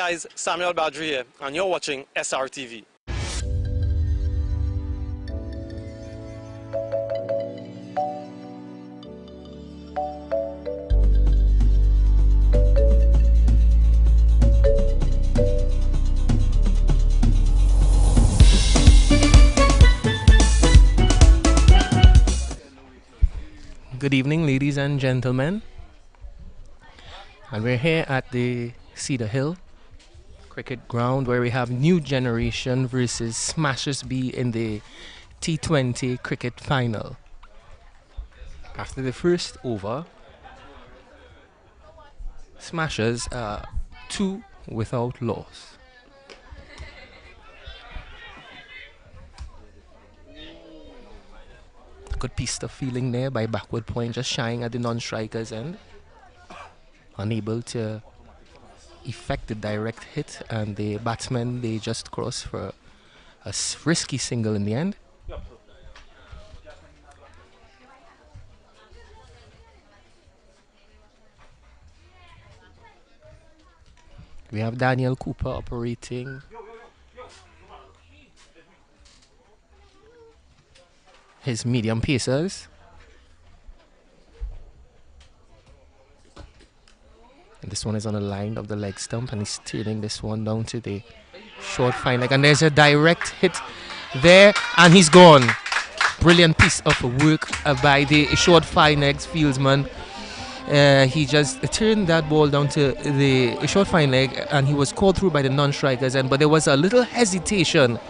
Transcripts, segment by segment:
guys, Samuel Badri here, and you're watching SRTV. Good evening, ladies and gentlemen, and we're here at the Cedar Hill cricket ground where we have New Generation versus Smashers B in the T20 cricket final. After the first over, Smashers are 2 without loss. Good piece of feeling there by backward point, just shying at the non-striker's end. Unable to effect the direct hit, and the batsmen, they just cross for a risky single in the end. We have Daniel Cooper operating. His medium pacers. And this one is on the line of the leg stump, and he's turning this one down to the short fine leg. And there's a direct hit there, and he's gone. Brilliant piece of work by the short fine legs fieldsman. He just turned that ball down to the short fine leg, and he was called through by the non-strikers. But there was a little hesitation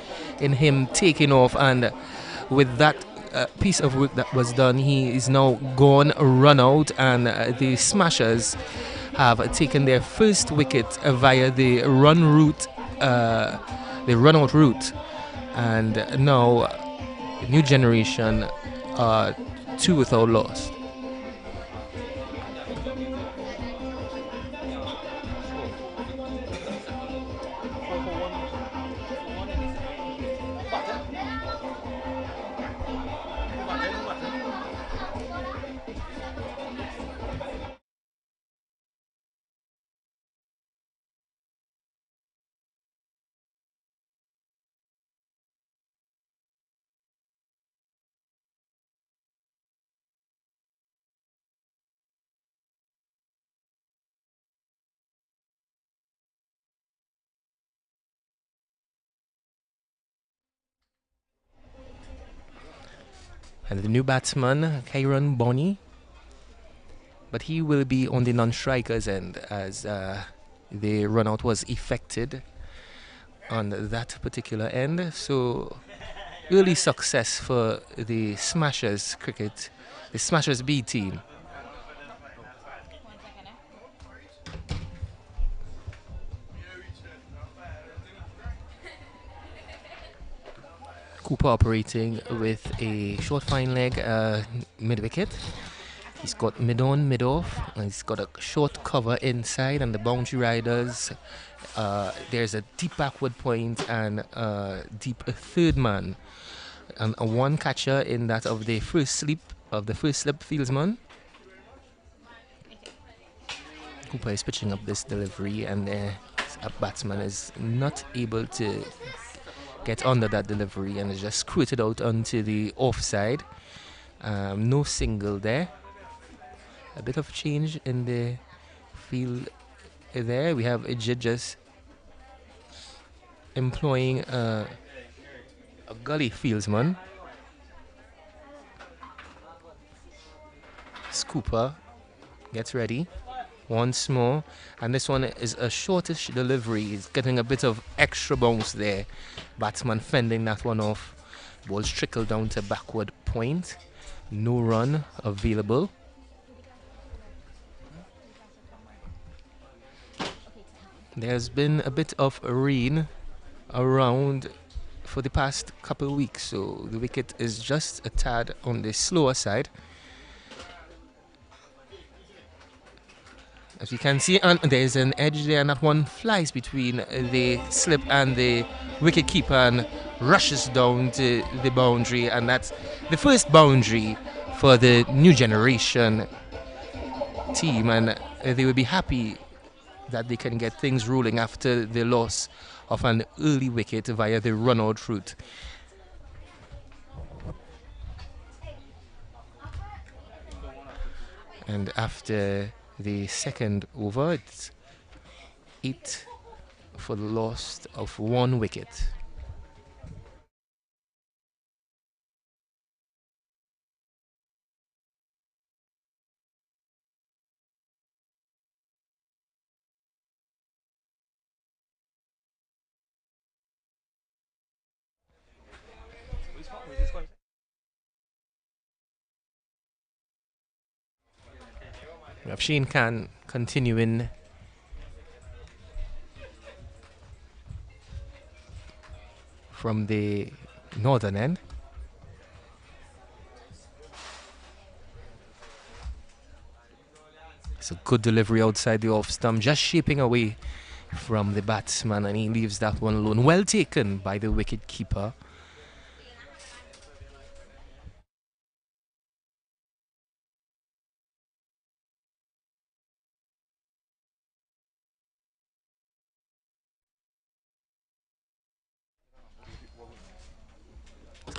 in him taking off, and with that piece of work that was done, he is now gone, run out, and the Smashers have taken their first wicket via the run route, the run out route, and now New Generation are 2 without loss. And the new batsman, Kieran Bonney, but he will be on the non-strikers end as the run out was effected on that particular end. So early success for the Smashers cricket, the Smashers B team. Cooper operating with a short fine leg mid-wicket. He's got mid-on, mid-off, and he's got a short cover inside, and the boundary riders, there's a deep backward point and a deep third man, and a one catcher in that of the first slip fieldsman. Cooper is pitching up this delivery, and a batsman is not able to get under that delivery and is just squirted out onto the offside. No single there. A bit of change in the field there. We have Ijit just employing a gully fieldsman. Scooper gets ready once more, and this one is a shortish delivery. He's getting a bit of extra bounce there. Batsman fending that one off. Balls trickle down to backward point. No run available. There's been a bit of rain around for the past couple of weeks, so the wicket is just a tad on the slower side. As you can see, and there's an edge there, and that one flies between the slip and the wicket keeper and rushes down to the boundary, and that's the first boundary for the New Generation team, and they will be happy that they can get things rolling after the loss of an early wicket via the run-out route. And after the second over, it's 8 for the loss of 1 wicket. We have Shane Khan continuing from the northern end. It's a good delivery outside the off stump, just shaping away from the batsman, and he leaves that one alone. Well taken by the wicket keeper.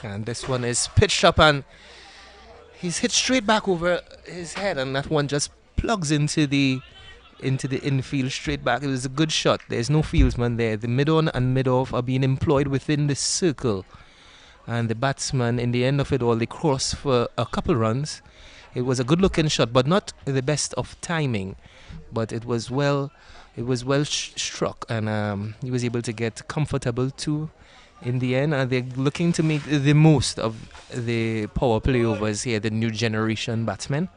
And this one is pitched up and he's hit straight back over his head, and that one just plugs into the infield straight back. It was a good shot. There's no fieldsman there. The mid-on and mid-off are being employed within the circle, and the batsman, in the end of it all, they cross for a couple runs. It was a good looking shot, but not the best of timing, but it was well struck, and he was able to get comfortable too in the end. And they're looking to make the most of the power play overs here, the new generation batsmen.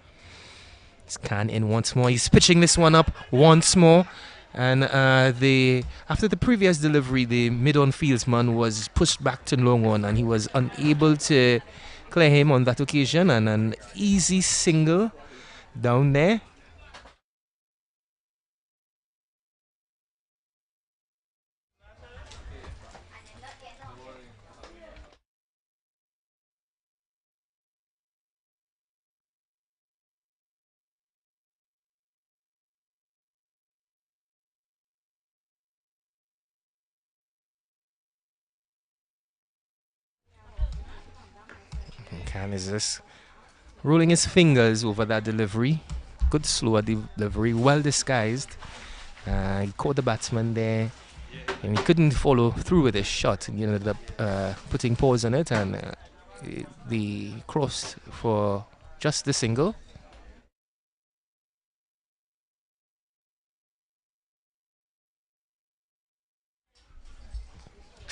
It's Khan in once more. He's pitching this one up once more, and after the previous delivery, the mid-on fieldsman was pushed back to long on, and he was unable to clear him on that occasion, and an easy single down there. Khan is just rolling his fingers over that delivery. Good slower delivery, well disguised. He caught the batsman there, and he couldn't follow through with his shot. He ended up putting pause on it, and they crossed for just the single.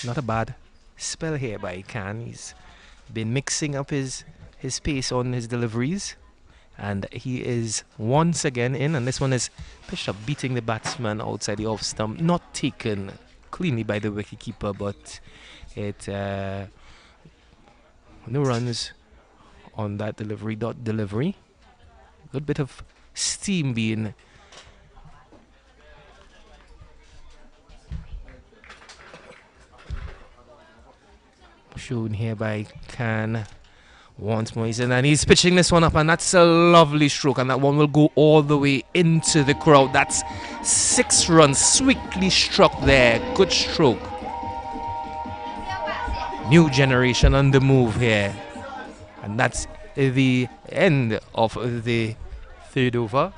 Not a bad spell here by Khan. He's been mixing up his pace on his deliveries, and he is once again in, and this one is pitched up, beating the batsman outside the off stump. Not taken cleanly by the wicketkeeper, but it no runs on that delivery. Good bit of steam being shown here by Khan once more. And he's pitching this one up, and that's a lovely stroke, and that one will go all the way into the crowd. That's 6 runs, sweetly struck there. Good stroke. New generation on the move here, and that's the end of the third over.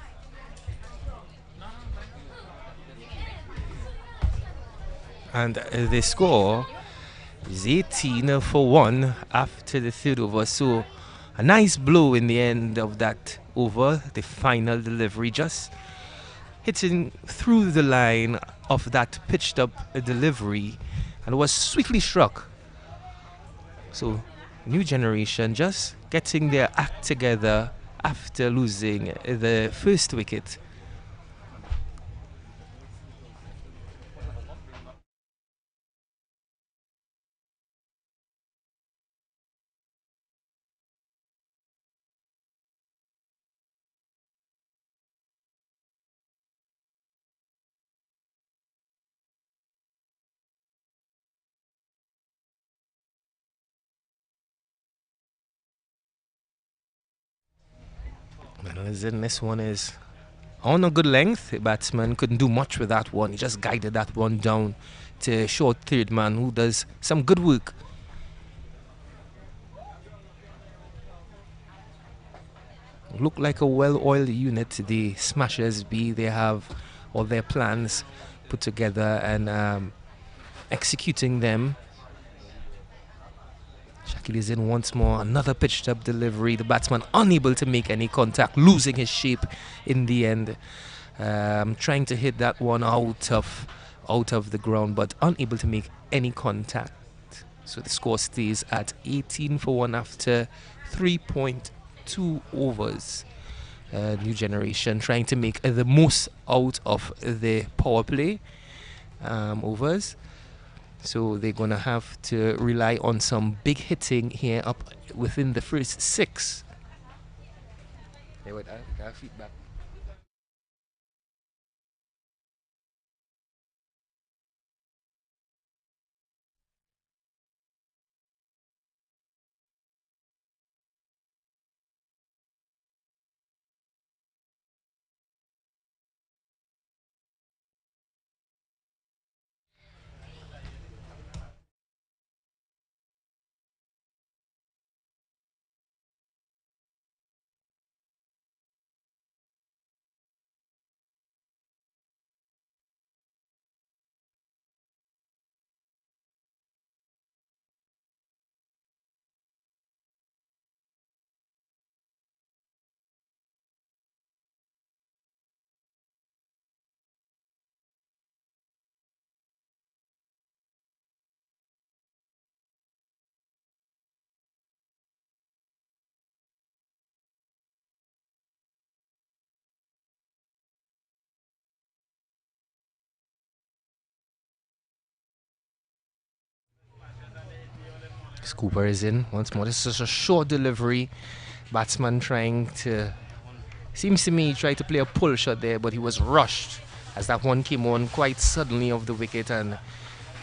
And the score is 18 for 1 after the third over. So a nice blow in the end of that over. The final delivery just hitting through the line of that pitched up delivery, and was sweetly struck. So new generation just getting their act together after losing the first wicket. And this one is on a good length. The batsman couldn't do much with that one. He just guided that one down to short third man, who does some good work. Look like a well-oiled unit, the Smashers be. They have all their plans put together and executing them. Shakil is in once more. Another pitched up delivery. The batsman unable to make any contact, losing his shape in the end. Trying to hit that one out of the ground, but unable to make any contact. So the score stays at 18 for 1 after 3.2 overs. New generation trying to make the most out of the power play overs. So they're going to have to rely on some big hitting here up within the first 6. Hey, wait, I have feedback. Cooper is in once more. This is a short delivery. Batsman trying to, seems to me, try to play a pull shot there, but he was rushed as that one came on quite suddenly off the wicket, and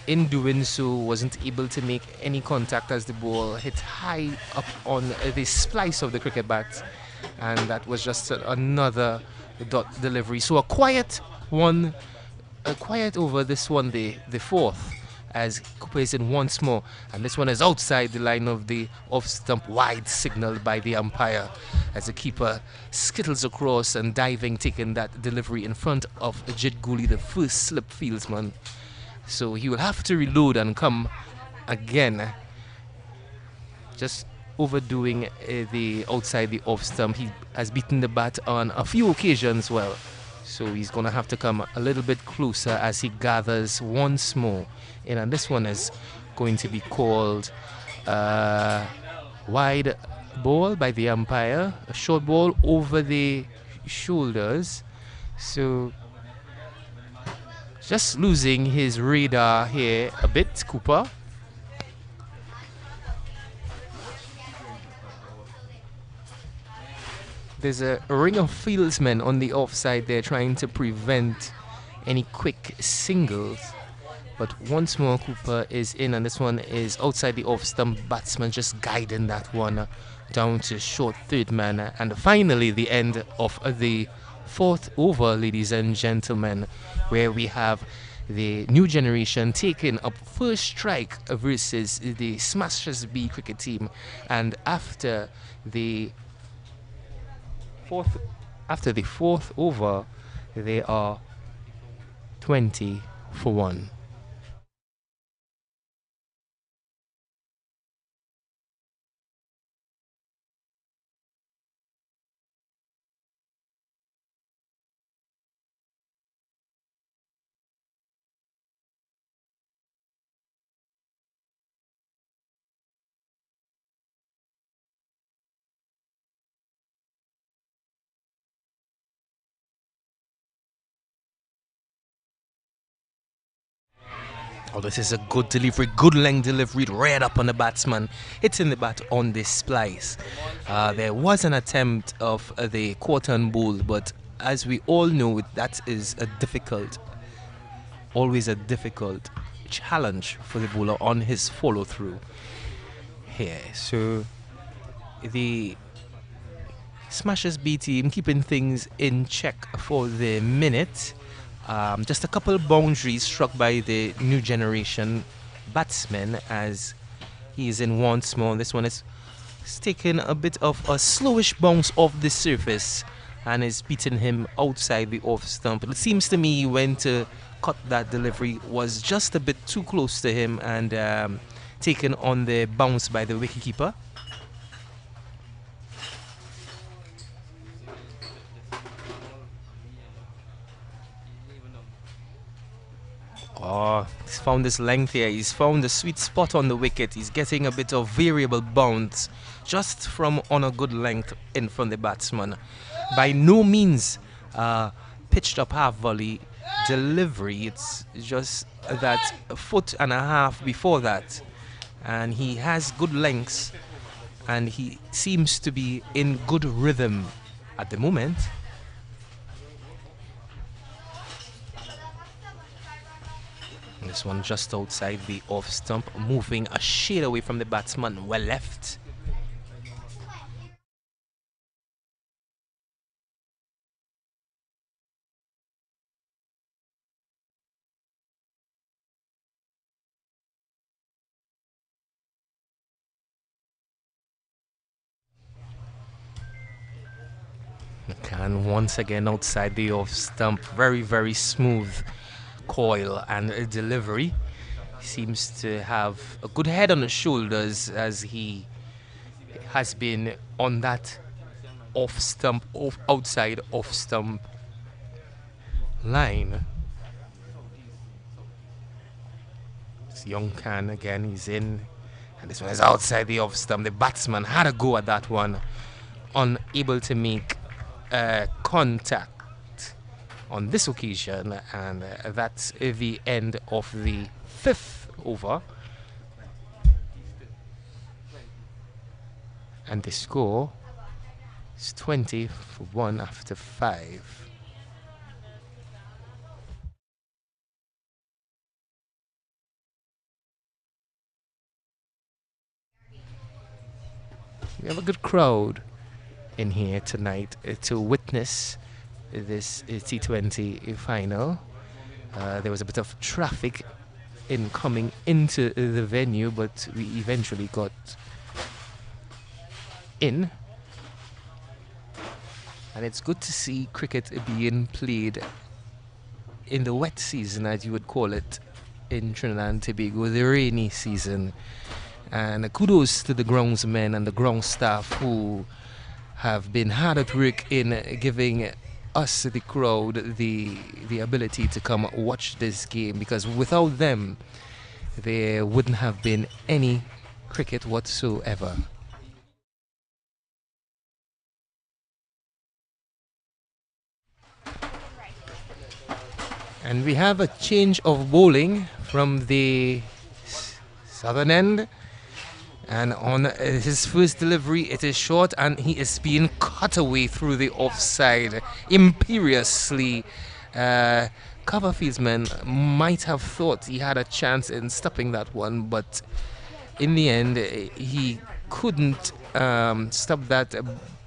in doing so wasn't able to make any contact as the ball hit high up on the splice of the cricket bat, and that was just another dot delivery. So a quiet over this one, the fourth, as Cooper is in once more, and this one is outside the line of the off-stump, wide signaled by the umpire as the keeper skittles across and diving, taking that delivery in front of Jit Gooley, the first slip fieldsman. So he will have to reload and come again, just overdoing the outside the off-stump. He has beaten the bat on a few occasions well, so he's going to have to come a little bit closer as he gathers once more. And this one is going to be called wide ball by the umpire, a short ball over the shoulders. So just losing his radar here a bit, Cooper. There's a ring of fieldsmen on the offside there trying to prevent any quick singles. But once more, Cooper is in, and this one is outside the off-stump. Batsman just guiding that one down to short third man. And finally, the end of the fourth over, ladies and gentlemen, where we have the new generation taking up first strike versus the Smashers B cricket team. And after the fourth over, they are 20 for 1. Oh, this is a good delivery, good length delivery, right up on the batsman, hitting the bat on this splice. There was an attempt of the quarter bowl, but as we all know, that is always a difficult challenge for the bowler on his follow through here. So the Smashers B team keeping things in check for the minute. Just a couple boundaries struck by the new generation batsman as he is in once more. This one is taking a bit of a slowish bounce off the surface and is beating him outside the off stump. But it seems to me he went to cut that delivery, was just a bit too close to him and taken on the bounce by the wicketkeeper. Oh, he's found his length here. He's found the sweet spot on the wicket. He's getting a bit of variable bounce just from on a good length in from the batsman. By no means pitched up half volley delivery. It's just that a foot and a half before that. And he has good lengths and he seems to be in good rhythm at the moment. This one just outside the off stump, moving a shade away from the batsman, well left. And once again outside the off stump, very, very smooth coil and delivery. He seems to have a good head on his shoulders as he has been on that off stump, outside off stump line. It's Young Khan again, he's in, and this one is outside the off stump. The batsman had a go at that one, unable to make contact on this occasion, and that's the end of the 5th over. And the score is 20 for 1 after 5. We have a good crowd in here tonight to witness this T20 final. There was a bit of traffic in coming into the venue, but we eventually got in. And it's good to see cricket being played in the wet season, as you would call it, in Trinidad and Tobago, the rainy season. And kudos to the groundsmen and the ground staff who have been hard at work in giving us, the crowd, the ability to come watch this game, because without them there wouldn't have been any cricket whatsoever. And we have a change of bowling from the southern end. And on his first delivery, it is short, and he is being cut away through the offside imperiously. Coverfieldsman might have thought he had a chance in stopping that one, but in the end, he couldn't stop that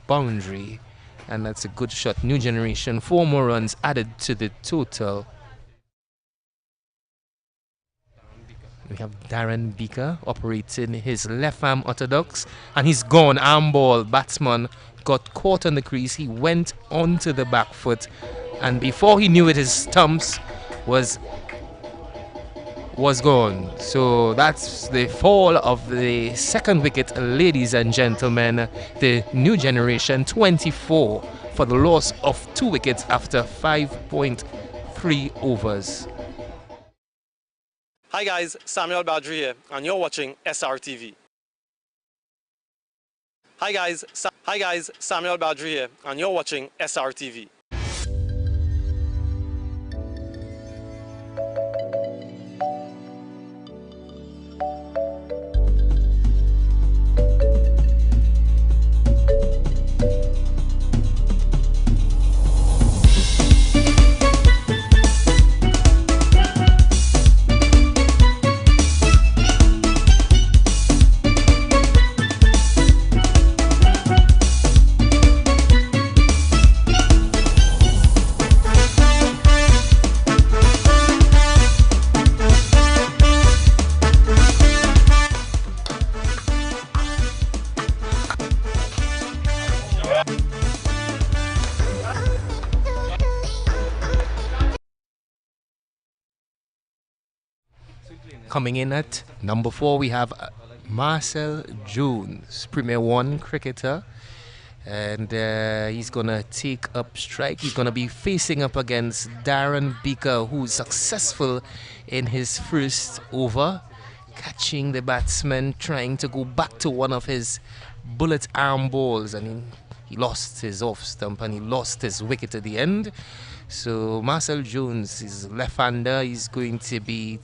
boundary. And that's a good shot. New generation, 4 more runs added to the total. We have Darren Beaker operating his left arm orthodox, and he's gone. Arm ball. Batsman got caught on the crease. He went onto the back foot, and before he knew it, his stumps was gone. So that's the fall of the second wicket, ladies and gentlemen. The new generation 24 for the loss of 2 wickets after 5.3 overs. Hi guys, Samuel Badri here, and you're watching SRTV. Hi guys, Samuel Badri here, and you're watching SRTV. Coming in at number 4, we have Marcel Jones, Premier 1 cricketer. And he's going to take up strike. He's going to be facing up against Darren Beaker, who's successful in his first over, catching the batsman, trying to go back to one of his bullet arm balls. And he lost his off stump and he lost his wicket at the end. So Marcel Jones is left-hander. He's going to be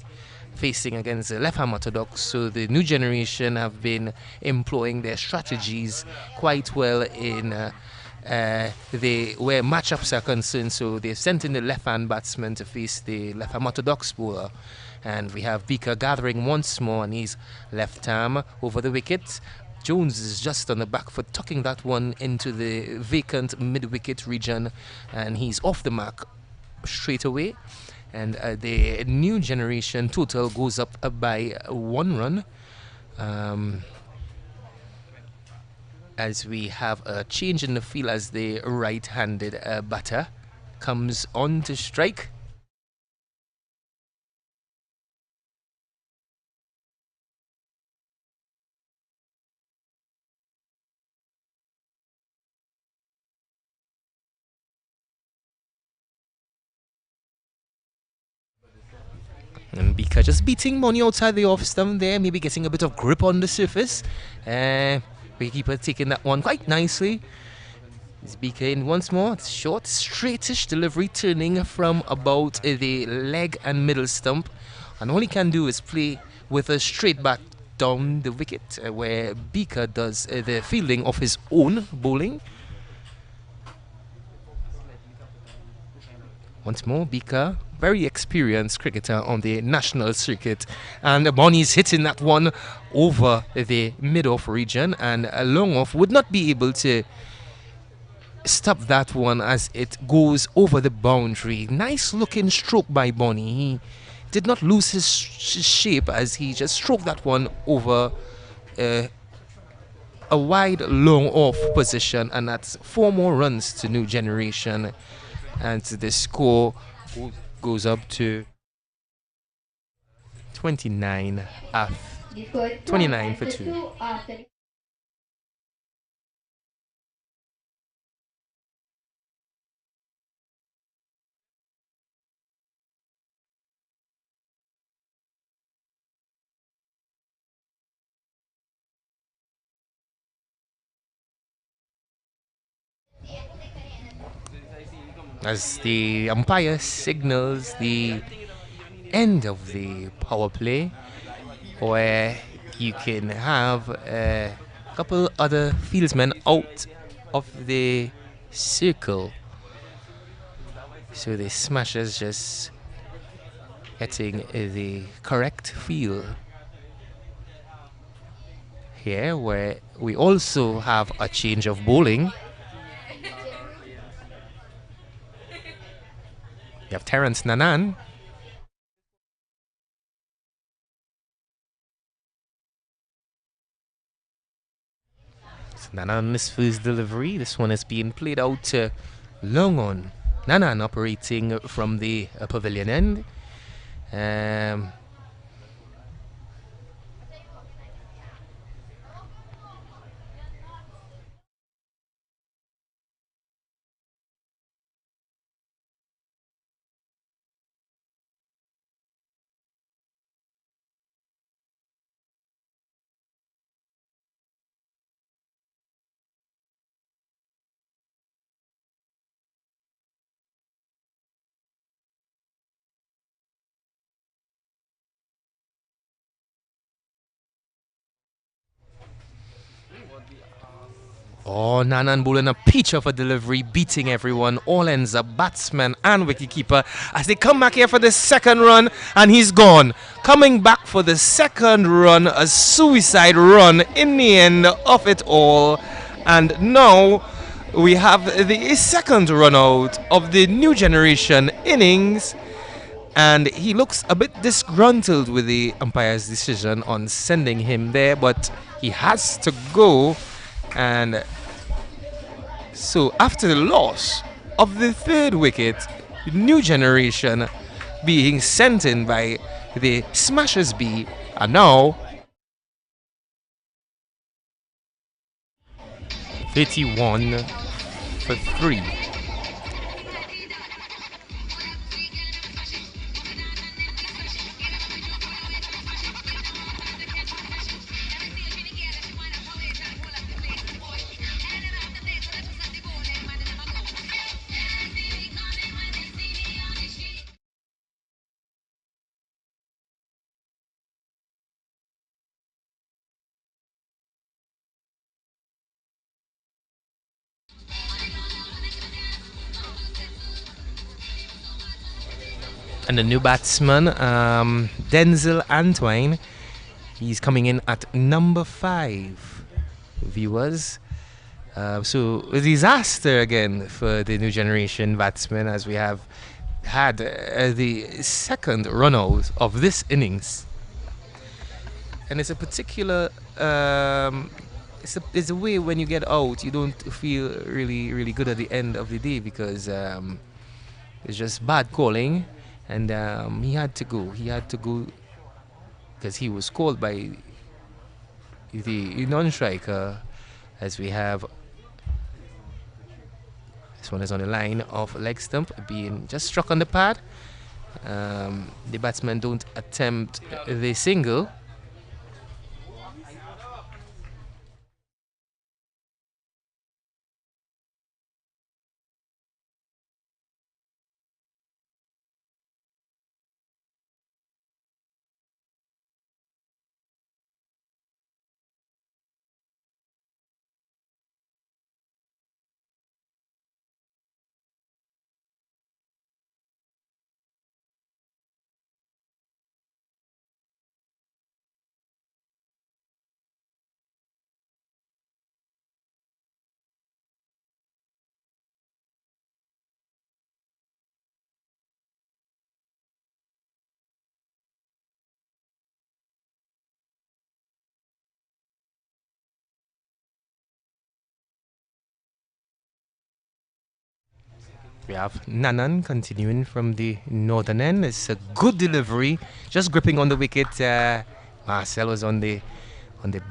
facing against the left-hand orthodox. So the new generation have been employing their strategies quite well in where matchups are concerned. So they've sent in the left-hand batsman to face the left-hand orthodox bowler. And we have Beaker gathering once more, and he's left arm over the wicket. Jones is just on the back foot, tucking that one into the vacant mid-wicket region, and he's off the mark straight away. And the new generation total goes up by 1 run. As we have a change in the field as the right-handed batter comes on to strike. And Beaker just beating money outside the off stump there, maybe getting a bit of grip on the surface. Wicketkeeper taking that one quite nicely. Is Beaker in once more? It's short, straightish delivery, turning from about the leg and middle stump. And all he can do is play with a straight back down the wicket, where Beaker does the fielding of his own bowling. Once more, Beaker, very experienced cricketer on the national circuit, and Bonnie's hitting that one over the mid-off region, and long off would not be able to stop that one as it goes over the boundary. Nice looking stroke by Bonnie. He did not lose his shape as he just stroked that one over a wide long off position, and that's 4 more runs to new generation. And the score goes up to 29 for 2. As the umpire signals the end of the power play, where you can have a couple other fieldsmen out of the circle. So the smashers just getting the correct feel here, where we also have a change of bowling. You have Terence Nanan. So Nanan missed first delivery. This one is being played out long on. Nanan operating from the pavilion end. Oh, Nanan bowling a peach of a delivery, beating everyone. All ends up batsman and wicketkeeper as they come back here for the second run, and he's gone. Coming back for the second run, a suicide run in the end of it all. And now we have the second run out of the new generation innings. And he looks a bit disgruntled with the umpire's decision on sending him there, but he has to go. And so after the loss of the third wicket, new generation being sent in by the Smashers be, and now 31 for 3. And the new batsman, Denzel Antwine, he's coming in at number 5. Viewers. So a disaster again for the new generation batsmen, as we have had the second run out of this innings. And it's a particular it's a way when you get out you don't feel really good at the end of the day, because it's just bad calling. And he had to go because he was called by the non-striker, as we have. This one is on the line of leg stump, being just struck on the pad. The batsmen don't attempt the single. We have Nanan continuing from the northern end. It's a good delivery, just gripping on the wicket. Marcel was on the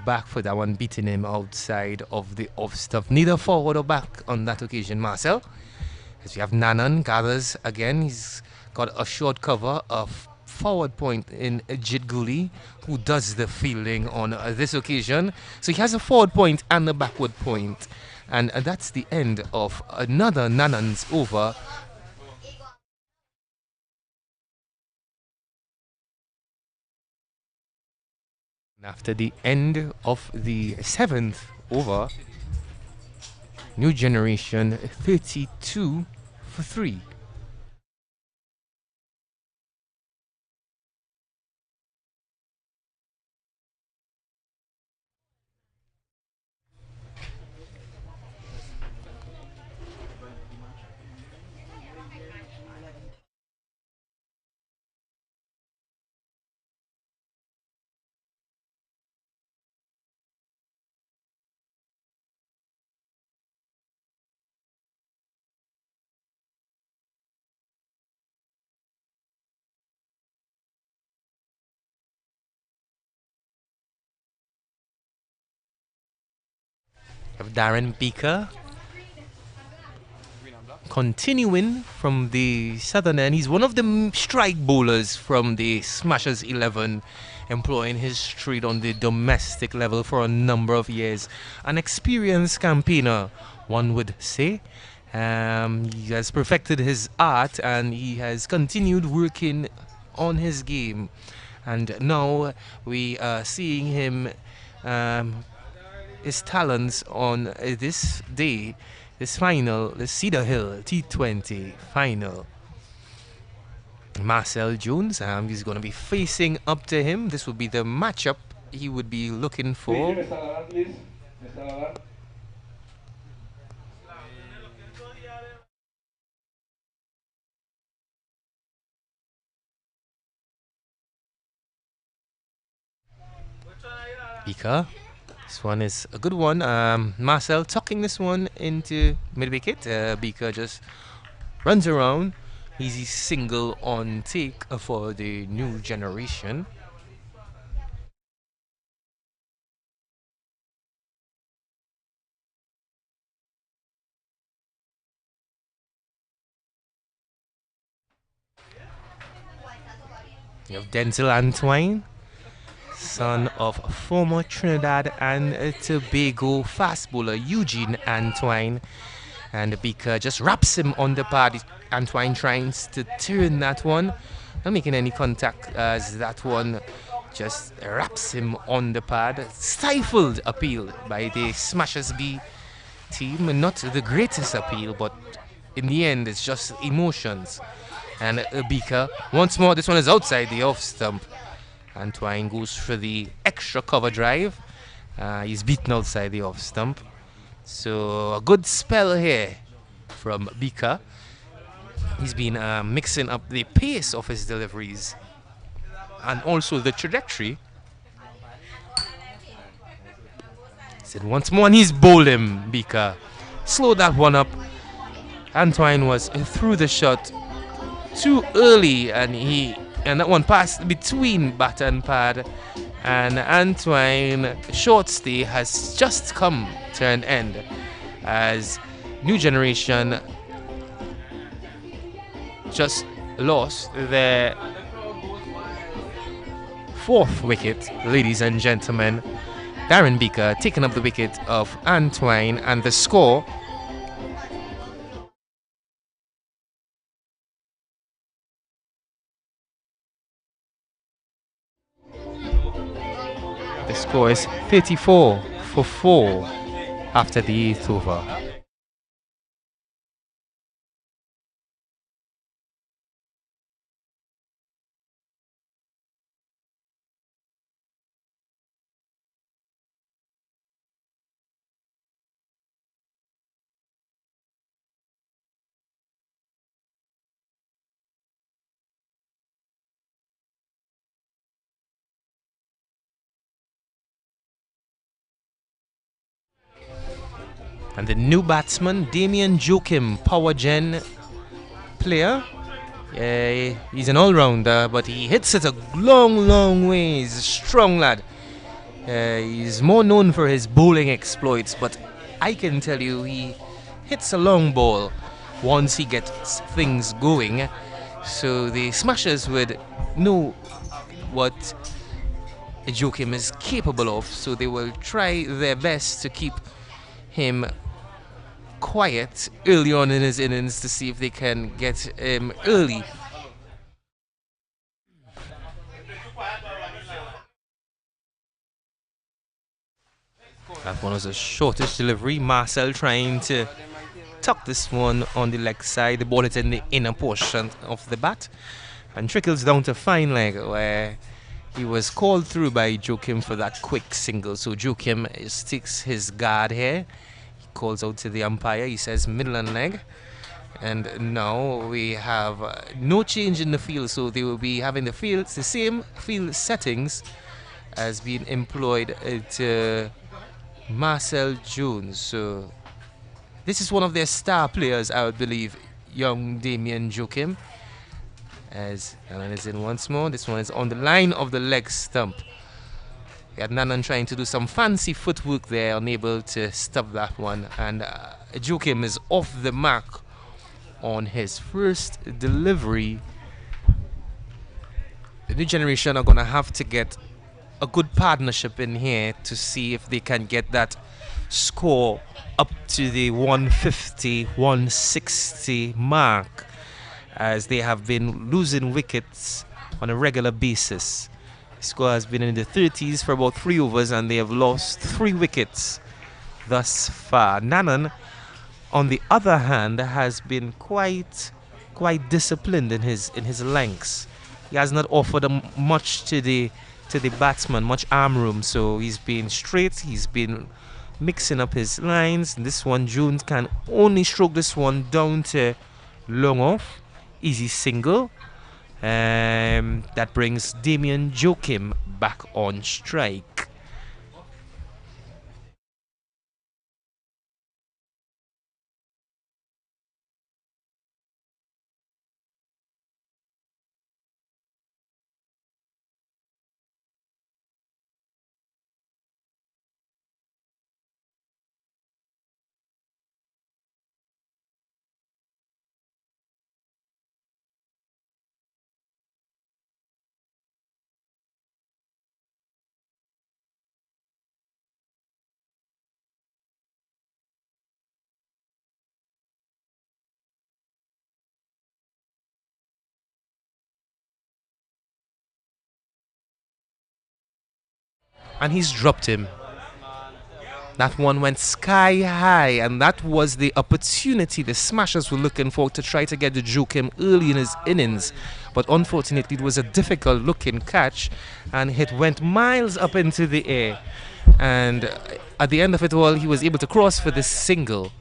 back foot, that one beating him outside of the off stuff. Neither forward or back on that occasion, Marcel. As we have Nanan gathers again. He's got a short cover of forward point in Jit Guli, who does the fielding on this occasion. So he has a forward point and a backward point. And that's the end of another Nanan's over. After the end of the 7th over, new generation 32 for 3. Of Darren Beaker continuing from the southern end. He's one of the strike bowlers from the Smashers 11, employing his street on the domestic level for a number of years. An experienced campaigner, one would say. He has perfected his art and he has continued working on his game. And now we are seeing him his talents on this day, this final, the Cedar Hill T20 final. Marcel Jones, he's going to be facing up to him. This will be the matchup he would be looking for. Beaker. This one is a good one. Marcel tucking this one into mid wicket. Beaker just runs around. Easy single on take for the new generation. You have Denzel Antoine, son of former Trinidad and Tobago fast bowler Eugene Antoine. And the Beaker just wraps him on the pad. Antoine tries to turn that one, not making any contact as that one just wraps him on the pad. Stifled appeal by the Smashers B team. Not the greatest appeal, but in the end, it's just emotions. And Beaker, once more, this one is outside the off stump. Antoine goes for the extra cover drive. He's beaten outside the off stump. So a good spell here from Beaker. He's been mixing up the pace of his deliveries and also the trajectory. Said once more, and he's bowled him. Beaker slowed that one up. Antoine was through the shot too early, and that one passed between bat and pad. And Antoine short stay has just come to an end as new generation just lost their 4th wicket, ladies and gentlemen. Darren Beaker taking up the wicket of Antoine, and the score is 34 for 4 after the 8th over. And the new batsman, Damien Joachim, power gen player. He's an all-rounder, but he hits it a long way. He's a strong lad. He's more known for his bowling exploits, but I can tell you he hits a long ball once he gets things going. So the Smashers would know what Joachim is capable of, so they will try their best to keep him quiet early on in his innings to see if they can get him early. That one was a shortish delivery. Marcel trying to tuck this one on the leg side. The ball is in the inner portion of the bat and trickles down to fine leg, where he was called through by Joachim for that quick single. So Joachim sticks his guard here. He calls out to the umpire. He says middle and leg. And now we have no change in the field, so they will be having the same field settings as being employed to Marcel Jones. So this is one of their star players, I would believe, young Damien Joachim. As Alan is in once more. This one is on the line of the leg stump. We had Nanan trying to do some fancy footwork there, unable to stop that one. And Joachim is off the mark on his first delivery. The new generation are going to have to get a good partnership in here to see if they can get that score up to the 150, 160 mark, as they have been losing wickets on a regular basis. The score has been in the 30s for about 3 overs, and they have lost 3 wickets thus far. Nanan, on the other hand, has been quite disciplined in his lengths. He has not offered much to the batsman, much arm room, so he's been straight. He's been mixing up his lines. And this one, Jones can only stroke this one down to long off. Easy single. That brings Damien Joachim back on strike. and he's dropped him. That one went sky high, and that was the opportunity the Smashers were looking for to try to get the Joachim early in his innings. But unfortunately, it was a difficult looking catch, and it went miles up into the air. And at the end of it all, he was able to cross for the single.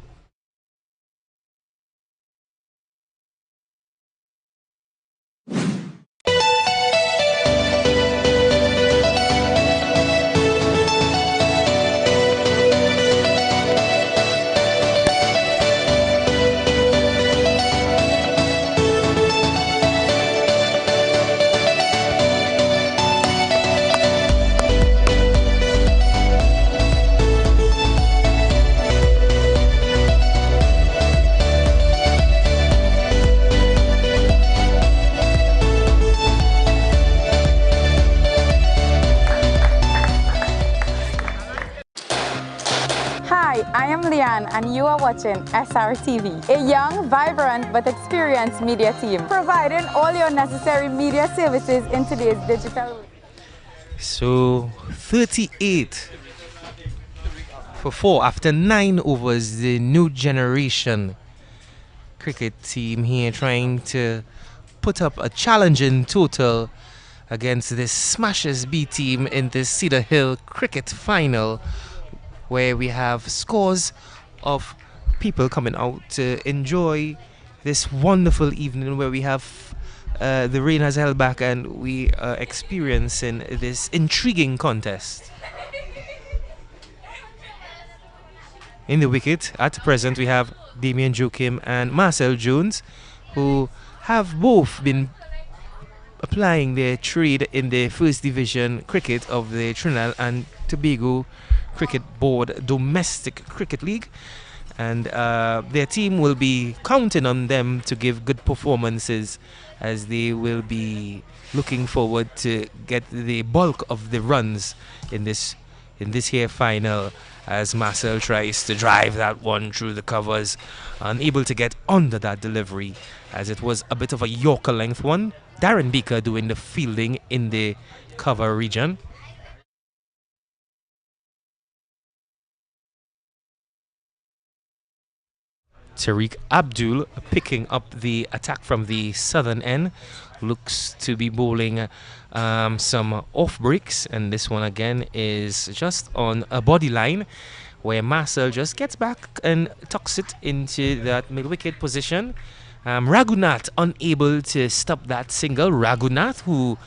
Hi, I am Leanne and you are watching SRTV, a young, vibrant but experienced media team providing all your necessary media services in today's digital world. So 38 for 4 after 9 overs, the new generation cricket team here trying to put up a challenging total against the Smashers B team in the Cedar Hill cricket final, where we have scores of people coming out to enjoy this wonderful evening where we have the rain has held back and we are experiencing this intriguing contest. In the wicket at present we have Damien Joachim and Marcel Jones, who have both been applying their trade in the first division cricket of the Trinidad and Tobago Cricket Board Domestic Cricket League, and their team will be counting on them to give good performances, as they will be looking forward to get the bulk of the runs in this here final, as Marcel tries to drive that one through the covers, unable to get under that delivery, as it was a bit of a Yorker length one. Darren Baker doing the fielding in the cover region. Tariq Abdul picking up the attack from the southern end, looks to be bowling some off breaks, and this one again is just on a body line, where Marcel just gets back and tucks it into that mid wicket position. Raghunath unable to stop that single. Raghunath, who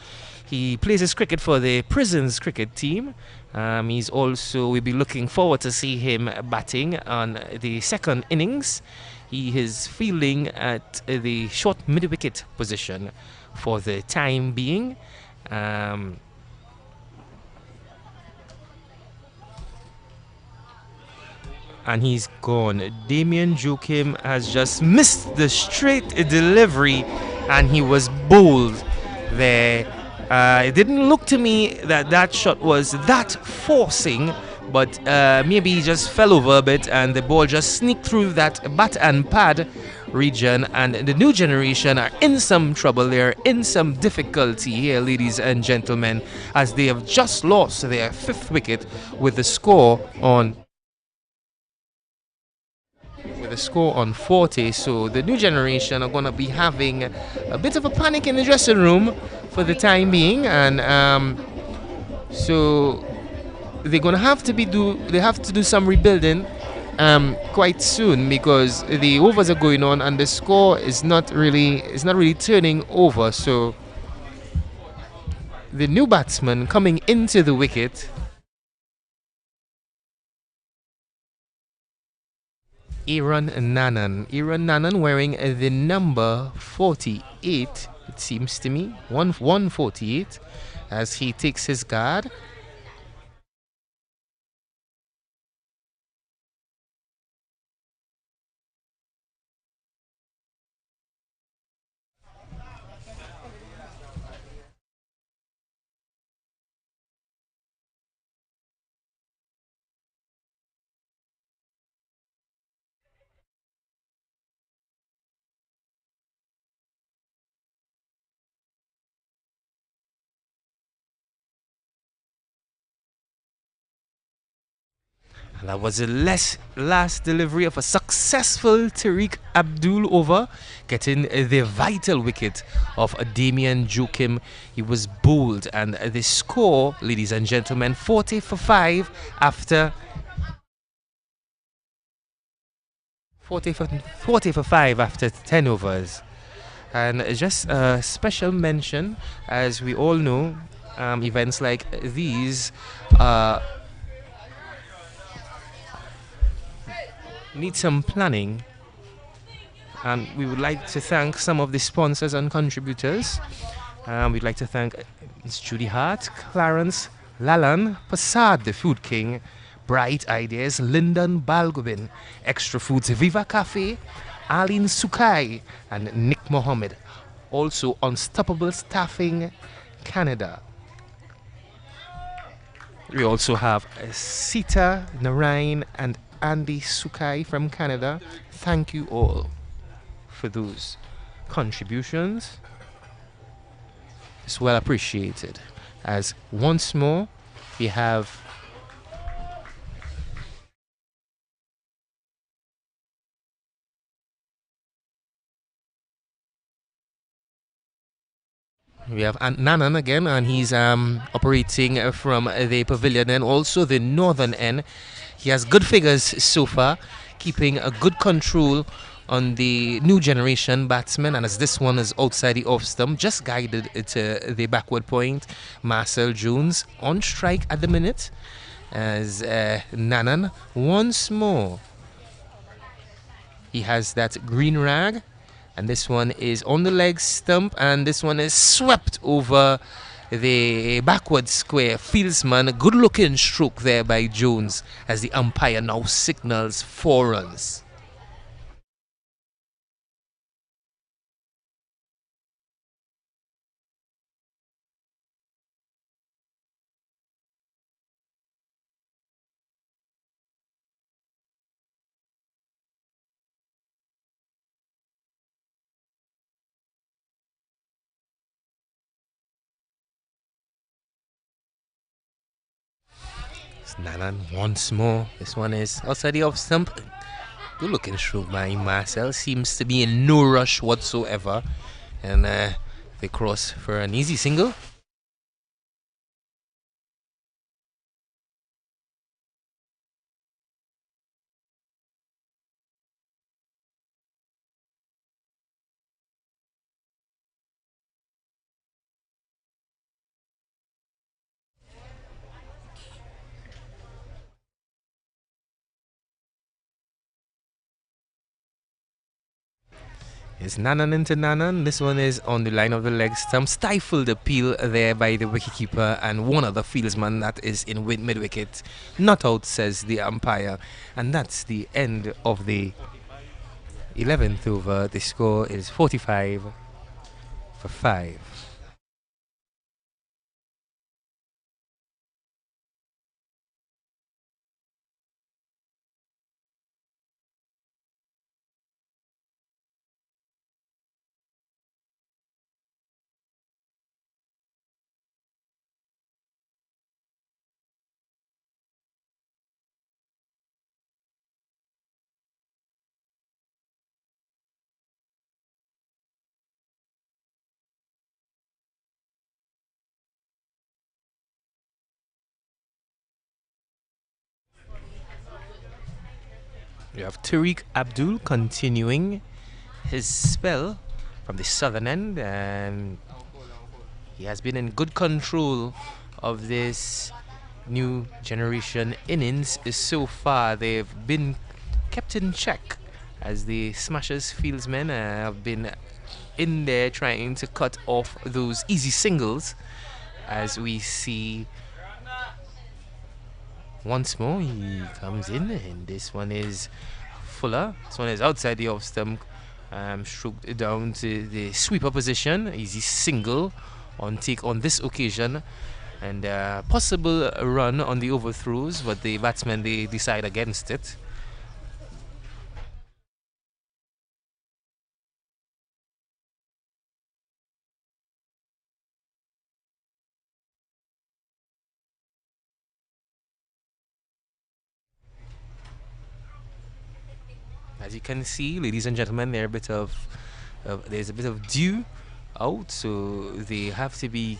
he plays his cricket for the Prisons cricket team. He's also, we'll be looking forward to see him batting on the second innings. He is fielding at the short mid-wicket position for the time being. And he's gone. Damien Joachim has just missed the straight delivery, and he was bowled there. It didn't look to me that that shot was that forcing, but maybe he just fell over a bit and the ball just sneaked through that bat and pad region, and the new generation are in some trouble. They're in some difficulty here, ladies and gentlemen, as they have just lost their 5th wicket with the score on 40. So the new generation are going to be having a bit of a panic in the dressing room for the time being, and so they're going to have to do some rebuilding quite soon, because the overs are going on and the score is not really turning over. So the new batsman coming into the wicket, Aaron Nanan wearing the number 48, it seems to me, 148, as he takes his guard. That was the last delivery of a successful Tariq Abdul over, getting the vital wicket of Damian Joachim. He was bowled, and the score, ladies and gentlemen, 40 for 5 after 40 for 5 after 10 overs. And just a special mention, as we all know, events like these need some planning, and we would like to thank some of the sponsors and contributors. We'd like to thank Ms. Judy Hart, Clarence Lalan, Passad the Food King, Bright Ideas, Lyndon Balgobin, Extra Foods, Viva Cafe, Aline Sukai, and Nick Mohammed. Also Unstoppable Staffing Canada. We also have Sita Narain and Andy Sukai from Canada. Thank you all for those contributions. It's well appreciated. As once more we have Nanan again, and he's operating from the pavilion and also the northern end. He has good figures so far, keeping a good control on the new generation batsmen, and as this one is outside the off stump, just guided to the backward point. Marcel Jones on strike at the minute, as Nanan once more, he has that green rag, and this one is on the leg stump, and this one is swept over the backward square. Fieldsman, good looking stroke there by Jones, as the umpire now signals 4 runs. Nanan once more. This one is outside the off stump. Good looking stroke by Marcel. Seems to be in no rush whatsoever. And they cross for an easy single. It's Nanan into Nanan. This one is on the line of the leg stump. Stifled appeal there by the wicketkeeper and one other fieldsman that is in mid wicket. Not out, says the umpire. And that's the end of the 11th over. The score is 45 for 5. We have Tariq Abdul continuing his spell from the southern end, and he has been in good control of this new generation innings so far. They've been kept in check as the Smashers fieldsmen have been in there trying to cut off those easy singles, as we see once more he comes in, and this one is Fuller. This one is outside the off stump, stroked down to the sweeper position. Easy single on take on this occasion, and possible run on the overthrows, but the batsmen, they decide against it. As you can see, ladies and gentlemen, there's a bit of dew out, so they have to be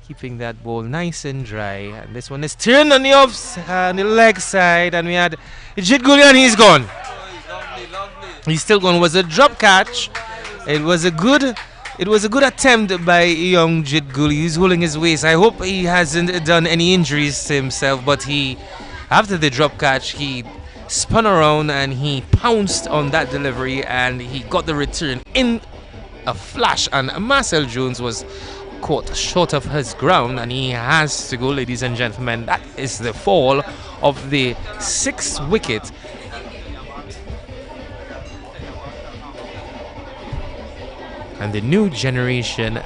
keeping that ball nice and dry. And this one is turned on the on the leg side, and we had Jidguli, and he's gone. He's still gone. It was a drop catch. It was a good attempt by young Jidguli. He's holding his waist. I hope he hasn't done any injuries to himself, but after the drop catch, he spun around and he pounced on that delivery, and he got the return in a flash, and Marcel Jones was caught short of his ground, and he has to go, ladies and gentlemen. That is the fall of the 6th wicket. And the new generation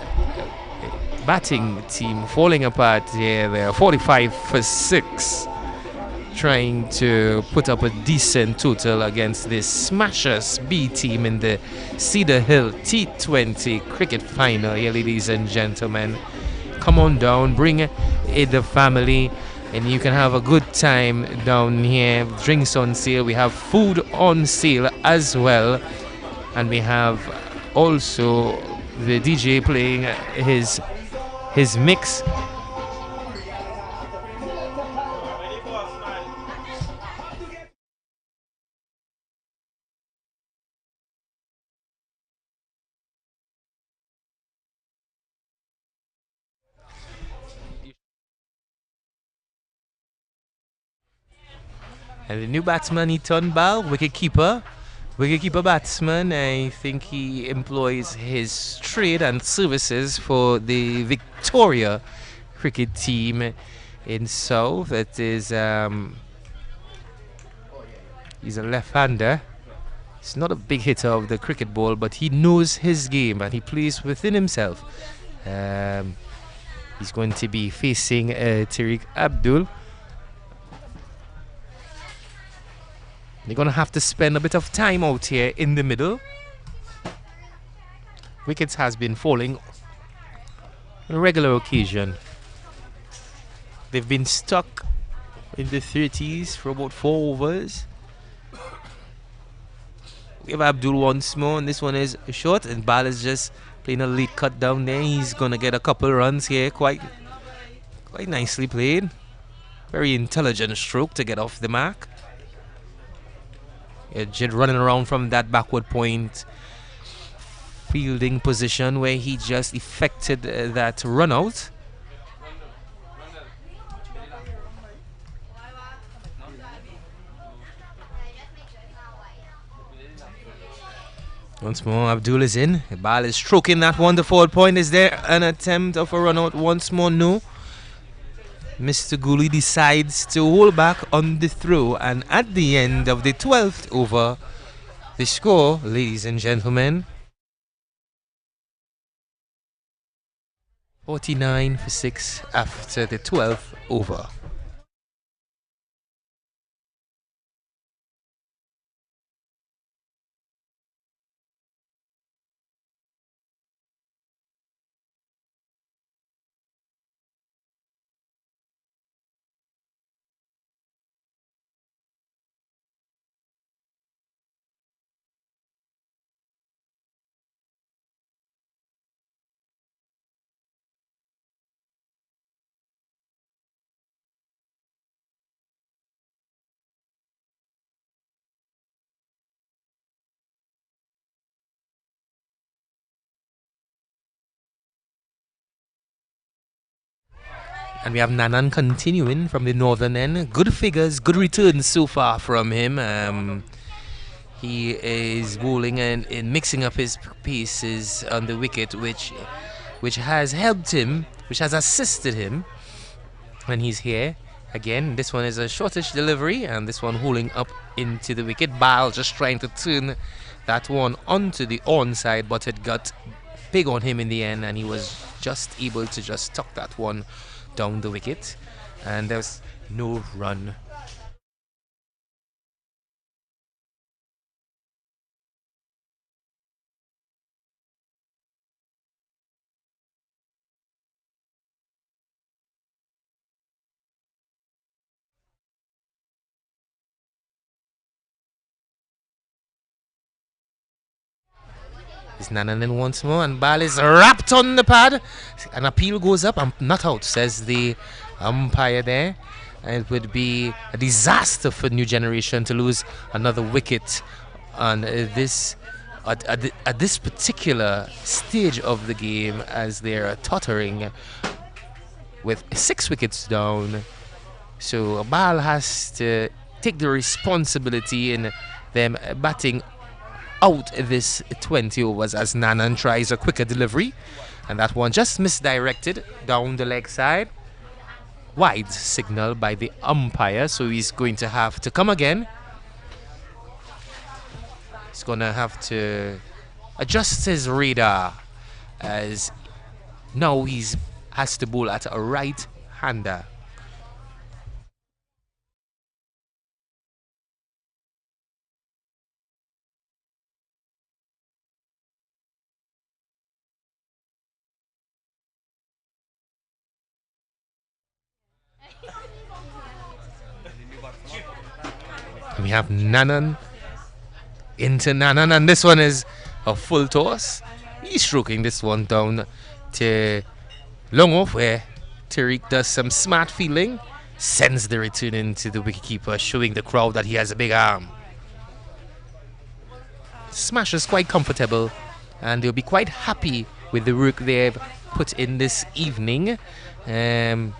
batting team falling apart here. They're 45 for 6, trying to put up a decent total against the Smashers B team in the Cedar Hill T20 cricket final here, ladies and gentlemen. Come on down, bring the family, and you can have a good time down here. Drinks on sale, we have food on sale as well, and we have also the DJ playing his mix. And the new batsman, he turned ball, wicket-keeper batsman. I think he employs his trade and services for the Victoria cricket team in South. That is, he's a left-hander. He's not a big hitter of the cricket ball, but he knows his game and he plays within himself. He's going to be facing Tariq Abdul. They're going to have to spend a bit of time out here in the middle. Wickets has been falling on a regular occasion. They've been stuck in the 30s for about 4 overs. We have Abdul once more, and this one is short, and Bal is just playing a late cut down there. He's going to get a couple runs here. Quite nicely played. Very intelligent stroke to get off the mark. Jid running around from that backward point fielding position where he just effected that run out. Once more, Abdul is in. The ball is stroking that one. The forward point. Is there an attempt of a run out once more? No. Mr. Guli decides to hold back on the throw, and at the end of the 12th over, the score, ladies and gentlemen, 49 for 6 after the 12th over. And we have Nanan continuing from the northern end. Good figures, good returns so far from him. He is bowling and mixing up his pieces on the wicket, which has helped him, which has assisted him when he's here. Again, this one is a shortish delivery, and this one holding up into the wicket. Bal just trying to turn that one onto the onside, but it got big on him in the end, and he was just able to just tuck that one down the wicket, and there's no run. Is Nanan in once more, and ball is wrapped on the pad. An appeal goes up. I'm not out, says the umpire there. It would be a disaster for New Generation to lose another wicket on this at this particular stage of the game, as they're tottering with 6 wickets down. So Bal has to take the responsibility in them batting out this 20 overs as Nanan tries a quicker delivery, and that one just misdirected down the leg side. Wide signal by the umpire, so he's going to have to come again. He's gonna have to adjust his radar, as now he's has to bowl at a right-hander. We have Nanan into Nanan, and this one is a full toss. He's stroking this one down to long off, where Tariq does some smart fielding, sends the return into the wicketkeeper, showing the crowd that he has a big arm. Smash is quite comfortable, and they'll be quite happy with the work they've put in this evening. New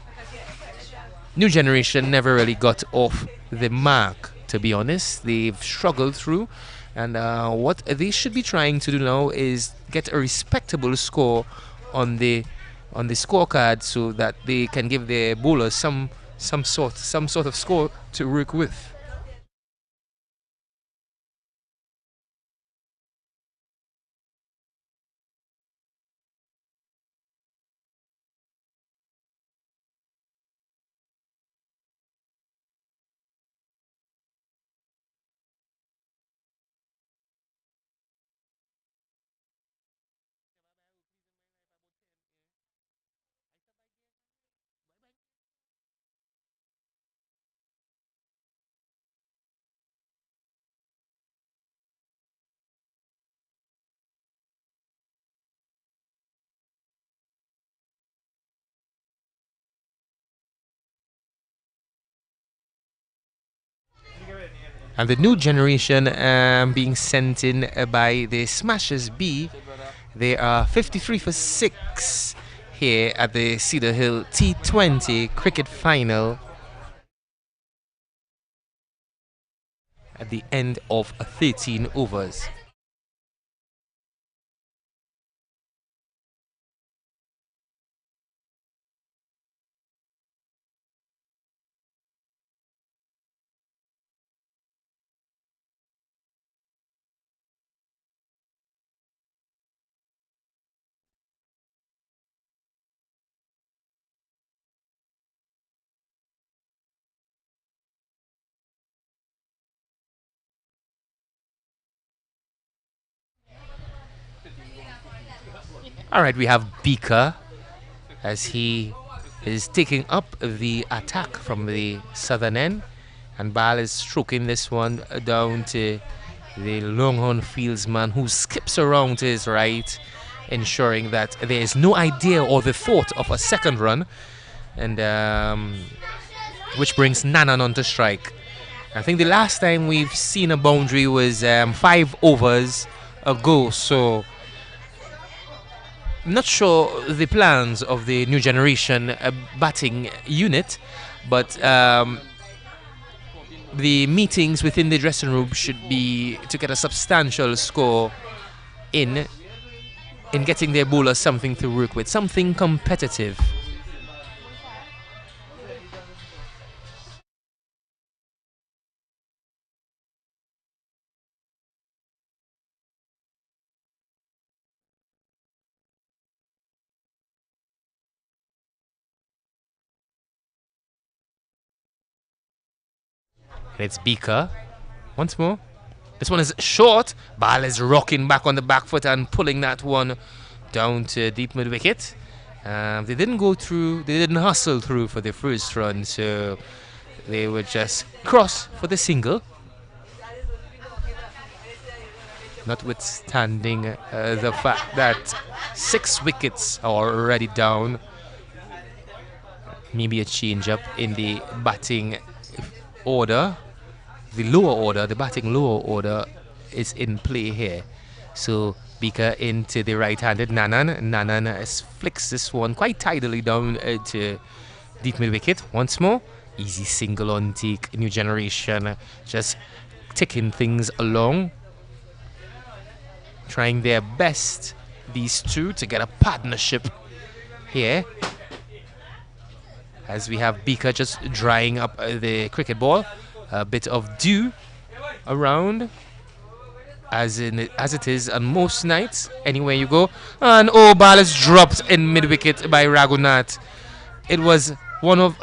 Generation never really got off the mark, to be honest. They've struggled through, and what they should be trying to do now is get a respectable score on the scorecard, so that they can give their bowlers some sort of score to work with. And the New Generation being sent in by the Smashers B. They are 53 for 6 here at the Cedar Hill T20 cricket final at the end of 13 overs. Alright, we have Beaker as he is taking up the attack from the southern end, and Bal is stroking this one down to the Longhorn fieldsman, who skips around to his right, ensuring that there is no idea or the thought of a second run, and which brings Nanan on to strike. I think the last time we've seen a boundary was 5 overs ago, so I'm not sure the plans of the New Generation batting unit, but the meetings within the dressing room should be to get a substantial score in getting their bowlers something to work with, something competitive. And it's Beaker once more. This one is short. Bal is rocking back on the back foot and pulling that one down to deep mid wicket. They didn't go through, they didn't hustle through for the first run, so they would just cross for the single. notwithstanding the fact that 6 wickets are already down. Maybe a change up in the batting order. The lower order, the batting lower order is in play here. So Beaker into the right-handed Nanan. Nanan flicks this one quite tidily down to deep mid-wicket. Once more, easy single on take. New generation just ticking things along. Trying their best, these two, to get a partnership here. As we have Beaker just drying up the cricket ball. A bit of dew around, as it is on most nights, anywhere you go. And ball is dropped in mid-wicket by Raghunath. It was one of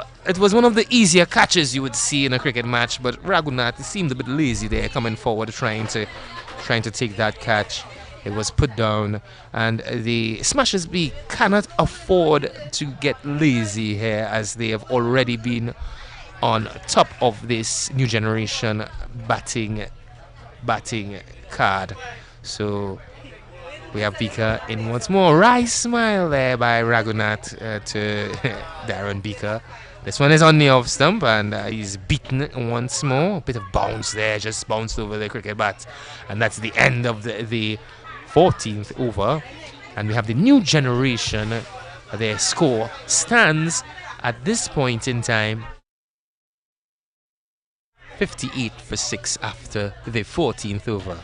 the easier catches you would see in a cricket match, but Raghunath seemed a bit lazy there, coming forward trying to take that catch. It was put down, and the Smashers B cannot afford to get lazy here, as they have already been on top of this new generation batting card. So we have Beaker in once more. Rice smile there by Raghunath to Darren Beaker. This one is on the off stump, and he's beaten once more. A bit of bounce there, just bounced over the cricket bat, and that's the end of the 14th over. And we have the new generation. Their score stands at this point in time 58 for 6 after the 14th over.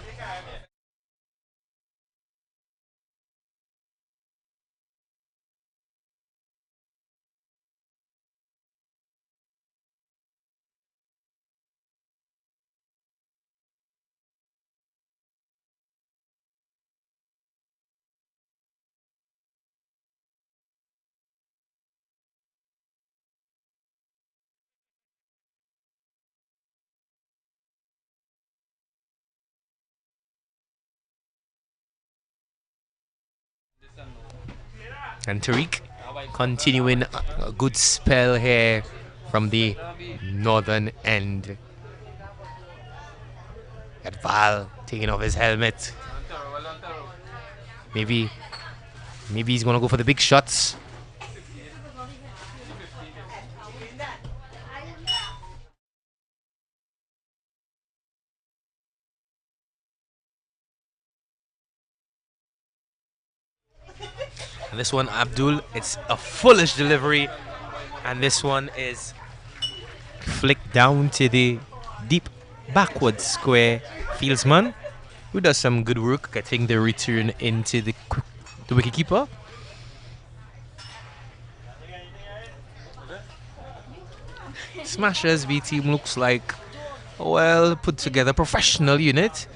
And Tariq continuing a good spell here from the northern end. Got Val taking off his helmet. Maybe he's gonna go for the big shots. And this one, Abdul, it's a foolish delivery, and this one is flicked down to the deep backward square fieldsman, who does some good work getting the return into the wicketkeeper. Smashers B team looks like a well put together professional unit.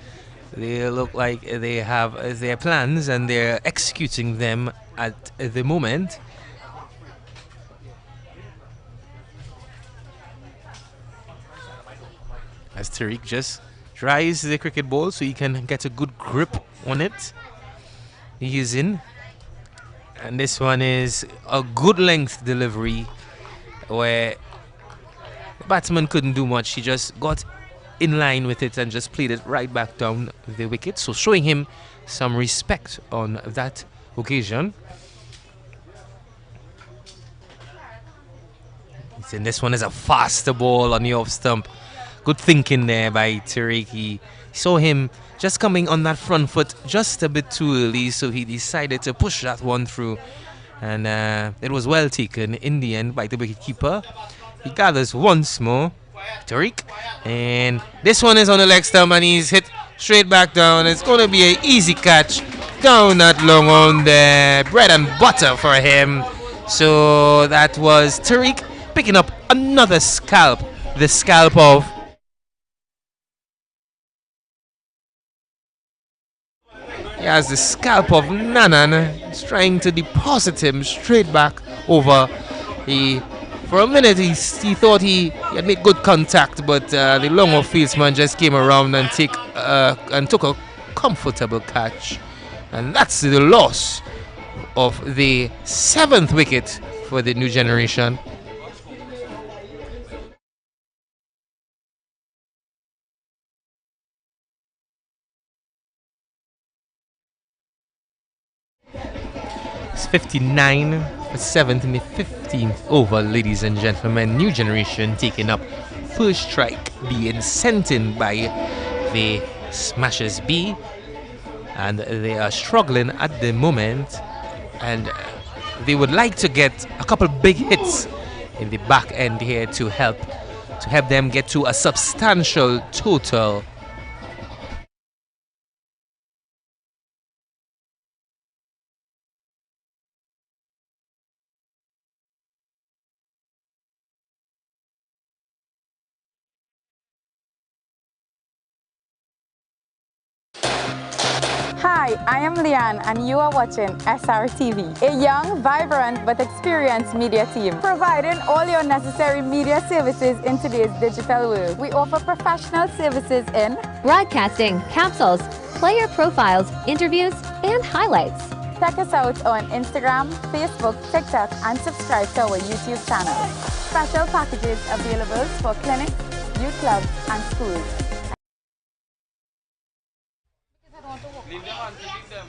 They look like they have their plans and they're executing them at the moment. As Tariq just tries the cricket ball so he can get a good grip on it. He is in. And this one is a good length delivery where the batsman couldn't do much. He just got in line with it and just played it right back down the wicket. So showing him some respect on that occasion. And this one is a faster ball on the off stump. Good thinking there by Tariq. He saw him just coming on that front foot just a bit too early, so he decided to push that one through. And it was well taken in the end by the wicketkeeper. He gathers once more, Tariq. And this one is on the leg stump and he's hit straight back down. It's going to be an easy catch down that long on there. Bread and butter for him. So that was Tariq picking up another scalp. The scalp of the scalp of Nanan. He's trying to deposit him straight back over. For a minute he thought he had made good contact, but the long off fieldsman just came around and took a comfortable catch. And that's the loss of the 7th wicket for the new generation. 59 for 7th in the 15th over, ladies and gentlemen. New Generation taking up first strike, being sent in by the Smashers B, and they are struggling at the moment, and they would like to get a couple big hits in the back end here to help them get to a substantial total. Hi, I am Leanne and you are watching SRTV, a young, vibrant but experienced media team, providing all your necessary media services in today's digital world. We offer professional services in broadcasting, capsules, player profiles, interviews, and highlights. Check us out on Instagram, Facebook, TikTok, and subscribe to our YouTube channel. Special packages available for clinics, youth clubs, and schools. Leave them on, leave them.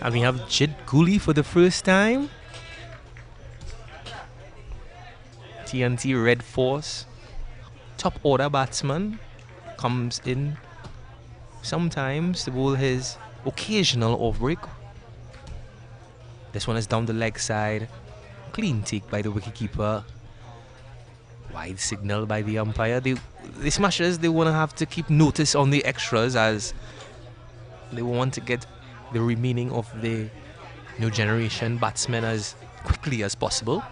And we have Jid Cooley for the first time. TNT Red Force, top order batsman, comes in sometimes to bowl his occasional off break. This one is down the leg side. Clean take by the wicketkeeper. Wide signal by the umpire. The Smashers, they want to have to keep notice on the extras as they want to get the remaining of the New Generation batsmen as quickly as possible.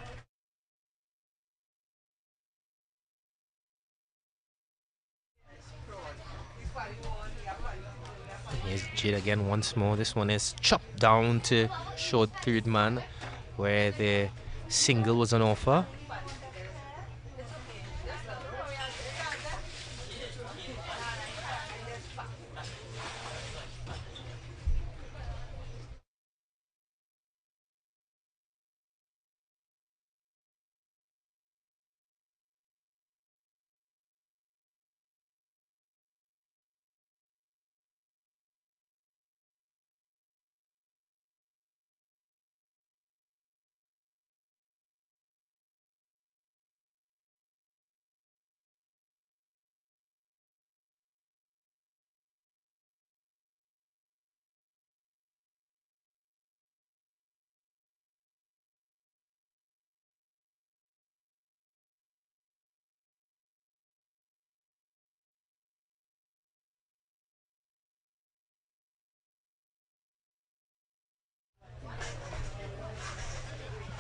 Here's Jid again once more. This one is chopped down to short third man where the single was on offer.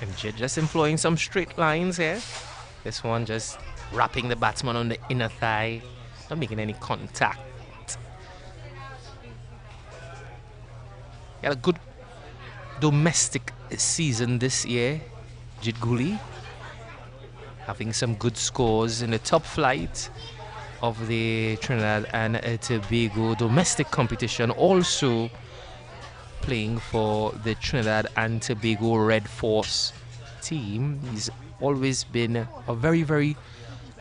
And Jid just employing some straight lines here. This one just wrapping the batsman on the inner thigh, not making any contact. Got a good domestic season this year. Jidguli having some good scores in the top flight of the Trinidad and Tobago domestic competition, also playing for the Trinidad and Tobago Red Force team. He's always been a very, very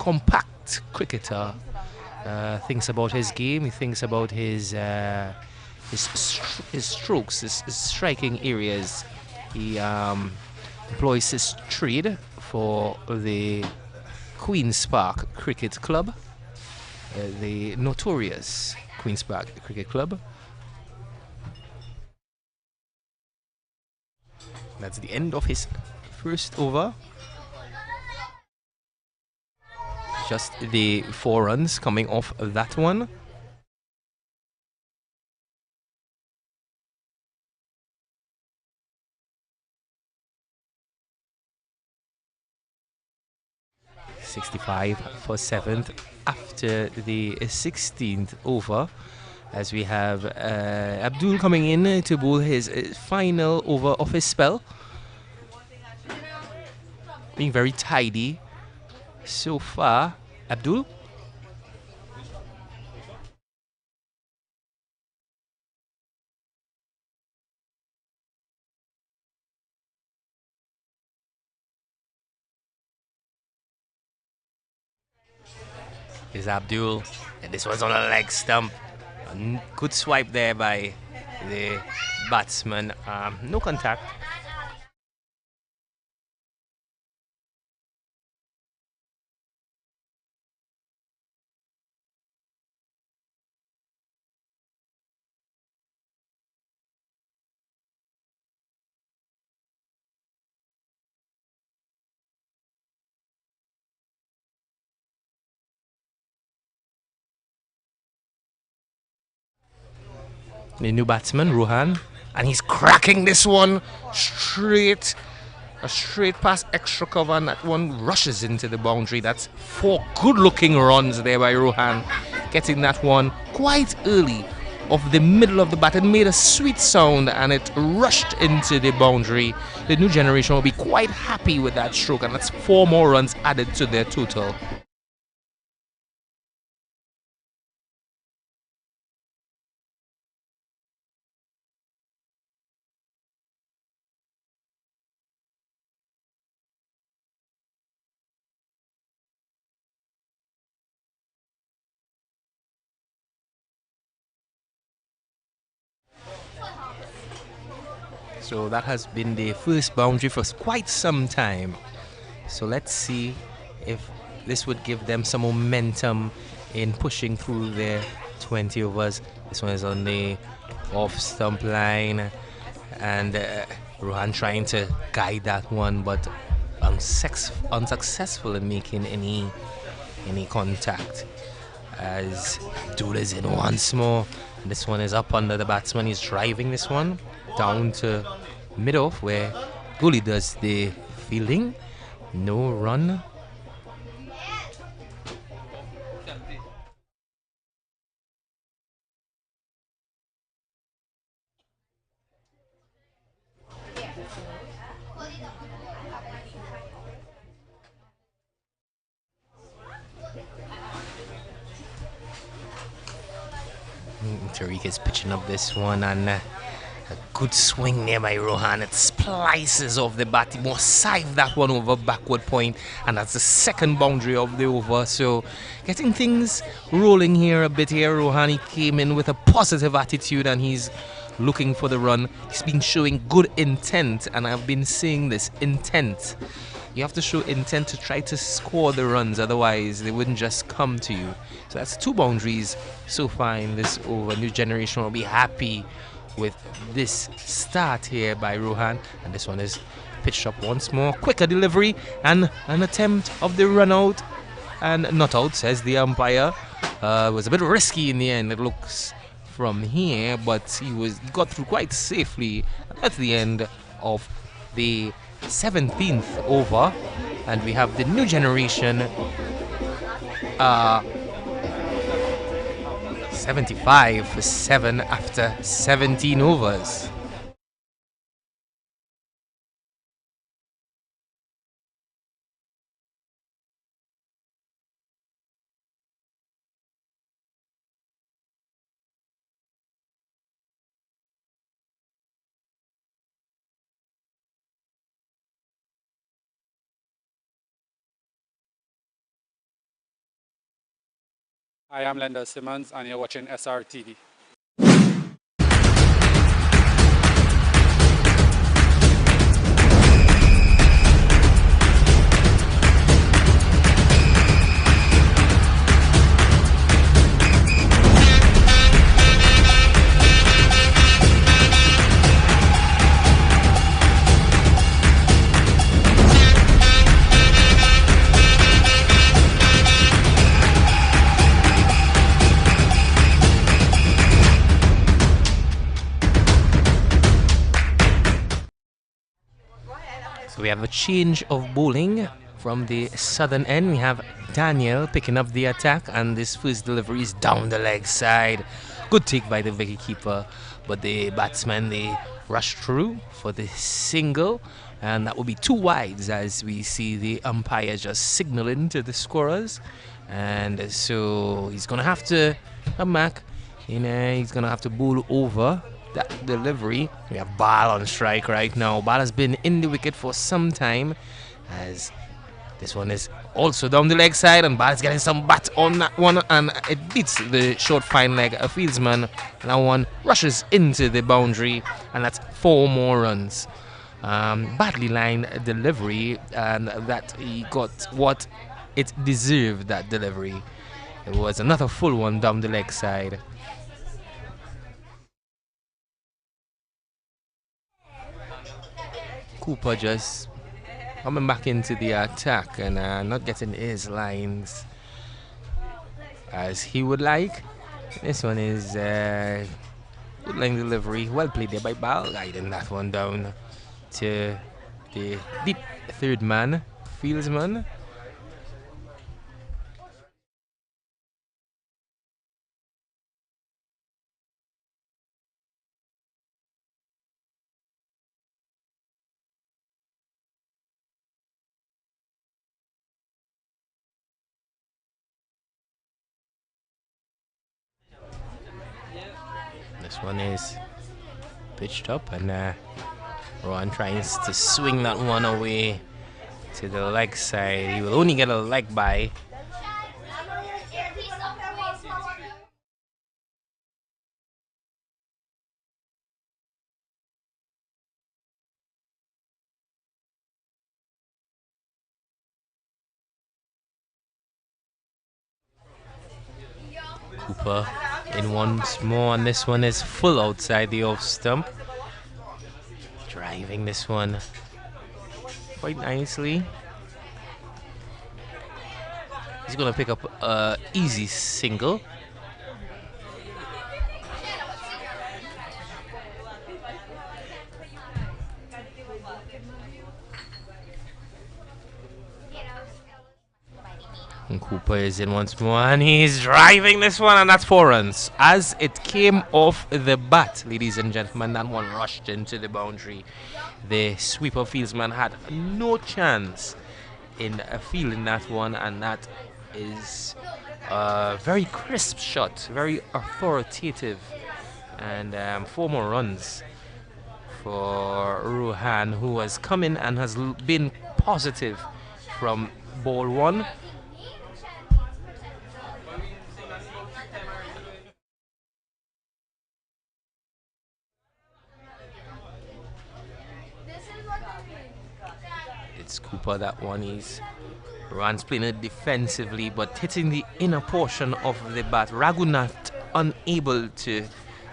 compact cricketer. Thinks about his game, he thinks about his strokes, his striking areas. He employs his trade for the Queen's Park Cricket Club, the notorious Queen's Park Cricket Club. That's the end of his first over. Just the 4 runs coming off that one. .65 for 7th after the 16th over, as we have Abdul coming in to bowl his final over of his spell. Being very tidy so far, Abdul. Is Abdul, and this was on a leg stump. A good swipe there by the batsman. No contact. The new batsman, Rohan, and he's cracking this one straight. A straight pass, extra cover, and that one rushes into the boundary. That's 4 good-looking runs there by Rohan. Getting that one quite early of the middle of the bat. It made a sweet sound and it rushed into the boundary. The new generation will be quite happy with that stroke, and that's 4 more runs added to their total. So that has been the first boundary for quite some time. So let's see if this would give them some momentum in pushing through their 20 overs. This one is on the off stump line, and Rohan trying to guide that one, but unsuccessful in making any contact. As Abdul is in once more, and this one is up under the batsman. He's driving this one down to mid-off where Gully does the fielding. No run. Tariq is pitching up this one, and a good swing there by Rohan. It splices off the bat. He must save that one over backward point, and that's the second boundary of the over. So getting things rolling here a bit here. Rohan, he came in with a positive attitude, and he's looking for the run. He's been showing good intent, and I've been seeing this intent. You have to show intent to try to score the runs, otherwise they wouldn't just come to you. So that's 2 boundaries so far in this over. New generation will be happy with this start here by Rohan, and this one is pitched up once more. Quicker delivery and an attempt of the run out, and not out, says the umpire. It was a bit risky in the end, it looks from here, but he got through quite safely. That's the end of the 17th over, and we have the new generation 75 for 7 after 17 overs. I am Lender Simmons, and you're watching SRTV. So we have a change of bowling from the southern end. We have Daniel picking up the attack, and this first delivery is down the leg side. Good take by the wicketkeeper, but the batsman, they rush through for the single, and that will be 2 wides as we see the umpire just signaling to the scorers. And so he's going to have to come back. He's going to have to bowl over that delivery. We have Ball on strike right now. Ball has been in the wicket for some time, as this one is also down the leg side, and Ball is getting some bat on that one, and it beats the short fine leg a fieldsman. That one rushes into the boundary, and that's 4 more runs. Badly lined delivery, and that he got what it deserved, that delivery. It was another full one down the leg side. Cooper just coming back into the attack and not getting his lines as he would like. This one is good line delivery. Well played there by Ball, guiding that one down to the deep third man, fieldsman. This one is pitched up, and Rohan tries to swing that one away to the leg side. He will only get a leg by. Cooper in once more, and this one is full outside the off stump. Driving this one quite nicely. He's going to pick up an easy single. And Cooper is in once more, and he's driving this one, and that's 4 runs. As it came off the bat, ladies and gentlemen, that one rushed into the boundary. The sweeper fieldsman had no chance in fielding that one, and that is a very crisp shot, very authoritative, and 4 more runs for Rohan, who has come in and has been positive from ball 1. It's Cooper, that one. Rohan's playing it defensively, but hitting the inner portion of the bat. Raghunath unable to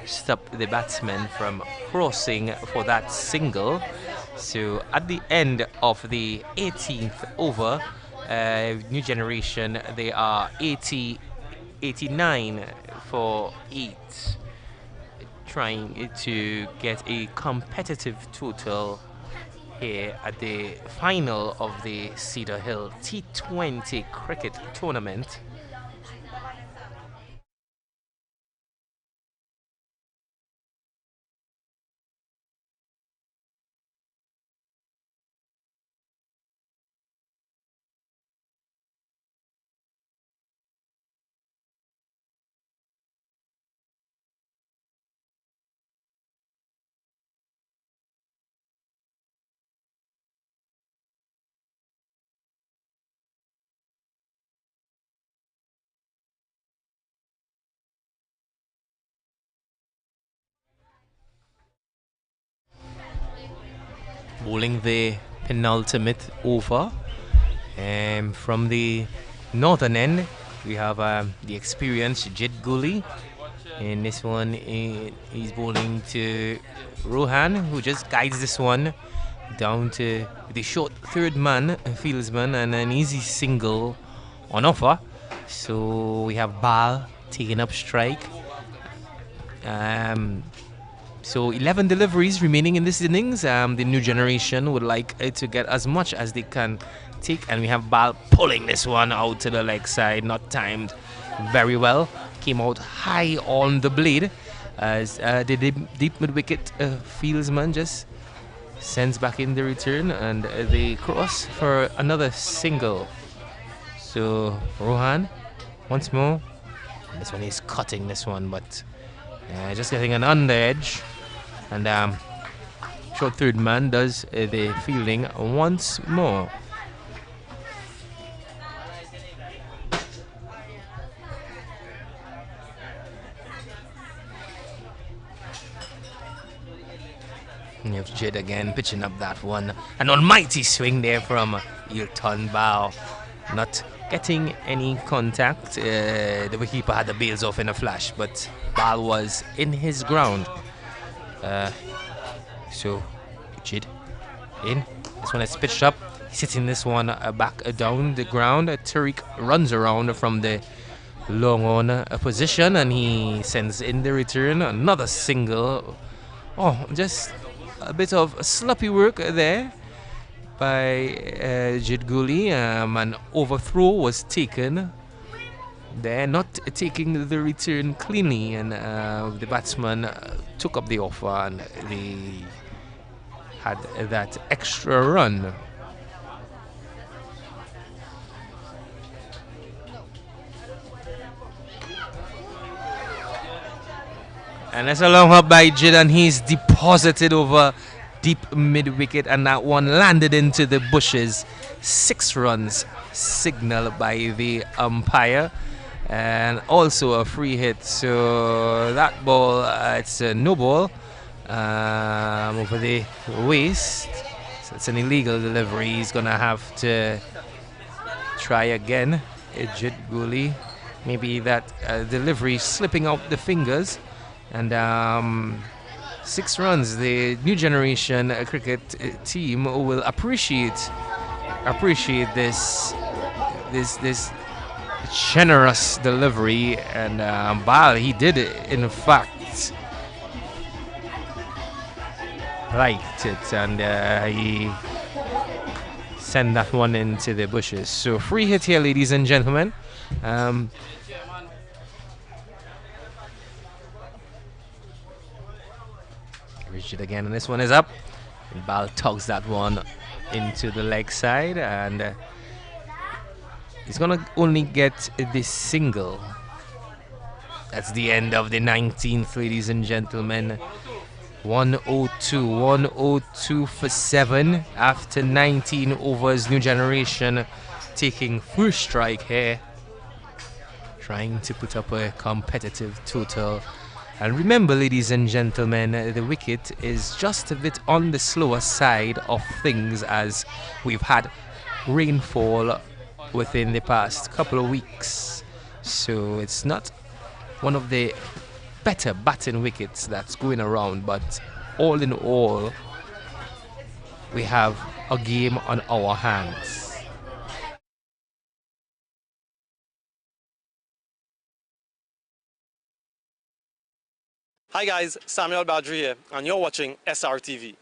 stop the batsman from crossing for that single. So at the end of the 18th over, New Generation, they are 89 for 8, trying to get a competitive total here at the final of the Cedar Hill T20 cricket tournament. bowling the penultimate over. From the northern end, we have the experienced Jid Guli. In this one, he's bowling to Rohan, who just guides this one down to the short third man, fieldsman, and an easy single on offer. So we have Bal taking up strike. So 11 deliveries remaining in this innings. The new generation would like to get as much as they can take, and we have Bal pulling this one out to the leg side, not timed very well. Came out high on the blade as the deep mid wicket fieldsman just sends back in the return, and they cross for another single. So Rohan once more. This one is cutting this one, but just getting an under edge, and short third man does the fielding once more. You have Jid again pitching up that one. An almighty swing there from Ilton Bao. Not getting any contact. The wicketkeeper had the bails off in a flash, but Bal was in his ground. So Jid in. This one is pitched up. He's hitting this one back down the ground. Tariq runs around from the long on position, and he sends in the return. Another single. Oh, just a bit of sloppy work there by Jid Guli. An overthrow was taken. They're not taking the return cleanly, and the batsman took up the offer, and they had that extra run. And that's a long hop by Jid, and he's deposited over deep mid-wicket, and that one landed into the bushes. 6 runs signaled by the umpire, and also a free hit. So that ball, it's a no ball over the waist. So it's an illegal delivery. He's going to have to try again. Jid Guli, maybe that delivery slipping out the fingers. And 6 runs. The new generation cricket team will appreciate this generous delivery. And Bal, he did in fact liked it, and he sent that one into the bushes. So free hit here, ladies and gentlemen. Reached it again, and this one is up. And Bal tugs that one into the leg side, and he's gonna only get this single. That's the end of the 19th, ladies and gentlemen. 102 for 7 after 19 overs. New generation taking first strike here, trying to put up a competitive total. And remember, ladies and gentlemen, the wicket is just a bit on the slower side of things, as we've had rainfall within the past couple of weeks. So it's not one of the better batting wickets that's going around, but all in all, we have a game on our hands. Hi guys, Samuel Badri here, and you're watching SRTV.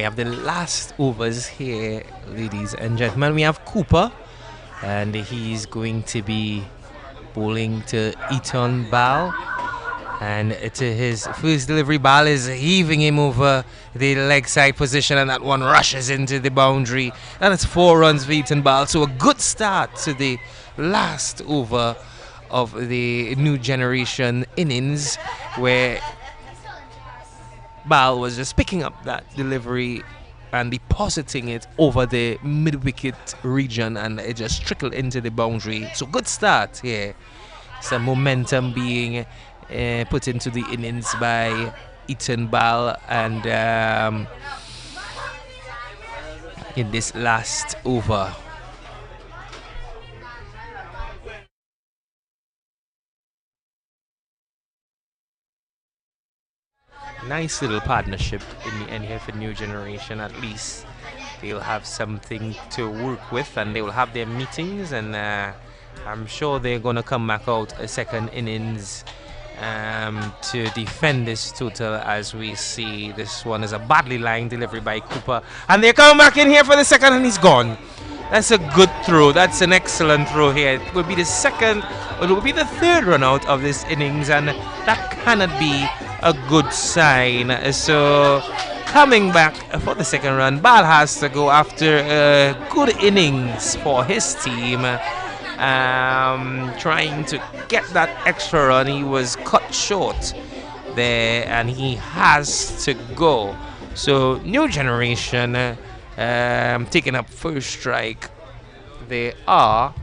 we have the last overs here, ladies and gentlemen. We have Cooper, and he's going to be bowling to Eton Ball. And to his first delivery, ball is heaving him over the leg side position, and that one rushes into the boundary. And it's 4 runs for Eton Ball. So a good start to the last over of the new generation innings, where Ball was just picking up that delivery and depositing it over the mid-wicket region, and it just trickled into the boundary. So good start here. Some momentum being put into the innings by Eton Ball, and in this last over. Nice little partnership in the end here for new generation. At least they'll have something to work with, and they will have their meetings, and I'm sure they're going to come back out a second innings to defend this total. As we see, this one is a badly lying delivery by Cooper, and they're coming back in here for the second, and he's gone. That's a good throw. That's an excellent throw here. It will be the second, it will be the third run out of this innings, and that cannot be a good sign. So coming back for the second run, Ball has to go after a good innings for his team. Trying to get that extra run. He was cut short there, and he has to go. So new generation taking up first strike. They are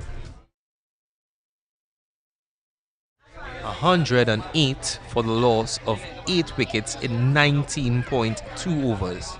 108 for the loss of 8 wickets in 19.2 overs.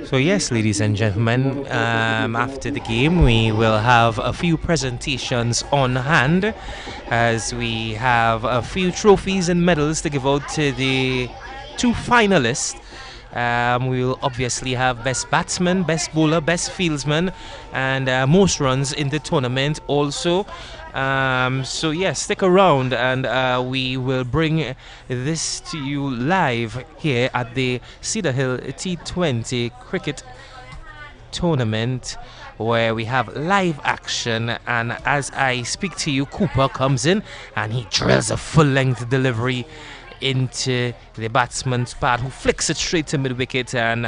So yes, ladies and gentlemen, after the game we will have a few presentations on hand, as we have a few trophies and medals to give out to the 2 finalists. We will obviously have best batsman, best bowler, best fieldsman, and most runs in the tournament also. So yes, stick around, and we will bring this to you live here at the Cedar Hill T20 cricket tournament, where we have live action. And as I speak to you, Cooper comes in and he drills a full-length delivery into the batsman's pad, who flicks it straight to mid-wicket, and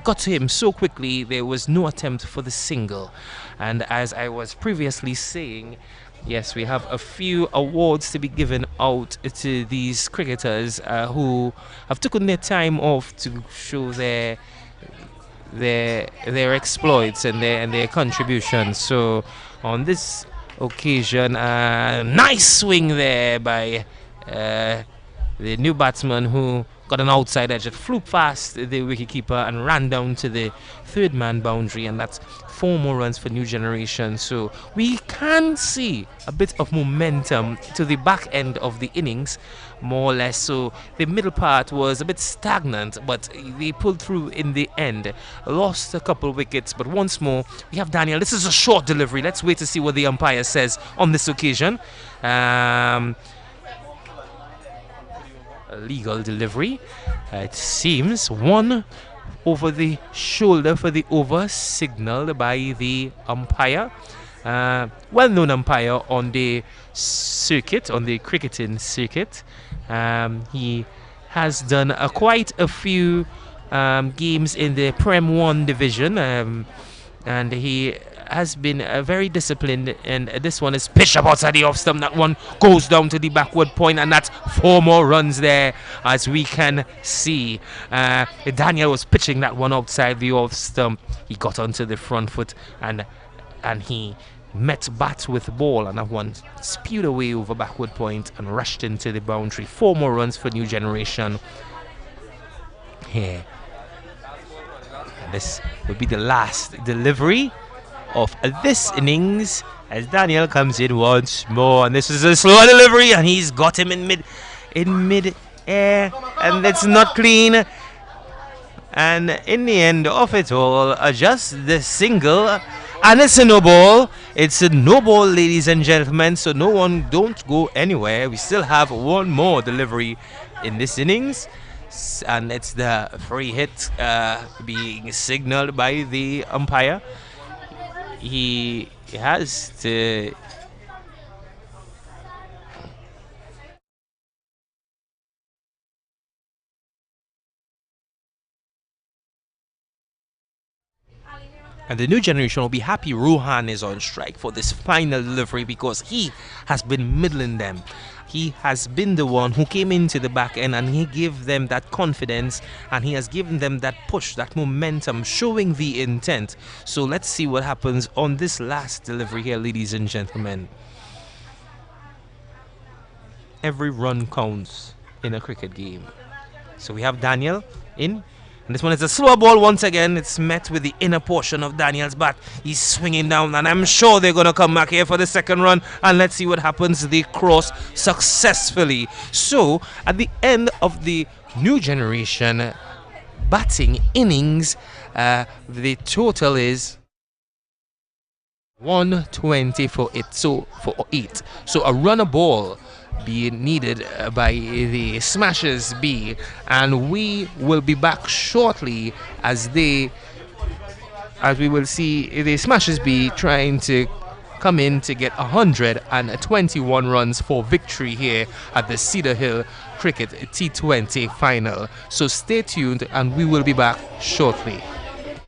got to him so quickly there was no attempt for the single. And as I was previously saying, yes, we have a few awards to be given out to these cricketers who have taken their time off to show their exploits and their contributions. So on this occasion, nice swing there by the new batsman, who got an outside edge. It flew past the wicketkeeper and ran down to the third man boundary, and that's 4 more runs for new generation. So we can see a bit of momentum to the back end of the innings, more or less. So the middle part was a bit stagnant, but they pulled through in the end. Lost a couple wickets, but once more we have Daniel. This is a short delivery. Let's wait to see what the umpire says on this occasion. A legal delivery. It seems one over the shoulder for the over, signaled by the umpire. Well-known umpire on the circuit, on the cricketing circuit. He has done quite a few games in the Prem 1 division, and he has been very disciplined, and this one is pitched up outside the off stump. That one goes down to the backward point, and that's 4 more runs there, as we can see. Daniel was pitching that one outside the off stump. He got onto the front foot, and he met bat with ball, and that one spewed away over backward point and rushed into the boundary. 4 more runs for new generation here. And this will be the last delivery of this innings as Daniel comes in once more, and this is a slow delivery, and he's got him in mid air, and it's not clean. And in the end of it all, just the single, and it's a no ball. It's a no ball, ladies and gentlemen. So no one, don't go anywhere. We still have one more delivery in this innings, and it's the free hit being signaled by the umpire. He has to. And the new generation will be happy Rohan is on strike for this final delivery, because he has been middling them. He has been the one who came into the back end, and he gave them that confidence, and he has given them that push, that momentum, showing the intent. So let's see what happens on this last delivery here, ladies and gentlemen. Every run counts in a cricket game. So we have Daniel in. And this one is a slow ball once again. It's met with the inner portion of Daniel's bat. He's swinging down, and I'm sure they're going to come back here for the second run. And let's see what happens. They cross successfully. So at the end of the new generation batting innings, the total is 120 for it. So for 8. So a runner ball being needed by the Smashers B, and we will be back shortly as we will see the Smashers B trying to come in to get 121 runs for victory here at the Cedar Hill Cricket T20 final. So stay tuned, and we will be back shortly.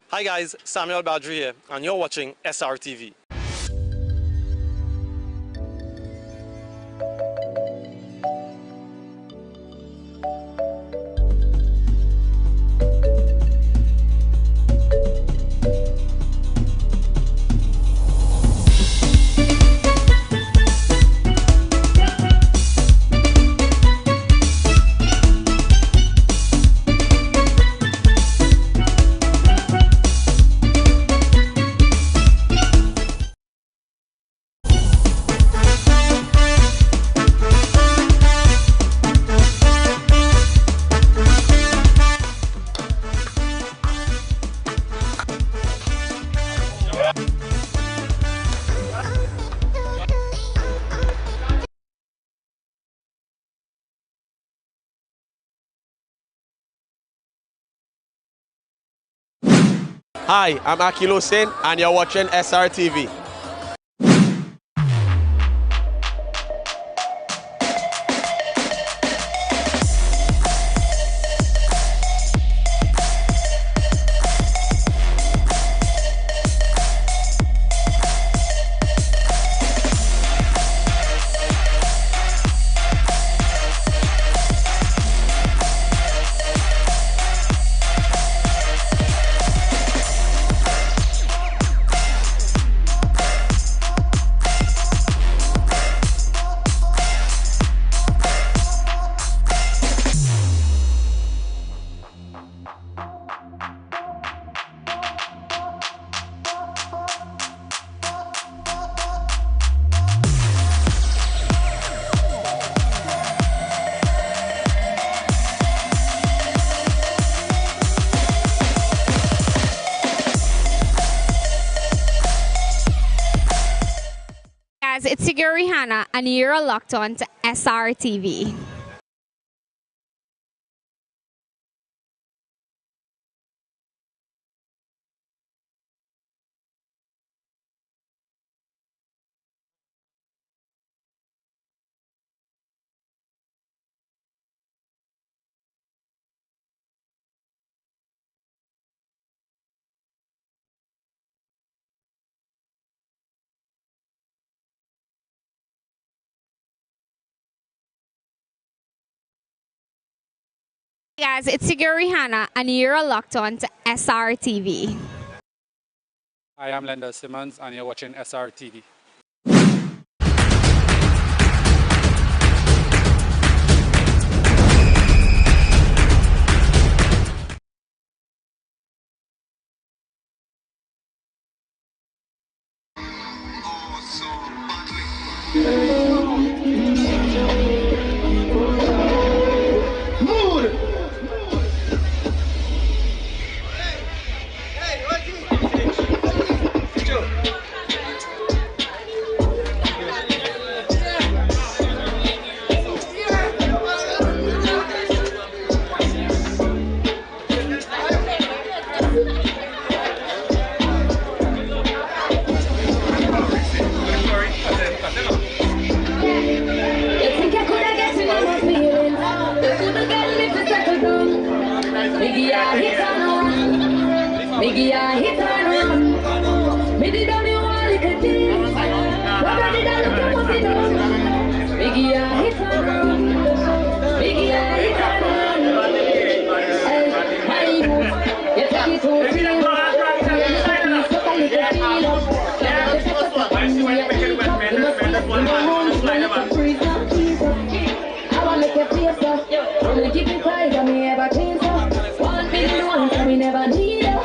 Hi guys, Samuel Badri here, and you're watching SRTV. Hi, I'm Akil Hussain, and you're watching SRTV. It's Cedar and you're locked on to SRTV. Hey guys, it's Cedar and you're locked on to SRTV. I am Lender Simmons, and you're watching SRTV. So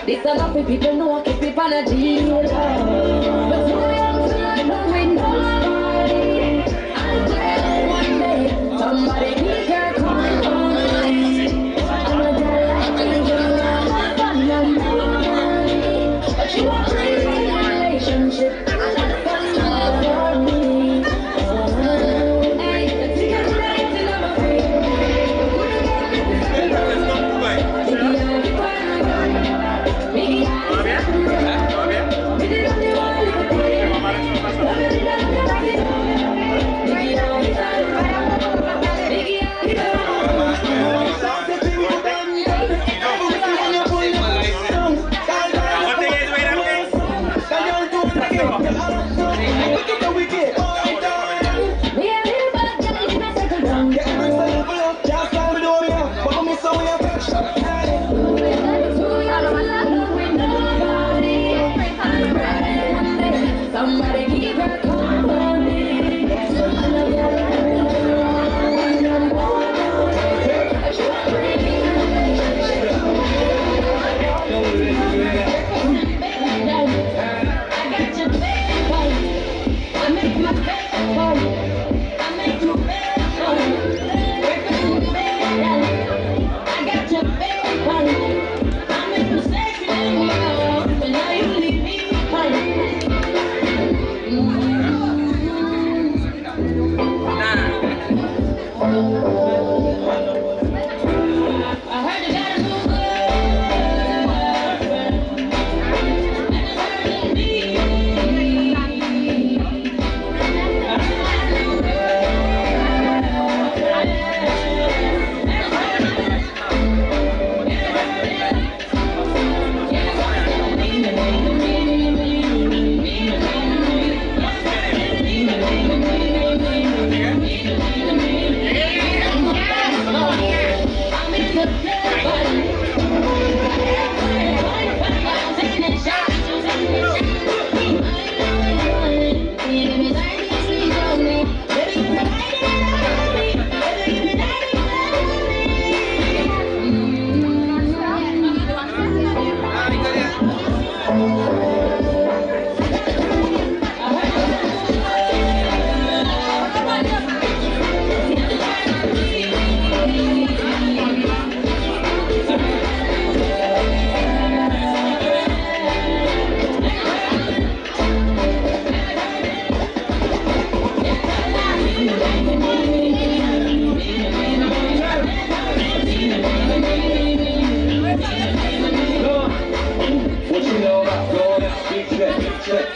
This a lot of people know keep it on a deal. But too young to live with nobody. I'm glad one day somebody give her company. I'm a girl like you, you're not fun and money. But you are free in a relationship. That's not for me. Hey, see you tonight and I'm afraid.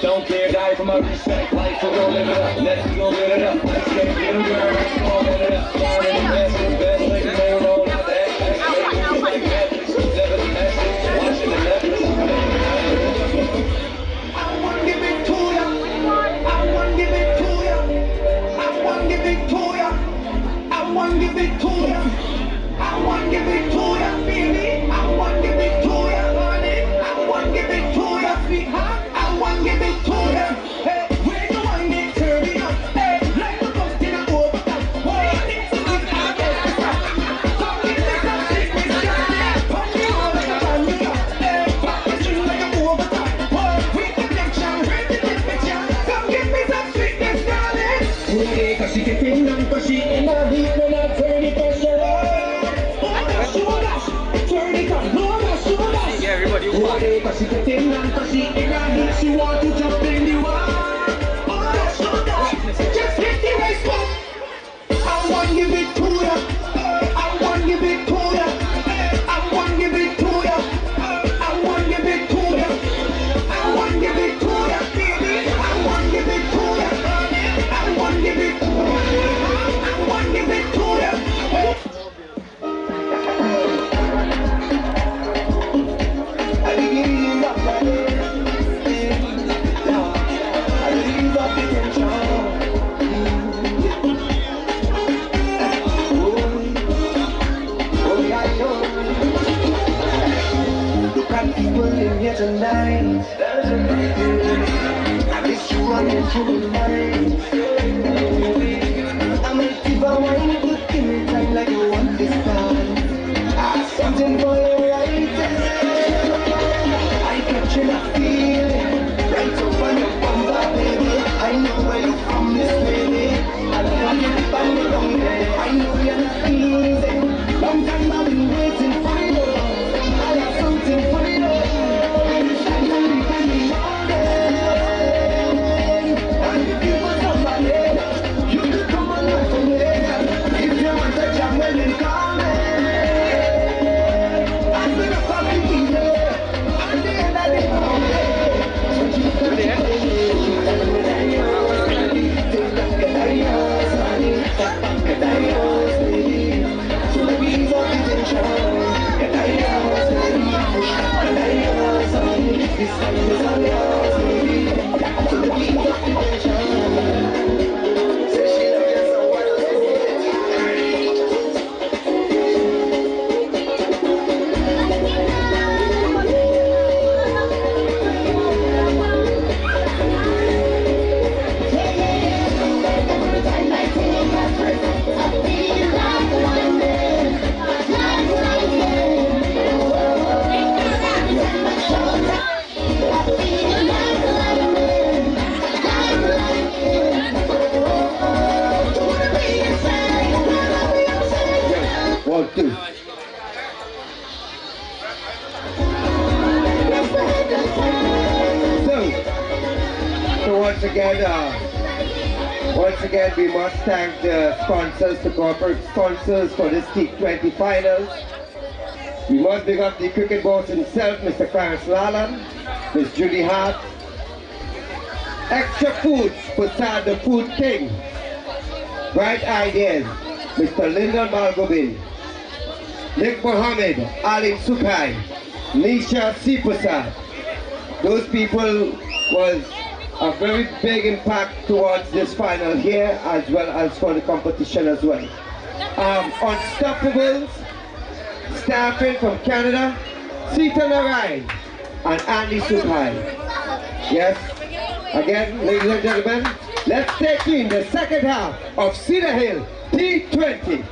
Don't care, die for my respect. Life will go live it up. Let's go live it up. Let's get them girl. Let's go live it up. Down in the best, the best. Like the main roll out the X. Like Netflix. Never the Netflix. Watching the Netflix. I want to give it to ya. I want to give it to ya. I want to give it to ya. I want to give it to ya. I want to give it to ya, baby. I want to give it to ya, honey. I want to give it to ya, sweetheart. I want to give it to ya. Hey, when you want it, turn it up. Hey, like the bus in a overtime. What is it? I get the crap. Come give me some sickness, Johnny. Punch me all like a bandit. Hey, pop the string like a overtime. What? With the connection, with the temperature. Come give me some sweetness, darling. Okay, 'cause she can take none, 'cause she in my heat when I turn it pressure. Yeah, everybody will watch. Cause she can take none, cause she in her heat, she want to jump in the water. Just hit the race button. I want to give it to ya. I want to give it to ya. I want to give it to ya. I want to give it to ya. I want to give it to ya, baby. I want to give it to ya. I want to give it to ya. I want to give it to ya. night. I miss you running through the night. I'm a diva, wine, but give me time like you want this time. I have something for you right there. I capture that feeling right over your bumper, baby. I know where you're from, this lady. I love you if I'm down there. I know you're not easy. Long time I've been waiting for you. I have something for you. Anytime you can be all day. And if you want somebody, you can come on right from there. If you want to jam, well then call me. I'm gonna fucking be there. At the end of the day. So you can be once again, we must thank the sponsors, the corporate sponsors for this T20 finals. We must big up the cricket boss himself, Mr. Clarence Lalan, Miss Judy Hart, Extra Foods, Pusad the Food King, Bright Ideas, Mr. Lyndon Malgobin, Nick Mohammed, Alim Sukai, Nisha Sipusad. Those people was a very big impact towards this final here as well as for the competition as well. Unstoppables, staffing from Canada, Sita Narayan and Andy Sukhai. Yes, again, ladies and gentlemen, let's take in the second half of Cedar Hill T20.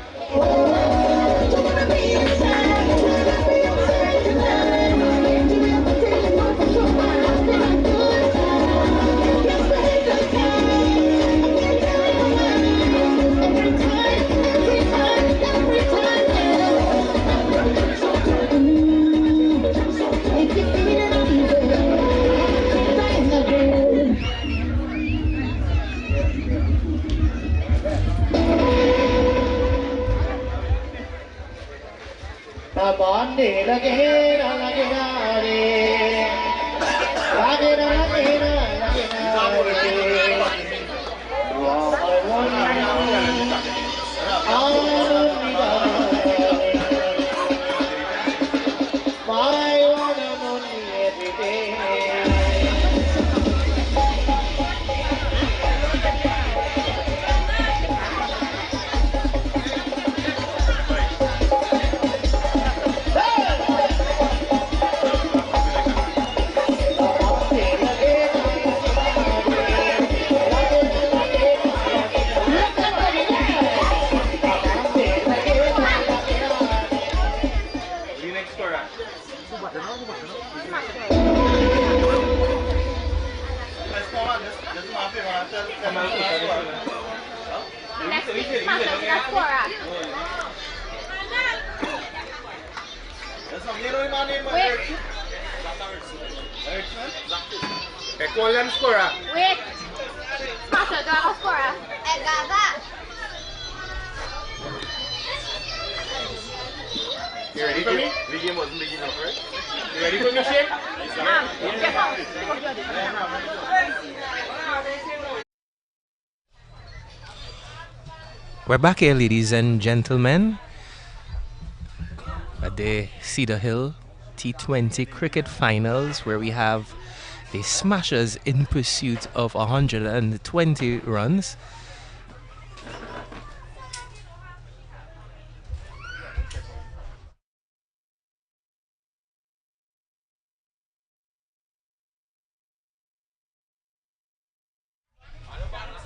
Wait. Pasok daw ako score ah. Gaba. You ready for me? The game wasn't big enough, right? You ready for me, Shane? We're back here, ladies and gentlemen, at the Cedar Hill T20 cricket finals, where we have the Smashers in pursuit of 120 runs.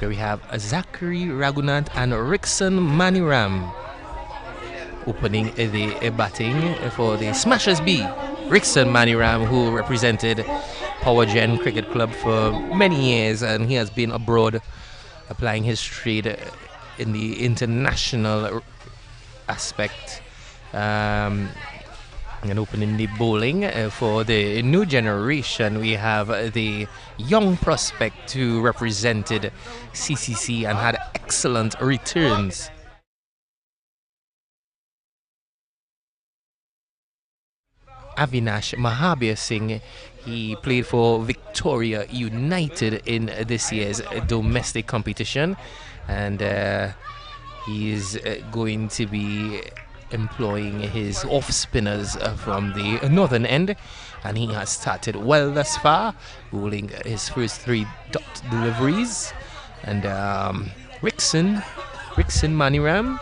where we have Zachary Raghunath and Rickson Maniram opening the batting for the Smashers B. Rickson Maniram, who represented Power Gen Cricket Club for many years, and he has been abroad applying his trade in the international aspect, and opening the bowling for the new generation. We have the young prospect who represented CCC and had excellent returns. Avinash Mahabir Singh, he played for Victoria United in this year's domestic competition, and he is going to be employing his off spinners from the northern end, and he has started well thus far, bowling his first 3 dot deliveries. And Rickson Maniram,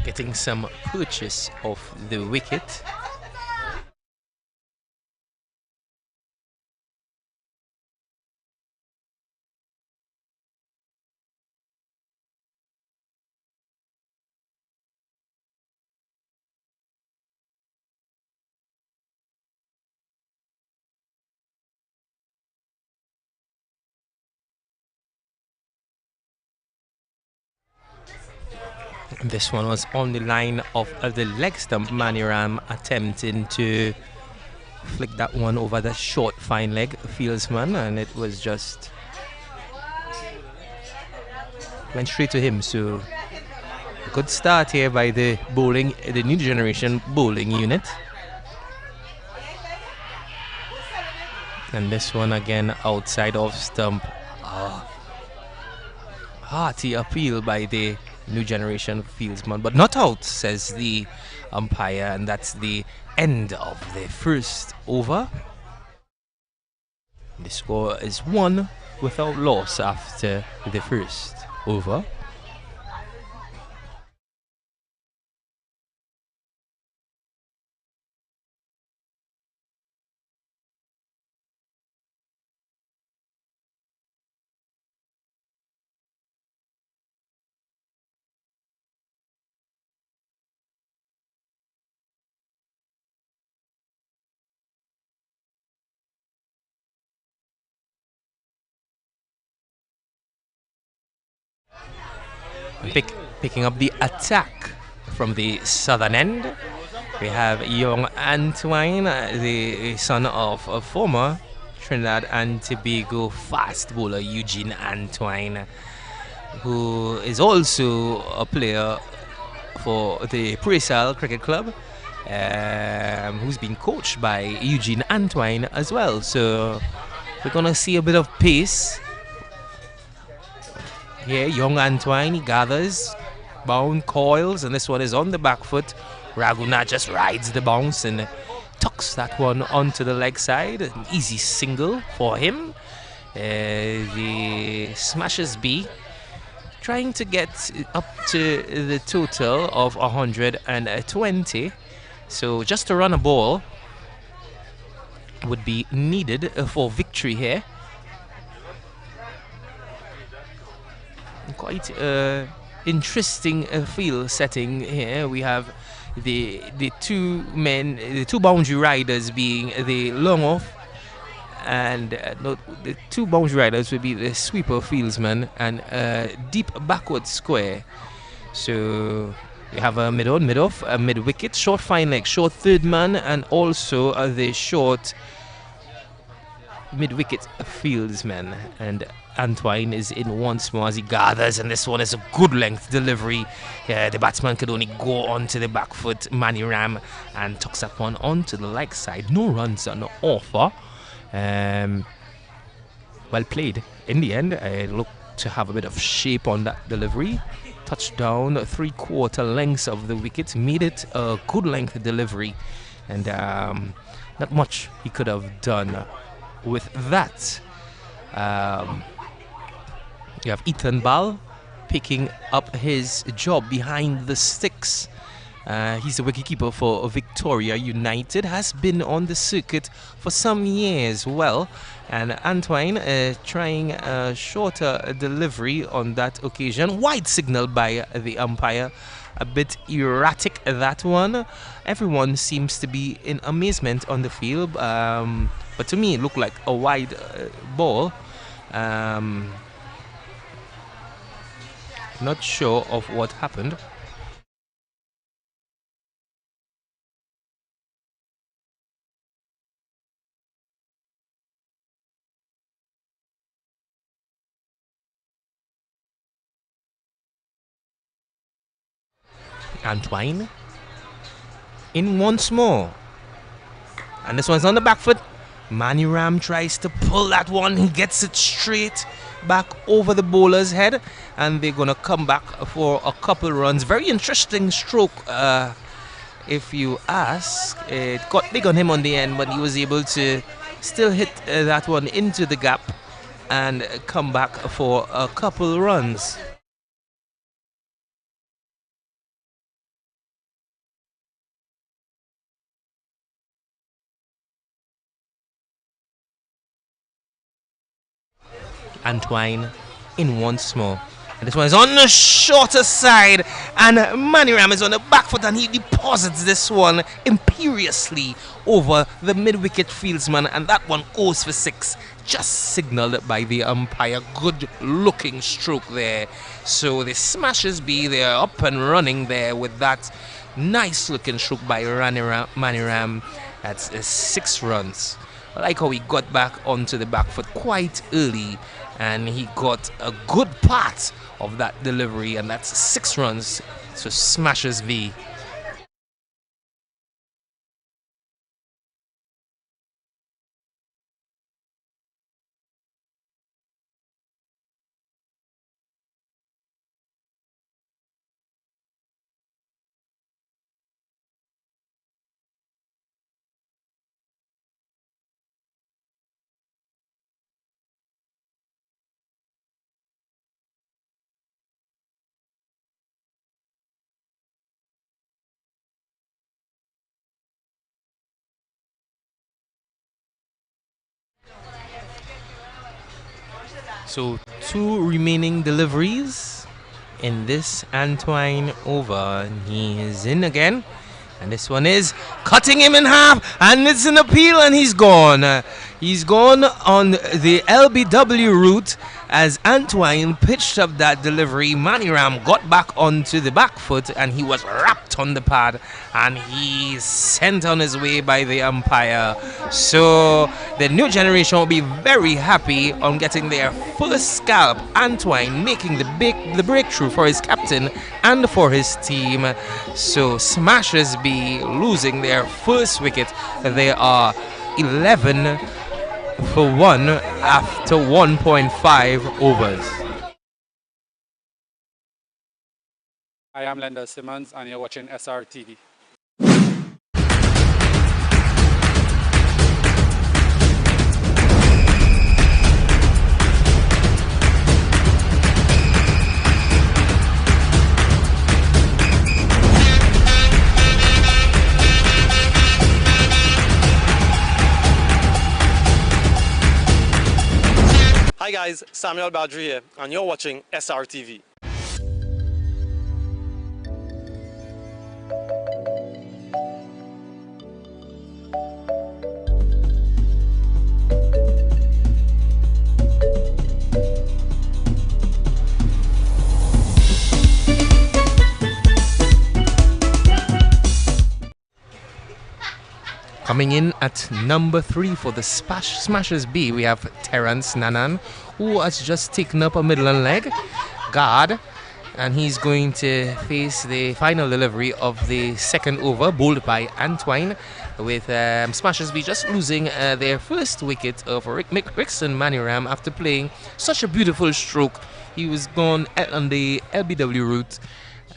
getting some purchase of the wicket. This one was on the line of the leg stump. Maniram attempting to flick that one over the short fine leg fieldsman, and it was just went straight to him. So a good start here by the new generation bowling unit. And this one again outside off stump. Hearty appeal by the new generation fieldsman, but not out, says the umpire, and that's the end of the first over. The score is 1 without loss after the first over. Picking up the attack from the southern end, we have young Antoine, the son of a former Trinidad and Tobago fast bowler Eugene Antoine, who is also a player for the Presal Cricket Club, who's been coached by Eugene Antoine as well. So we're gonna see a bit of pace here. Young Antoine, he gathers, bound, coils, and this one is on the back foot. Raghunath just rides the bounce and tucks that one onto the leg side. An easy single for him. The Smashers B trying to get up to the total of 120. So just to run a ball would be needed for victory here. Quite interesting field setting here. We have the two boundary riders being the long off, and the two boundary riders would be the sweeper fieldsman and deep backward square. So we have a mid on, mid off, a mid wicket, short fine leg, short third man, and also the short mid wicket fieldsman. And Antoine is in once more as he gathers, and this one is a good length delivery. The batsman could only go onto the back foot. Maniram and tucks that one onto the leg side. No runs on offer. Well played in the end. I looked to have a bit of shape on that delivery. Touchdown, 3/4 lengths of the wicket, made it a good length delivery, and not much he could have done with that. You have Ethan Ball picking up his job behind the sticks. He's the wicketkeeper for Victoria United, has been on the circuit for some years. Well, and Antoine trying a shorter delivery on that occasion. Wide signal by the umpire. A bit erratic, that one. Everyone seems to be in amazement on the field, but to me it looked like a wide ball. Not sure of what happened. Antoine in once more, and this one's on the back foot. Maniram tries to pull that one. He gets it straight back over the bowler's head, and they're gonna come back for a couple runs. Very interesting stroke, if you ask. It got big on him on the end, but he was able to still hit that one into the gap and come back for a couple runs. Antoine in once more. And this one is on the shorter side, and Maniram is on the back foot, and he deposits this one imperiously over the mid-wicket fieldsman, and that one goes for 6. Just signaled by the umpire. Good looking stroke there. So the Smashers B, they're up and running there with that nice looking stroke by Maniram. That's 6 runs. I like how he got back onto the back foot quite early, and he got a good part of that delivery, and that's 6 runs to Smashers V. So 2 remaining deliveries in this Antoine over, and he is in again, and this one is cutting him in half, and it's an appeal, and he's gone. He's gone on the LBW route as Antoine pitched up that delivery. Maniram got back onto the back foot, and he was wrapped on the pad, and he's sent on his way by the umpire. So the new generation will be very happy on getting their first scalp. Antoine making the breakthrough for his captain and for his team. So Smashers be losing their first wicket. They are 11 for 1 after 1.5 overs. I am Lender Simmons, and you're watching SR TV. Hi guys, Samuel Badri here, and you're watching SR TV. Coming in at number 3 for the Smashers B, we have Terence Nanan, who has just taken up a middle and leg guard, and he's going to face the final delivery of the second over, bowled by Antoine, with Smashers B just losing their first wicket of Rickson Maniram after playing such a beautiful stroke. He was gone on the LBW route,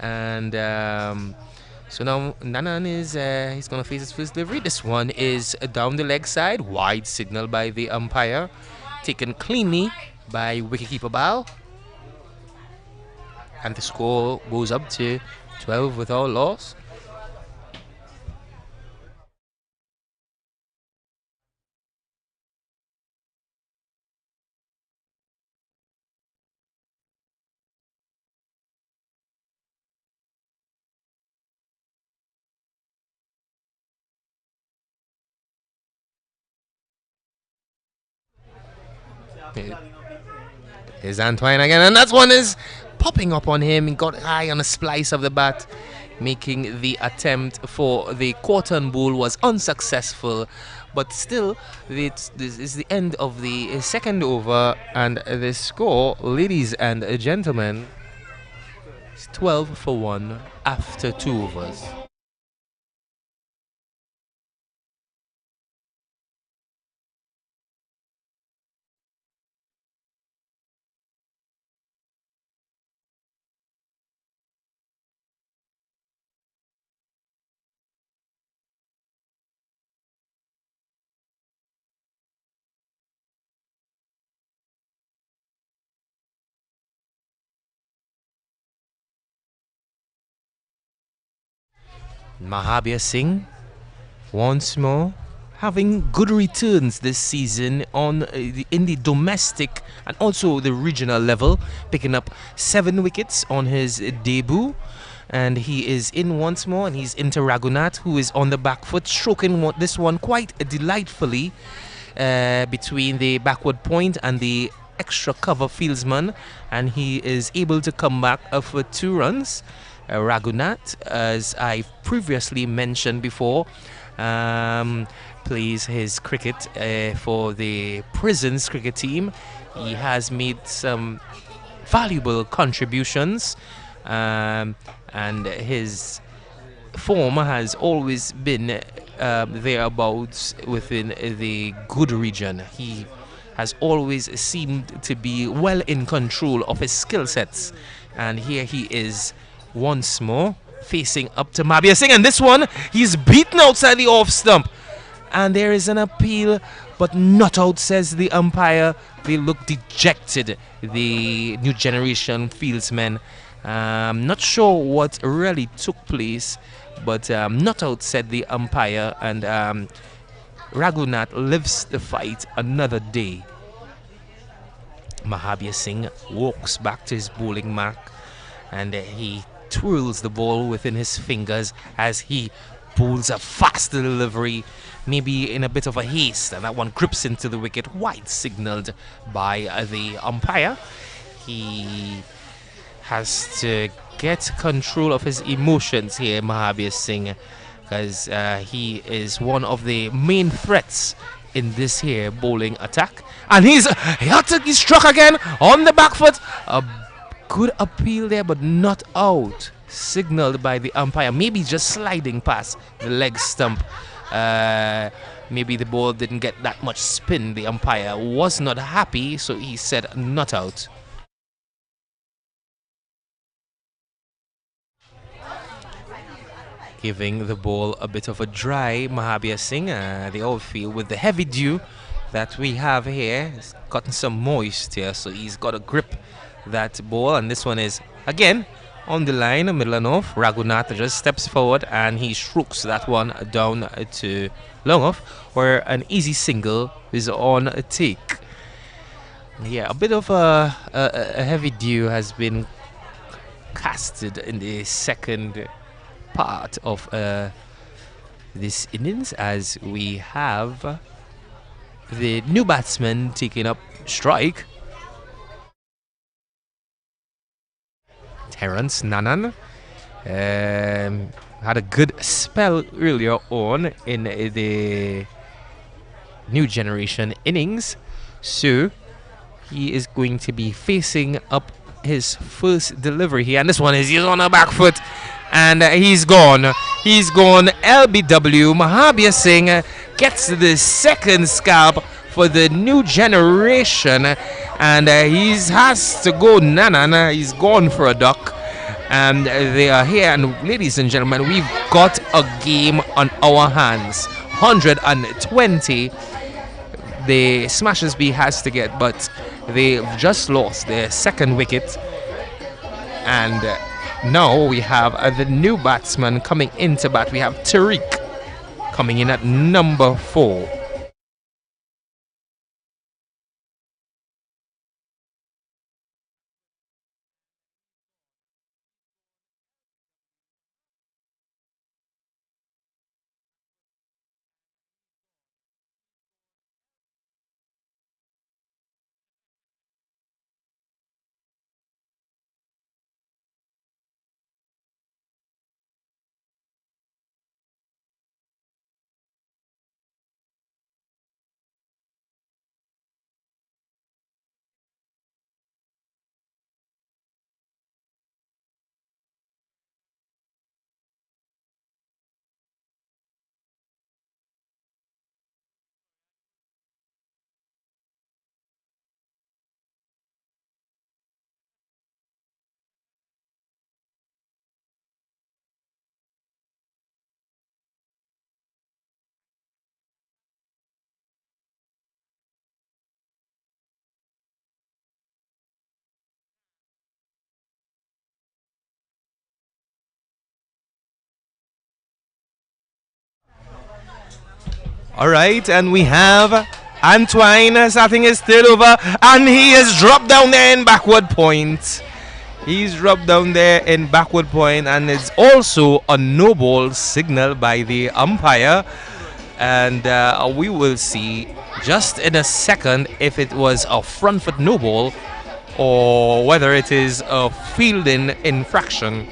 and so now Nanan is he's going to face his first delivery. This one is down the leg side, wide signal by the umpire. taken cleanly by wicketkeeper Bal. And the score goes up to 12 without loss. Here's Antoine again, and that one is popping up on him. He got high on a splice of the bat, making the attempt for the quarter ball was unsuccessful. But still, this is the end of the second over, and the score, ladies and gentlemen, is 12 for 1 after 2 overs. Mahabir Singh once more having good returns this season in the domestic and also the regional level, picking up 7 wickets on his debut, and he is in once more, and he's into Raghunath, who is on the back foot, stroking this one quite delightfully between the backward point and the extra cover fieldsman, and he is able to come back for 2 runs. Raghunath, as I previously mentioned before, plays his cricket for the Prisons cricket team. He has made some valuable contributions, and his form has always been thereabouts within the good region. He has always seemed to be well in control of his skill sets, and here he is once more facing up to Mahabir Singh, and this one he's beaten outside the off stump, and there is an appeal but not out, says the umpire. They look dejected, the new generation fieldsmen. Not sure what really took place, but not out, said the umpire, and Raghunath lives the fight another day. Mahabir Singh walks back to his bowling mark, and he twirls the ball within his fingers as he bowls a fast delivery, maybe in a bit of a haste, and that one grips into the wicket, wide signaled by the umpire. He has to get control of his emotions here, Mahabir Singh, because he is one of the main threats in this here bowling attack, and he's struck again on the back foot. A good appeal there, but not out, signaled by the umpire, maybe just sliding past the leg stump. Maybe the ball didn't get that much spin. The umpire was not happy, so he said not out. Giving the ball a bit of a dry, Mahabir Singh, the outfield with the heavy dew that we have here. It's gotten some moisture, so he's got to grip that ball, and this one is again on the line, middle and off. Raghunath just steps forward and he strokes that one down to long off, where an easy single is on a take. Yeah, a bit of a heavy dew has been casted in the second part of this innings, as we have the new batsman taking up strike. Terence Nanan had a good spell earlier on in the new generation innings, so he is going to be facing up his first delivery here, and this one is, he's on a back foot, and he's gone. He's gone. LBW. Mahabir Singh gets the second scalp for the new generation, and he has to go Nanan. He's gone for a duck, and they are here. And ladies and gentlemen, we've got a game on our hands. 120. the Smashers B has to get, but they've just lost their second wicket. And now we have the new batsman coming into bat. We have Tariq coming in at number 4. All right, and we have Antoine starting his third over, and he is dropped down there in backward point. He's dropped down there in backward point, and it's also a no ball signal by the umpire. And we will see just in a second if it was a front foot no ball or whether it is a fielding infraction.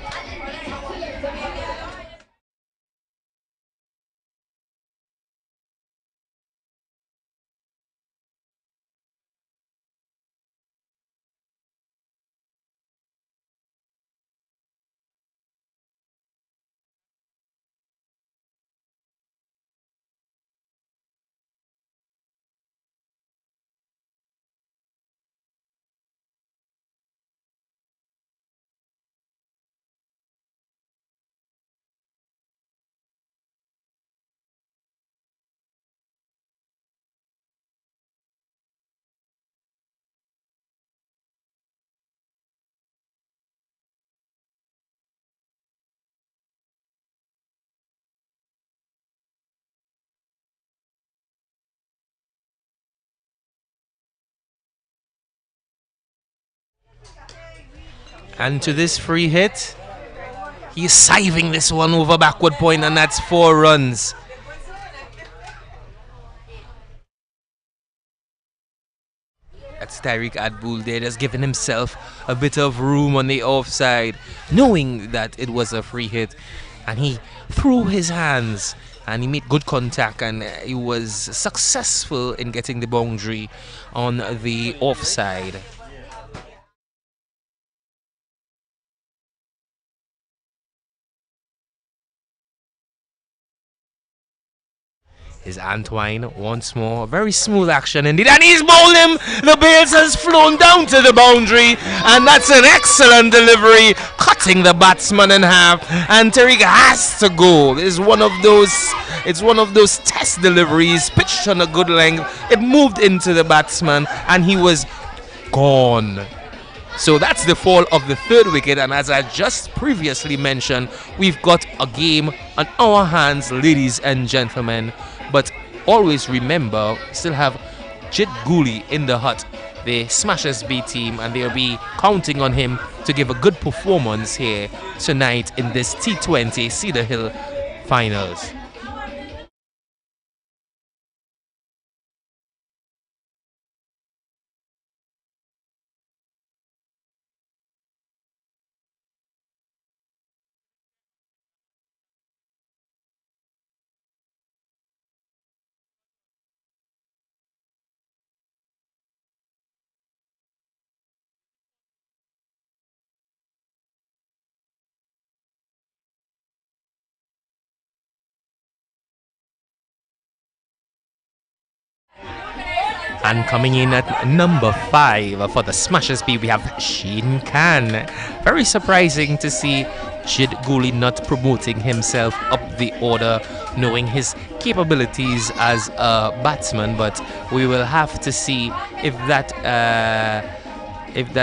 And to this free hit, he's siving this one over backward point, and that's 4 runs. That's Tariq Adbul there, just giving himself a bit of room on the offside, knowing that it was a free hit. And he threw his hands and he made good contact, and he was successful in getting the boundary on the offside. Is Antoine once more. Very smooth action indeed. And he's bowled him. The base has flown down to the boundary. And that's an excellent delivery, cutting the batsman in half. And Tariq has to go. It's one of those test deliveries, pitched on a good length. It moved into the batsman and he was gone. So that's the fall of the third wicket, and as I just previously mentioned, we've got a game on our hands, ladies and gentlemen. But always remember, still have Jit Gooley in the hut, the Smashers B team, and they'll be counting on him to give a good performance here tonight in this T20 Cedar Hill finals. And coming in at number 5 for the Smashers B, we have Sheen Khan. Very surprising to see Jid Gooley not promoting himself up the order, knowing his capabilities as a batsman, but we will have to see if that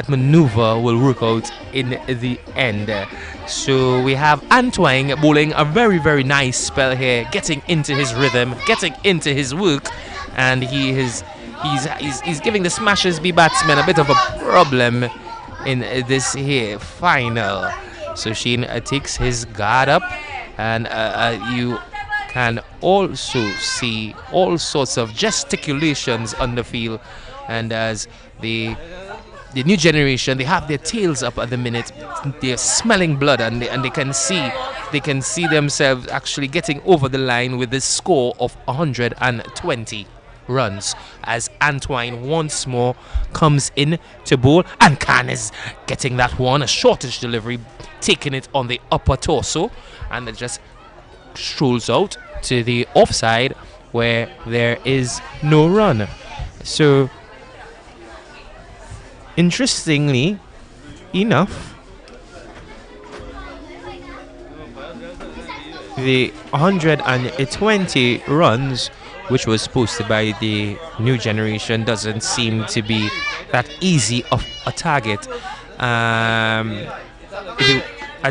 maneuver will work out in the end. So we have Antoine bowling a very, very nice spell here, getting into his rhythm, getting into his work, and he's giving the Smashers B batsmen a bit of a problem in this here final. So Sheen takes his guard up, and you can also see all sorts of gesticulations on the field, and as the new generation, they have their tails up at the minute. They're smelling blood, and they can see themselves actually getting over the line with this score of 120 runs, as Antoine once more comes in to bowl, and Khan is getting that one, a shortish delivery, taking it on the upper torso, and it just strolls out to the offside where there is no run. So interestingly enough, the 120 runs which was posted by the new generation doesn't seem to be that easy of a target, as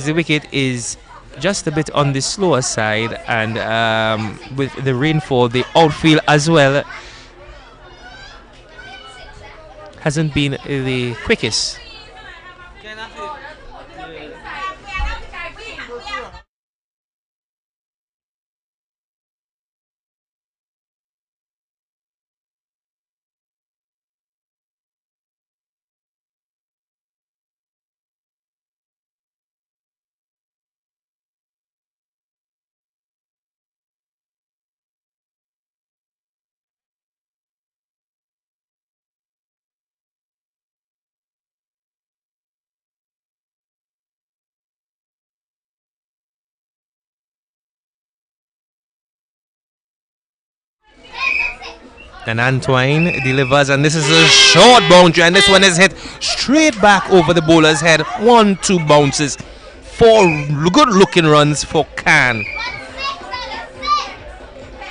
the wicket is just a bit on the slower side, and with the rainfall, the outfield as well hasn't been the quickest. And Antoine delivers, and this is a short boundary, and this one is hit straight back over the bowler's head. 1-2 bounces, 4 good looking runs for Khan.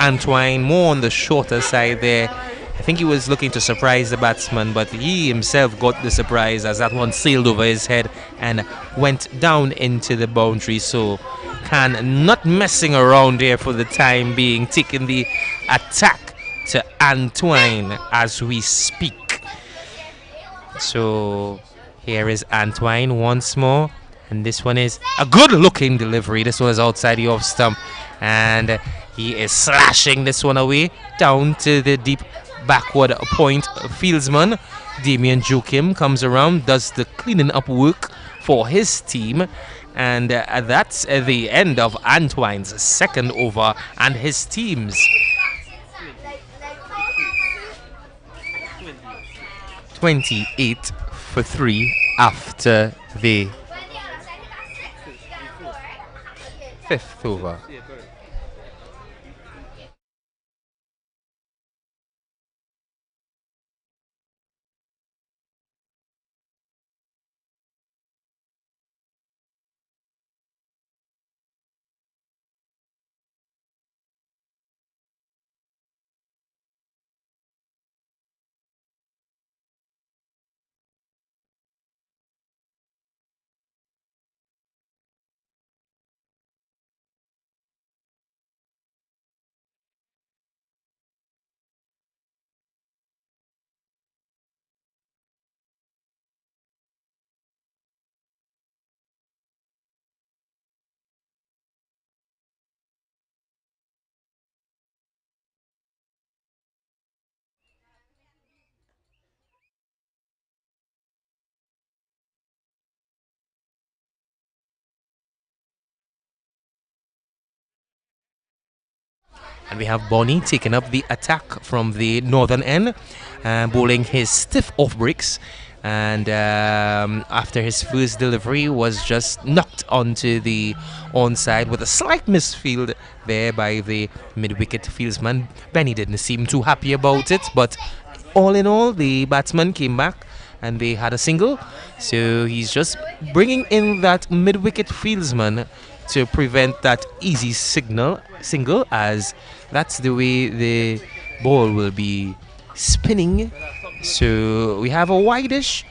Antoine more on the shorter side there. I think he was looking to surprise the batsman, but he himself got the surprise as that one sailed over his head and went down into the boundary. So Khan not messing around here for the time being, taking the attack to Antoine as we speak. So here is Antoine once more, and this one is a good looking delivery. This one is outside the off stump, and he is slashing this one away down to the deep backward point. Fieldsman Damien Joachim comes around, does the cleaning up work for his team, and that's the end of Antoine's second over and his team's 28 for 3 after the 5th over. And we have Bonnie taking up the attack from the northern end, bowling his stiff off breaks, and after his first delivery was just knocked onto the onside with a slight misfield there by the mid-wicket fieldsman. Benny didn't seem too happy about it, but all in all, the batsman came back and they had a single. So he's just bringing in that mid-wicket fieldsman to prevent that easy single, as that's the way the ball will be spinning. So we have a wideish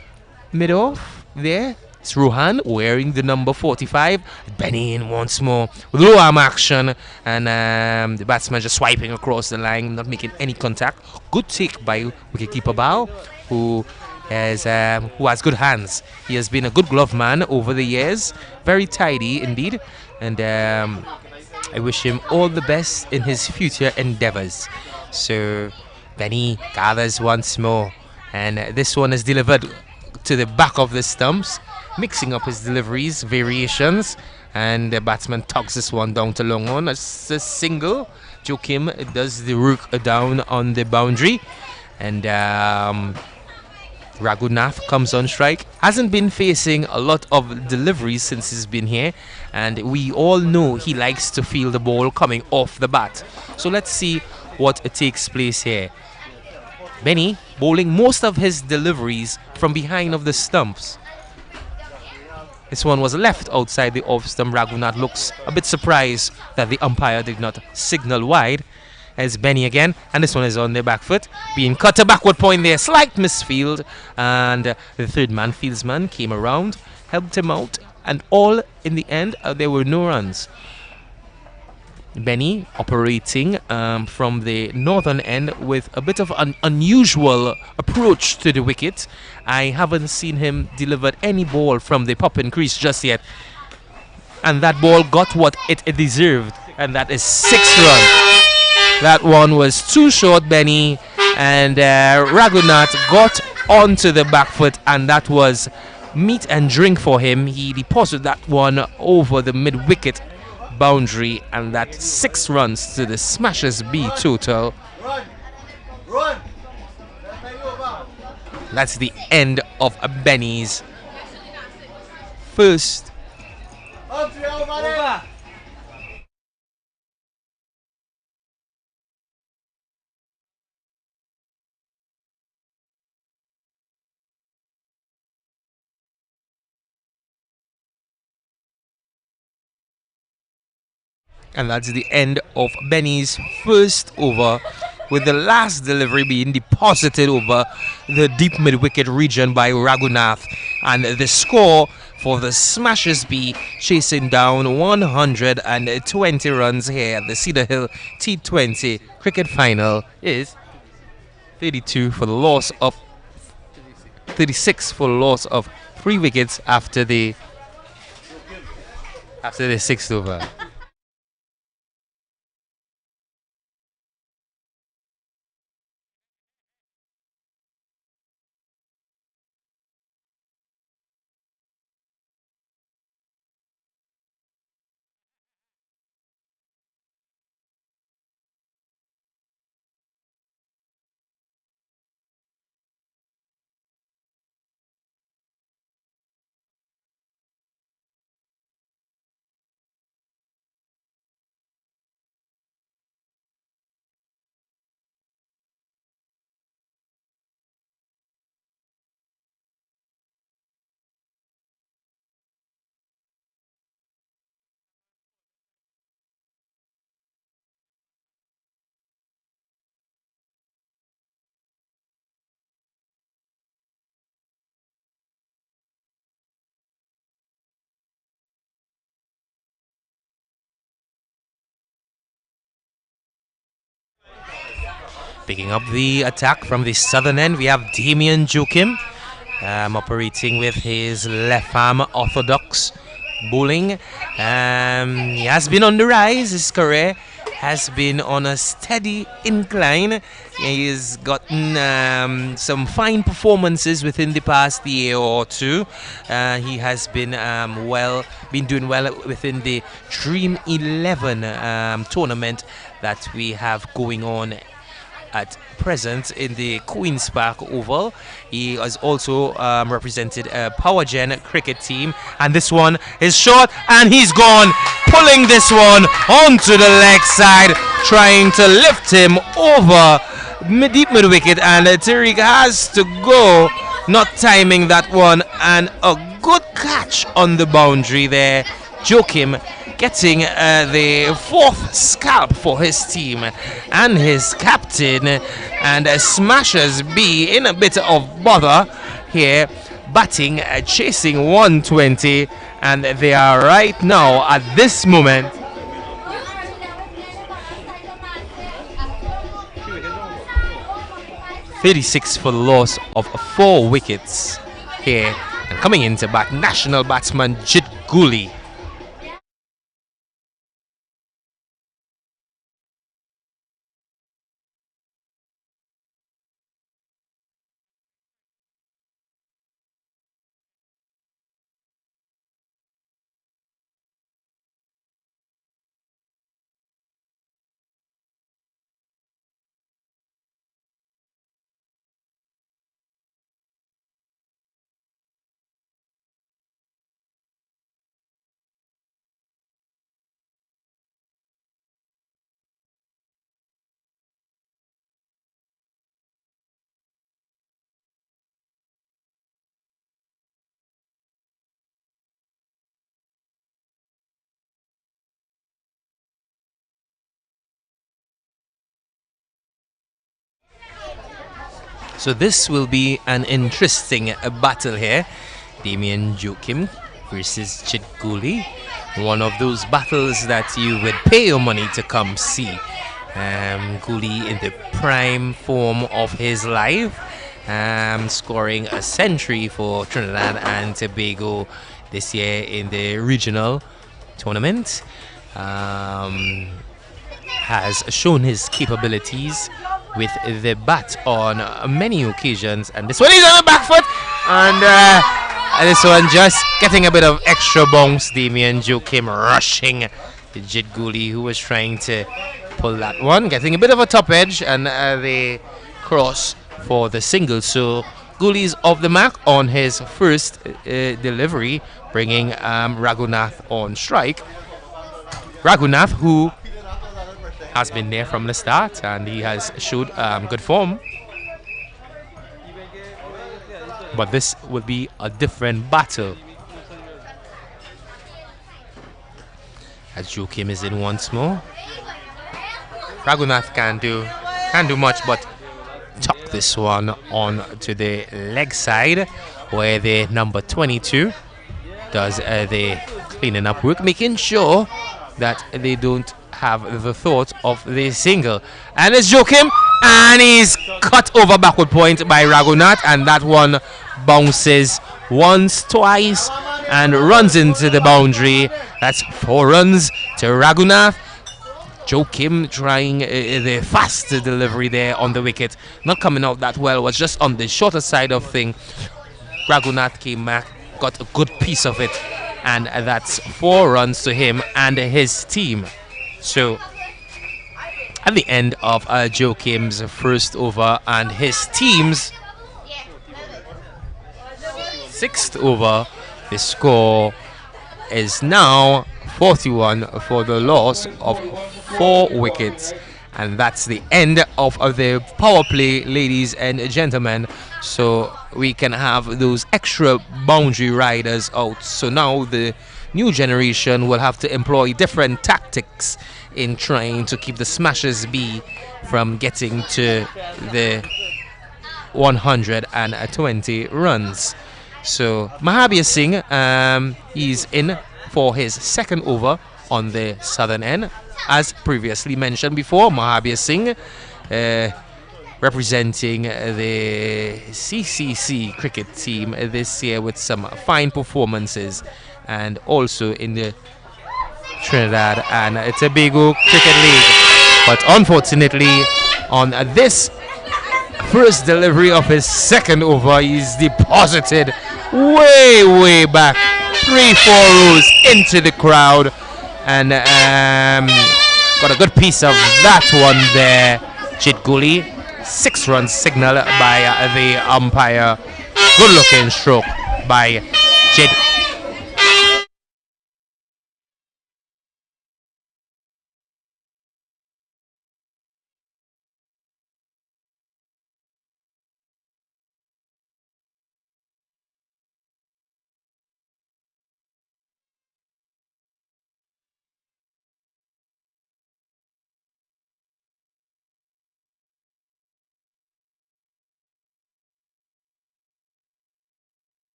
mid-off there. It's Rohan wearing the number 45. Benny in once more. Low arm action. And the batsman just swiping across the line, not making any contact. Good take by wicketkeeper Bao, who has good hands. He has been a good glove man over the years. Very tidy indeed. And I wish him all the best in his future endeavors. So Benny gathers once more. And this one is delivered to the back of the stumps, mixing up his deliveries, variations, and the batsman tucks this one down to long on. It's a single. Joachim does the rook down on the boundary, and Raghunath comes on strike. Hasn't been facing a lot of deliveries since he's been here, and we all know he likes to feel the ball coming off the bat. So let's see what takes place here. Benny bowling most of his deliveries from behind of the stumps. This one was left outside the off stump. Raghunath looks a bit surprised that the umpire did not signal wide. As Benny again, and this one is on the back foot, being cut to backward point there. Slight misfield, and the third man, fieldsman, came around, helped him out, and all in the end there were no runs. Benny operating from the northern end with a bit of an unusual approach to the wicket. I haven't seen him deliver any ball from the pop-in crease just yet, and that ball got what it deserved, and that is 6 runs. That one was too short, Benny, and Raghunath got onto the back foot, and that was meat and drink for him. He deposited that one over the mid-wicket boundary, and that's 6 runs to the Smashers B total. That's the end of Benny's first. And that's the end of Benny's first over, with the last delivery being deposited over the deep mid-wicket region by Raghunath. And the score for the Smashers B, chasing down 120 runs here at the Cedar Hill T20 cricket final, is 36 for the loss of 3 wickets after the 6th over. Picking up the attack from the southern end, we have Damien Joachim operating with his left arm orthodox bowling. He has been on the rise. His career has been on a steady incline. He has gotten some fine performances within the past year or two. He has been doing well within the Dream 11 tournament that we have going on at present in the Queen's Park Oval. He has also represented a Power Gen cricket team, and this one is short, and he's gone, pulling this one onto the leg side, trying to lift him over deep mid wicket, and Tariq has to go, not timing that one, and a good catch on the boundary there. Joachim getting the fourth scalp for his team and his captain, and Smashers B in a bit of bother here, batting, chasing 120, and they are right now at this moment .36 for the loss of 4 wickets here, and coming in to bat national batsman Jit Guli. So this will be an interesting battle here. Damien Joachim versus Chit Guli. One of those battles that you would pay your money to come see. Guli in the prime form of his life, scoring a century for Trinidad and Tobago this year in the regional tournament. Has shown his capabilities with the bat on many occasions, and this one is on the back foot, and this one just getting a bit of extra bounce. Damien Joachim rushing Jit Guli, who was trying to pull that one, getting a bit of a top edge, and the cross for the single. So Guli's off the mark on his first delivery, bringing Raghunath on strike. Raghunath, who has been there from the start, and he has showed good form. But this will be a different battle, as Joachim is in once more. Raghunath can't do much but tuck this one on to the leg side, where the number 22 does the cleaning up work, making sure that they don't have the thought of the single. And it's Joachim, and he's cut over backward point by Raghunath, and that one bounces once, twice, and runs into the boundary. That's 4 runs to Raghunath. Joachim trying the faster delivery there on the wicket, not coming out that well, was just on the shorter side of thing. Raghunath came back, got a good piece of it, and that's 4 runs to him and his team. So at the end of Joachim's first over and his team's 6th over, the score is now 41 for the loss of 4 wickets. And that's the end of the power play, ladies and gentlemen. So we can have those extra boundary riders out. So now the new generation will have to employ different tactics in trying to keep the Smashers B from getting to the 120 runs. So Mahabir Singh, he's in for his 2nd over on the southern end. As previously mentioned before, Mahabir Singh representing the CCC cricket team this year with some fine performances, and also in the Trinidad and Tobago Cricket League. But unfortunately, on this first delivery of his 2nd over, he's deposited way back 3-4 rows into the crowd, and got a good piece of that one there. Jit Guli, 6 runs signal by the umpire. Good looking stroke by Jit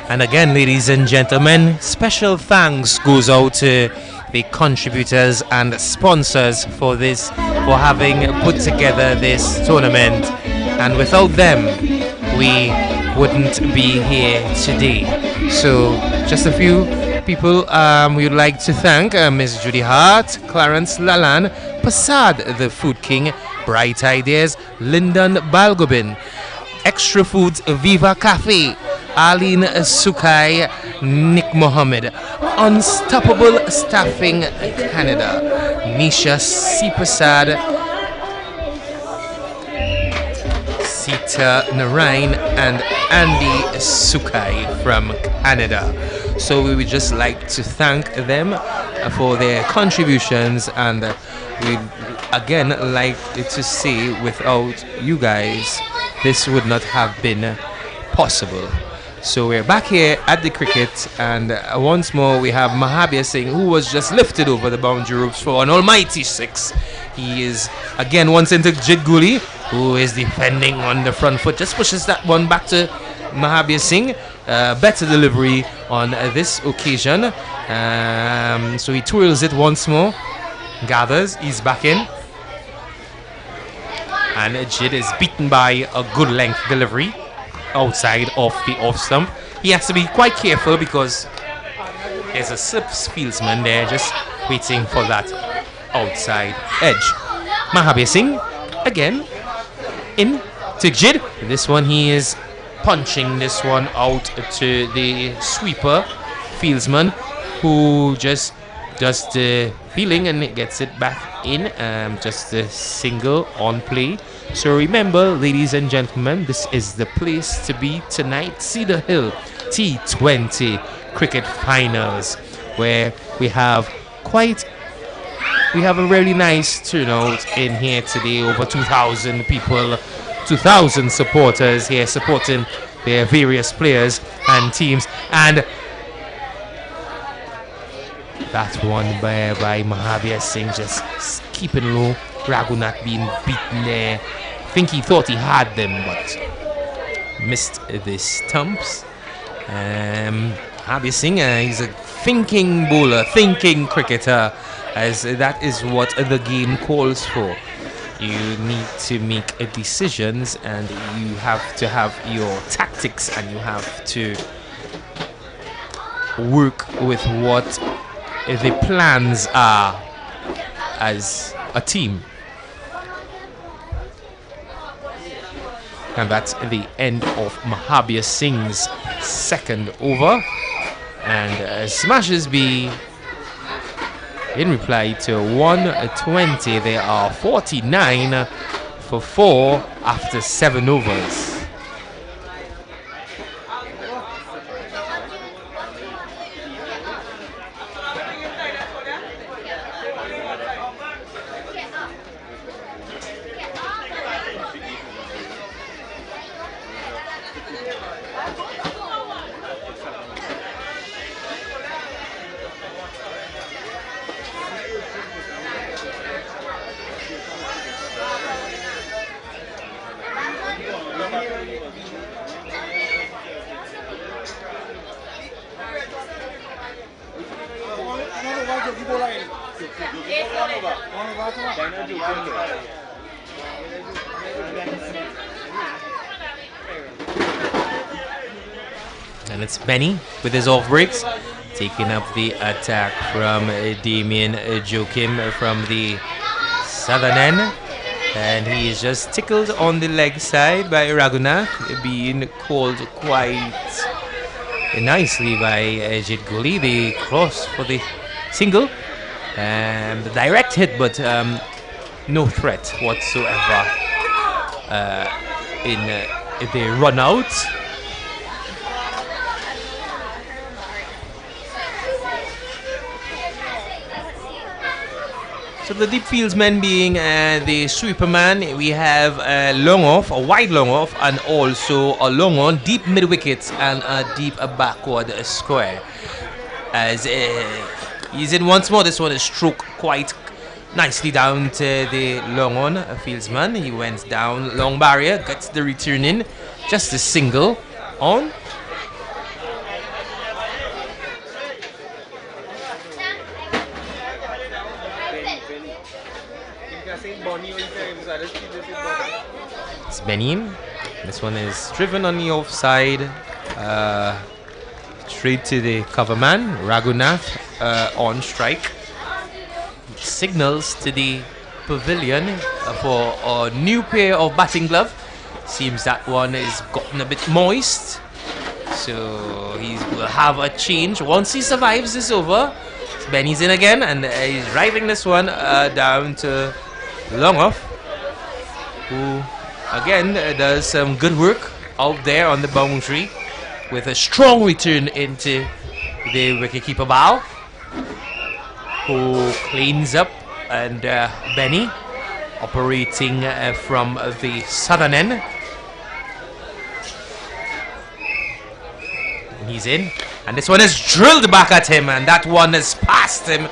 And again, ladies and gentlemen, special thanks goes out to the contributors and sponsors for having put together this tournament. And without them, we wouldn't be here today. So just a few people we would like to thank: Ms. Judy Hart, Clarence Lalan, Passad the Food King, Bright Ideas, Lyndon Balgobin, Extra Foods Viva Cafe, Aline Sukai, Nick Mohammed, Unstoppable Staffing Canada, Nisha C. Prasad, Sita Narain, and Andy Sukai from Canada. So we would just like to thank them for their contributions, and we again like to say without you guys this would not have been possible. So we're back here at the cricket, and once more we have Mahabir Singh, who was just lifted over the boundary ropes for an almighty 6. He is again once into Jit Guli, who is defending on the front foot, just pushes that one back to Mahabir Singh. Better delivery on this occasion. So he twirls it once more, gathers, he's back in, and Jid is beaten by a good length delivery outside of the off stump. He has to be quite careful because there's a slips fieldsman there just waiting for that outside edge. Mahabir Singh again in to Jid. This one he is punching this one out to the sweeper fieldsman, who just does the feeling and gets it back in. Just a single on play. So remember, ladies and gentlemen, this is the place to be tonight. Cedar Hill T20 Cricket Finals, where we have a really nice turnout in here today. Over 2,000 people, 2,000 supporters here supporting their various players and teams. And that one by Mahabir Singh just keeping low. Raghunath being beaten there. I think he thought he had them, but missed the stumps. Mahabir Singh, he's a thinking bowler, thinking cricketer, as that is what the game calls for. You need to make decisions, and you have to have your tactics, and you have to work with what the plans are as a team. And that's the end of Mahabir Singh's second over. And Smashes be in reply to 120. They are 49 for 4 after 7 overs. And it's Benny with his off breaks, taking up the attack from Damien Joachim from the southern end. And he is just tickled on the leg side by Raghunath, being called quite nicely by Jit Guli. The cross for the single. The direct hit, but no threat whatsoever in the run out. So the deep fieldsmen being the sweeperman, we have a long off, a wide long off, and also a long on, deep mid wicket, and a deep backward square. As he's in once more, this one is struck quite nicely down to the long on fieldsman. He went down, long barrier, gets the return in, just a single on. It's Benin. This one is driven on the offside. Straight to the cover man, Raghunath, on strike. Signals to the pavilion for a new pair of batting glove. Seems that one is gotten a bit moist. So he will have a change. Once he survives this over, Benny's in again and he's driving this one down to Longoff, who again does some good work out there on the boundary with a strong return into the wicketkeeper bow, who cleans up, and Benny operating from the southern end. He's in, and this one is drilled back at him, and that one is past him,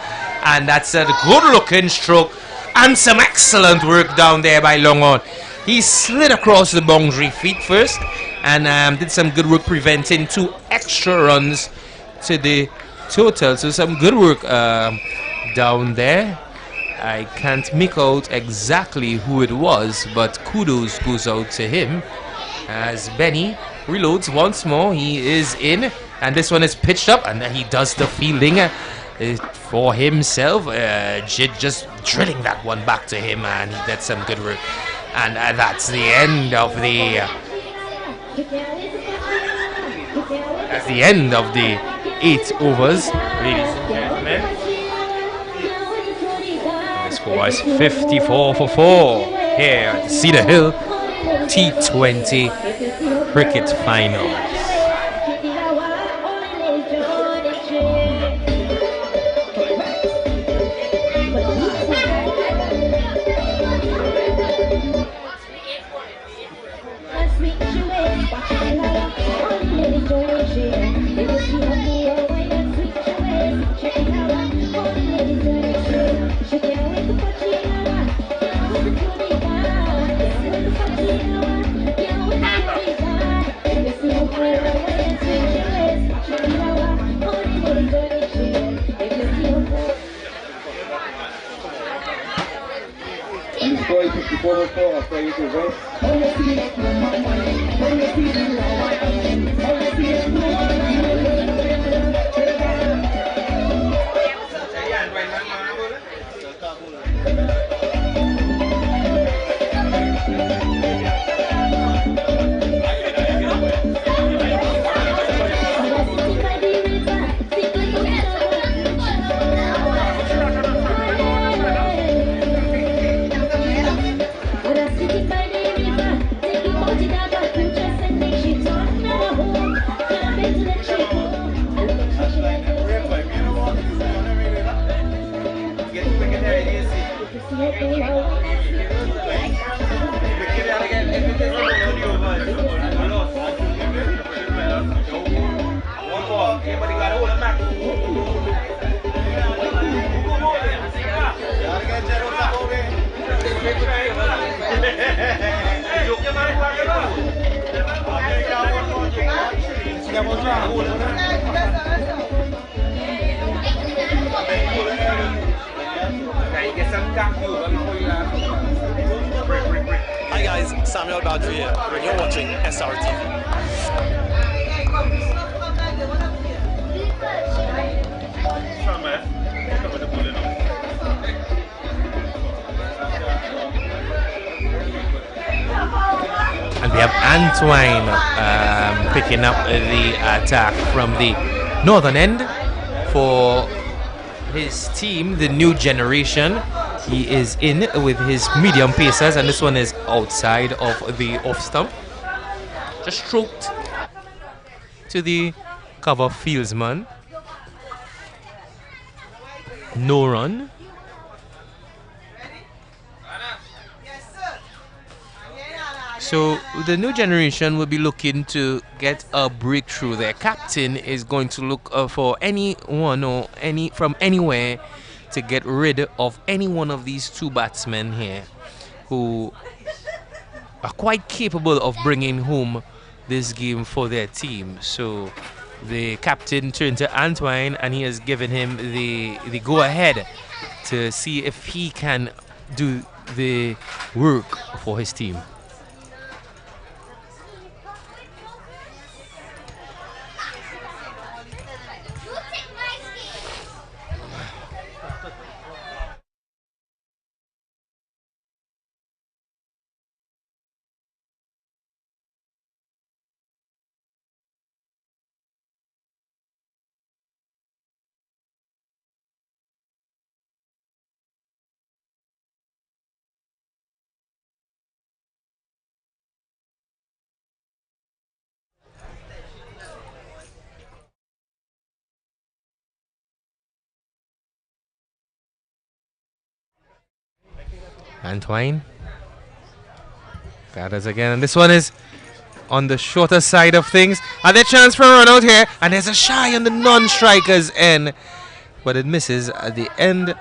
and that's a good looking stroke and some excellent work down there by Longon. He slid across the boundary feet first and did some good work preventing 2 extra runs to the total. So some good work down there. I can't make out exactly who it was, but kudos goes out to him as Benny reloads once more. He is in, and this one is pitched up, and he does the fielding for himself. Jid just drilling that one back to him, and he did some good work. And that's the end of the of the 8 overs, ladies and gentlemen. The score is 54 for 4 here at Cedar Hill T20 cricket finals. Hi guys, Samuel Badri here, and you're watching SRTV. And we have Antoine picking up the attack from the northern end for his team, the new generation. He is in with his medium pacers, and this one is outside of the off stump. Just stroked to the cover fieldsman. No run. So the new generation will be looking to get a breakthrough. Their captain is going to look for anyone or from anywhere to get rid of any one of these 2 batsmen here who are quite capable of bringing home this game for their team. So the captain turned to Antoine, and he has given him the go-ahead to see if he can do the work for his team. Antoine gathers again, and this one is on the shorter side of things. And they chance for a run out here, and there's a shy on the non-striker's end, but it misses at the end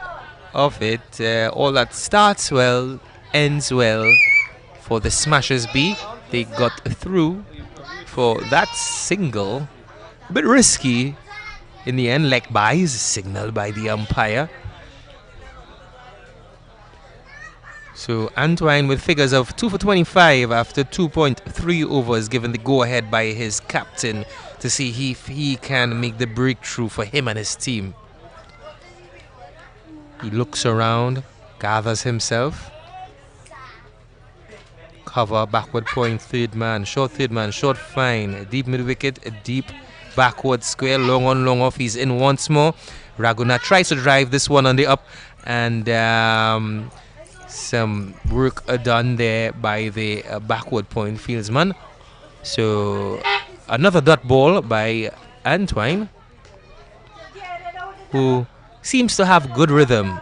of it. All that starts well, ends well for the Smashers B. They got through for that single. A bit risky in the end. Leg buys signaled by the umpire. So Antoine with figures of 2 for 25 after 2.3 overs, given the go-ahead by his captain to see if he can make the breakthrough for him and his team. He looks around, gathers himself. Cover, backward point, third man, short fine, a deep mid-wicket, a deep backward square, long on, long off. He's in once more. Raghunath tries to drive this one on the up, and some work done there by the backward point fieldsman. So another dot ball by Antoine, who seems to have good rhythm.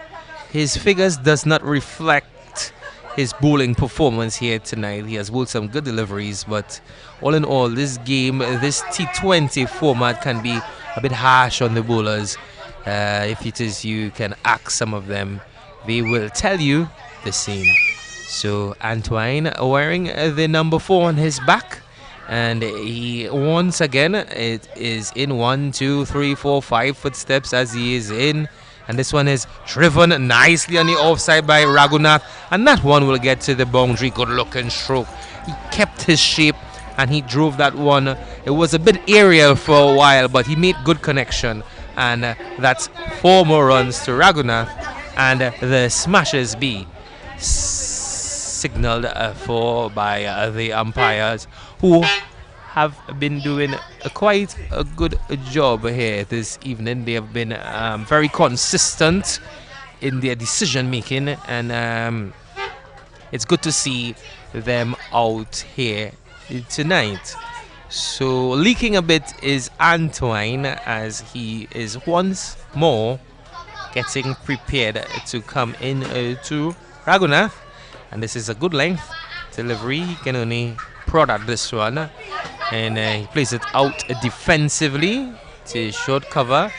His figures does not reflect his bowling performance here tonight. He has bowled some good deliveries, but all in all, this game, this T20 format can be a bit harsh on the bowlers. If it is you can ask some of them, they will tell you the same. So Antoine wearing the number 4 on his back, and he once again, it is in 1, 2, 3, 4, 5 footsteps as he is in, and this one is driven nicely on the offside by Raghunath, and that one will get to the boundary. Good looking stroke. He kept his shape and he drove that one. It was a bit aerial for a while, but he made good connection, and that's 4 more runs to Raghunath, and the Smashers B signaled for by the umpires, who have been doing quite a good job here this evening. They have been very consistent in their decision making, and it's good to see them out here tonight. So leaking a bit is Antoine, as he is once more getting prepared to come in to Raghunath, and this is a good length delivery. He can only prod at this one, and he plays it out defensively to short cover,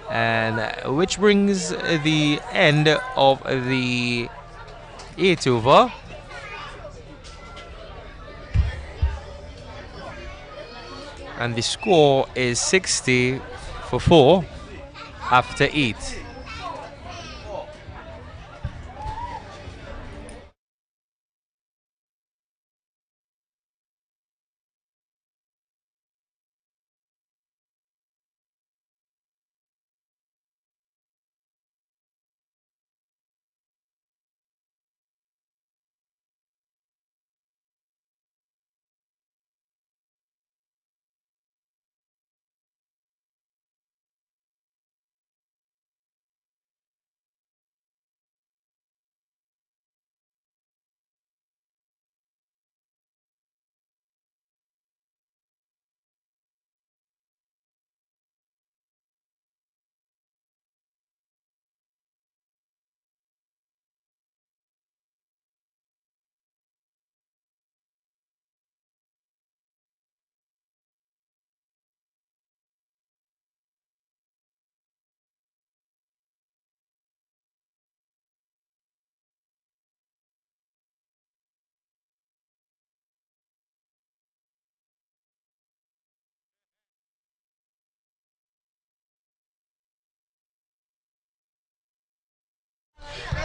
and which brings the end of the 8th over. And the score is 60 for 4 after 8.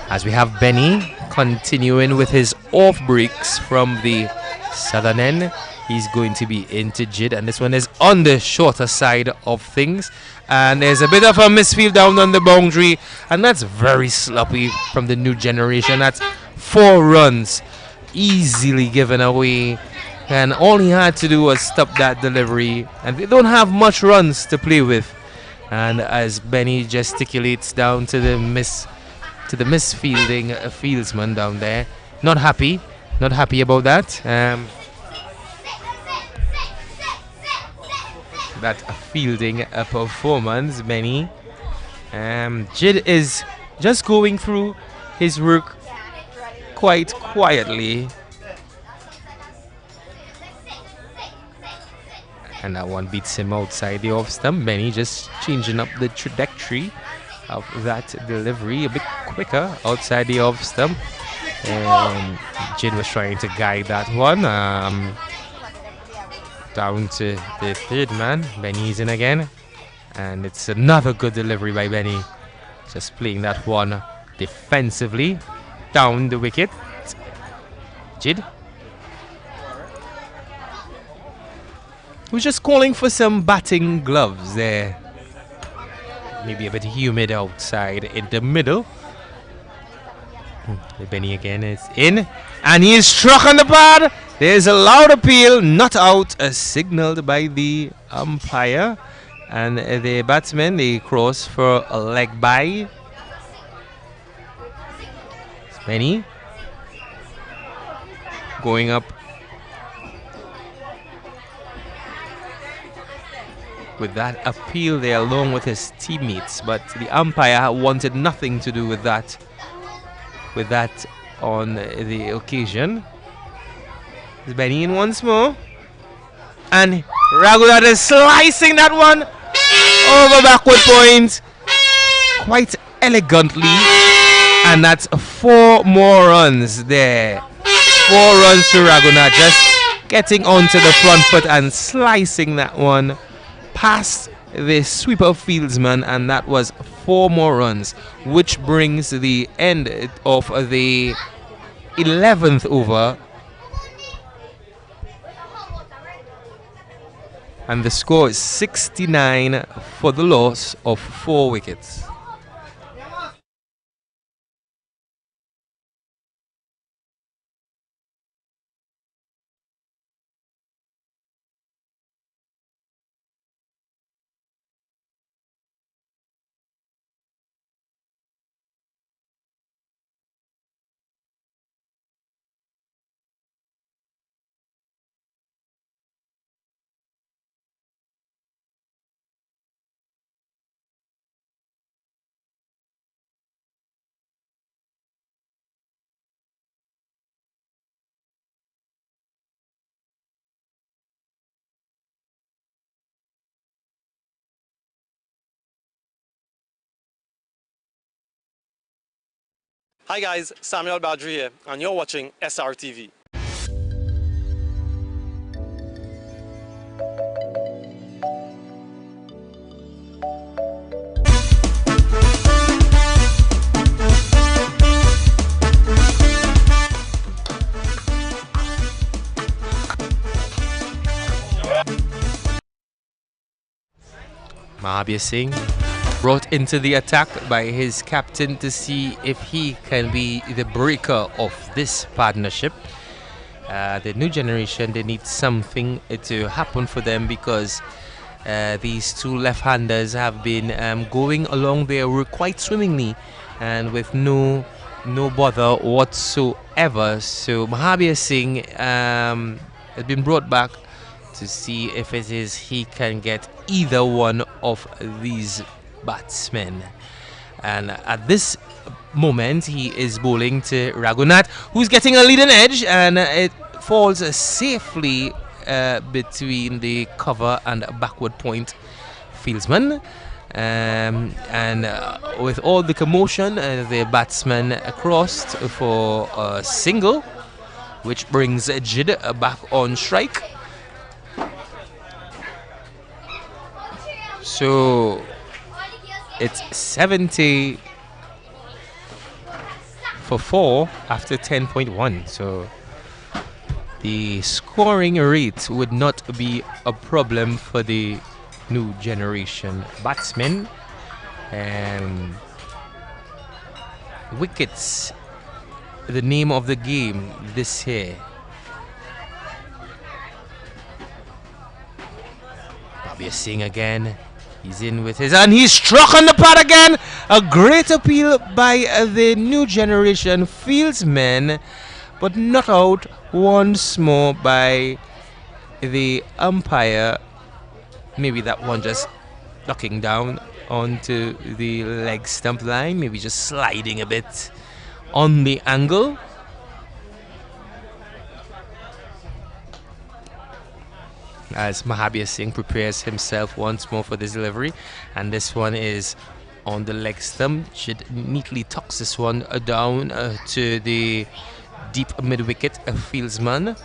As we have Benny continuing with his off breaks from the southern end. He's going to be into Jid, and this one is on the shorter side of things. And there's a bit of a misfield down on the boundary, and that's very sloppy from the new generation. That's 4 runs easily given away, and all he had to do was stop that delivery, and they don't have much runs to play with. And as Benny gesticulates down to the misfielding fieldsman down there, not happy about that. That fielding performance, Benny. Jid is just going through his work quite quietly. And that one beats him outside the off stump. Benny just changing up the trajectory of that delivery a bit quicker outside the off stump. And Jid was trying to guide that one. Down to the third man. Benny's in again. And it's another good delivery by Benny. Just playing that one defensively. Down the wicket. Jid. We're just calling for some batting gloves there. Maybe a bit humid outside in the middle. Benny again is in. And he is struck on the pad. There's a loud appeal, not out, signaled by the umpire. And the batsmen, they cross for a leg by. Benny going up with that appeal there along with his teammates, but the umpire wanted nothing to do with that on the occasion. Is Benny in once more, and Raghunath is slicing that one over backward point quite elegantly, and that's 4 more runs there. 4 runs to Raghunath, just getting onto the front foot and slicing that one past the sweeper fieldsman, and that was 4 more runs, which brings the end of the 11th over, and the score is 69 for the loss of 4 wickets. Hi guys, Samuel Badri here, and you're watching SRTV. Mahabir Singh brought into the attack by his captain to see if he can be the breaker of this partnership. The new generation, they need something to happen for them, because these 2 left-handers have been going along their work quite swimmingly and with no bother whatsoever. So Mahabir Singh has been brought back to see if it is he can get either one of these batsmen. And at this moment he is bowling to Raghunath, who's getting a leading edge, and it falls safely between the cover and backward point fieldsman. And with all the commotion, the batsman crossed for a single, which brings Jid back on strike. So it's 70 for 4 after 10.1. So the scoring rate would not be a problem for the new generation batsmen. Wickets, the name of the game this year. Bobby Singh again. He's in with his, and he's struck on the pad again. A great appeal by the new generation fieldsmen, but not out once more by the umpire. Maybe that one just ducking down onto the leg stump line, maybe just sliding a bit on the angle. As Mahabir Singh prepares himself once more for this delivery, and this one is on the leg stump. Should neatly tucks this one down to the deep mid wicket fieldsman,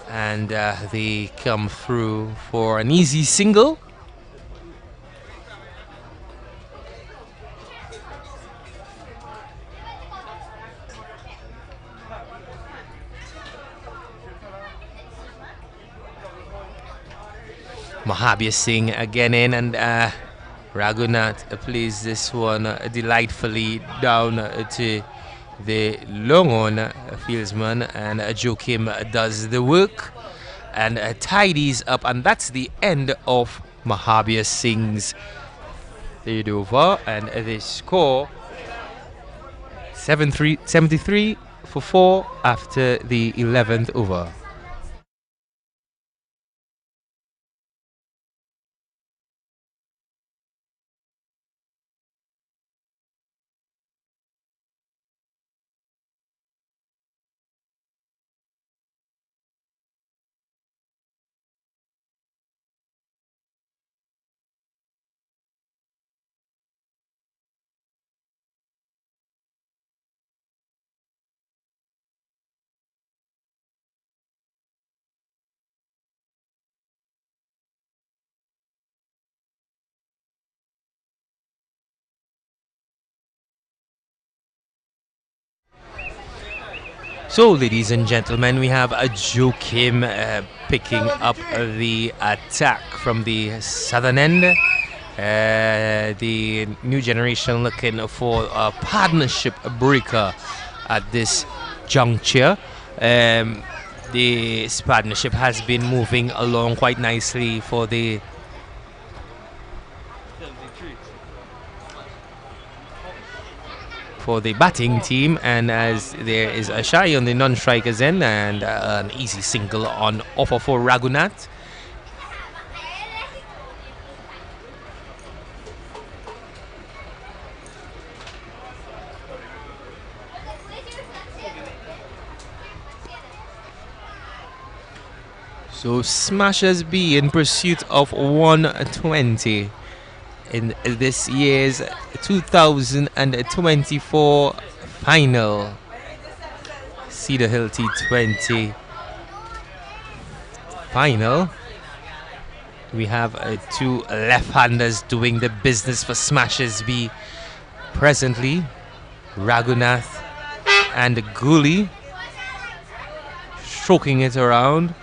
and they come through for an easy single. Mahabir Singh again in, and Raghunath plays this one delightfully down to the long on fieldsman, and Joachim does the work and tidies up, and that's the end of Mahabir Singh's third over, and they score 73 for 4 after the 11th over. So, ladies and gentlemen, we have Joachim picking up the attack from the southern end. The new generation looking for a partnership breaker at this juncture. This partnership has been moving along quite nicely for the batting team, and as there is a shy on the non-strikers end, and an easy single on offer for Raghunath. So Smashers be in pursuit of 120 in this year's 2024 final Cedar Hill T20 final. We have two left-handers doing the business for Smashers B presently, Raghunath and Guli, stroking it around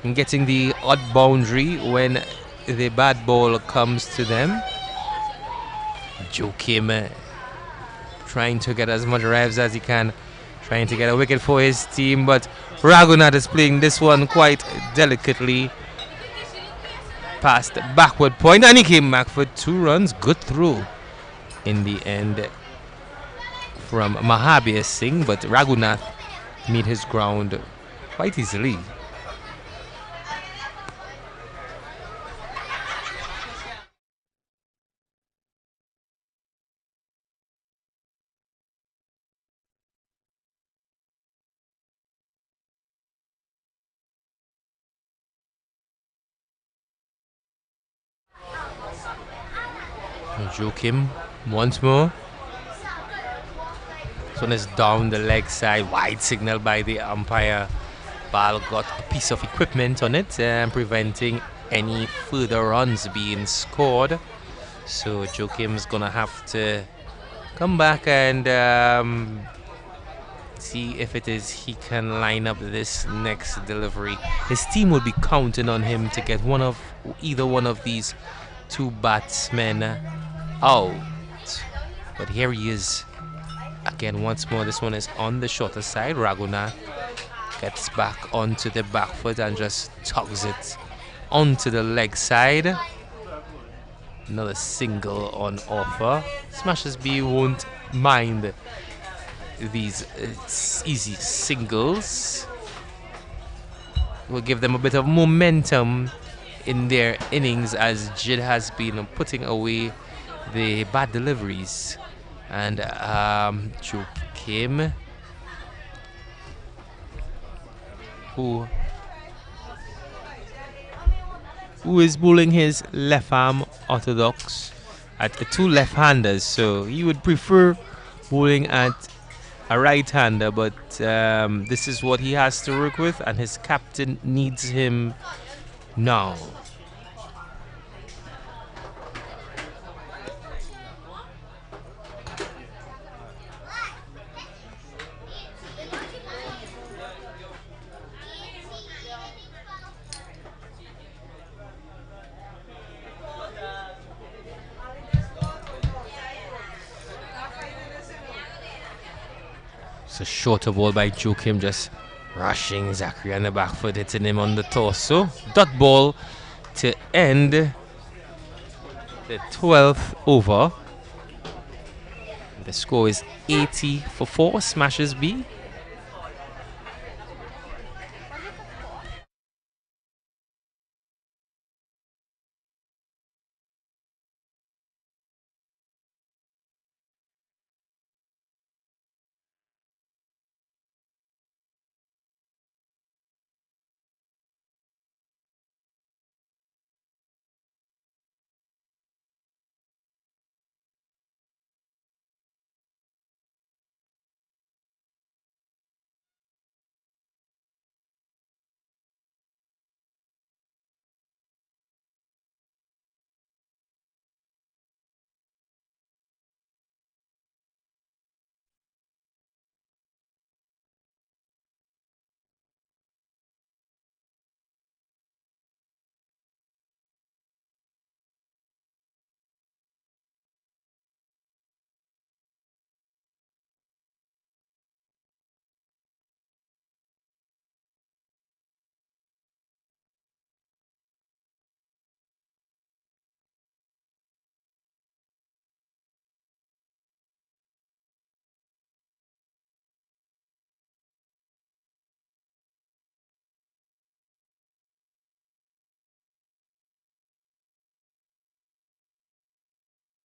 and getting the odd boundary when the bad ball comes to them. Joachim trying to get as much revs as he can, trying to get a wicket for his team, but Raghunath is playing this one quite delicately past the backward point, and he came back for 2 runs. Good throw in the end from Mahabir Singh, but Raghunath made his ground quite easily. Joachim once more. This one is down the leg side, wide signal by the umpire. Ball got a piece of equipment on it, preventing any further runs being scored. So Joachim's gonna have to come back and See if it is he can line up this next delivery. His team will be counting on him to get either one of these two batsmen out. But here he is again once more. This one is on the shorter side. Raghunath gets back onto the back foot and just tugs it onto the leg side. Another single on offer. Smashers B won't mind these easy singles. Will give them a bit of momentum in their innings as Jid has been putting away the bad deliveries. And Joe Kim, who is bowling his left arm orthodox at the two left-handers, so he would prefer bowling at a right-hander, but this is what he has to work with, and his captain needs him now. It's a shorter ball by Joe Kim, just rushing Zachary on the back foot, hitting him on the torso. Dot ball to end the 12th over. The score is 80 for 4, Smashers B.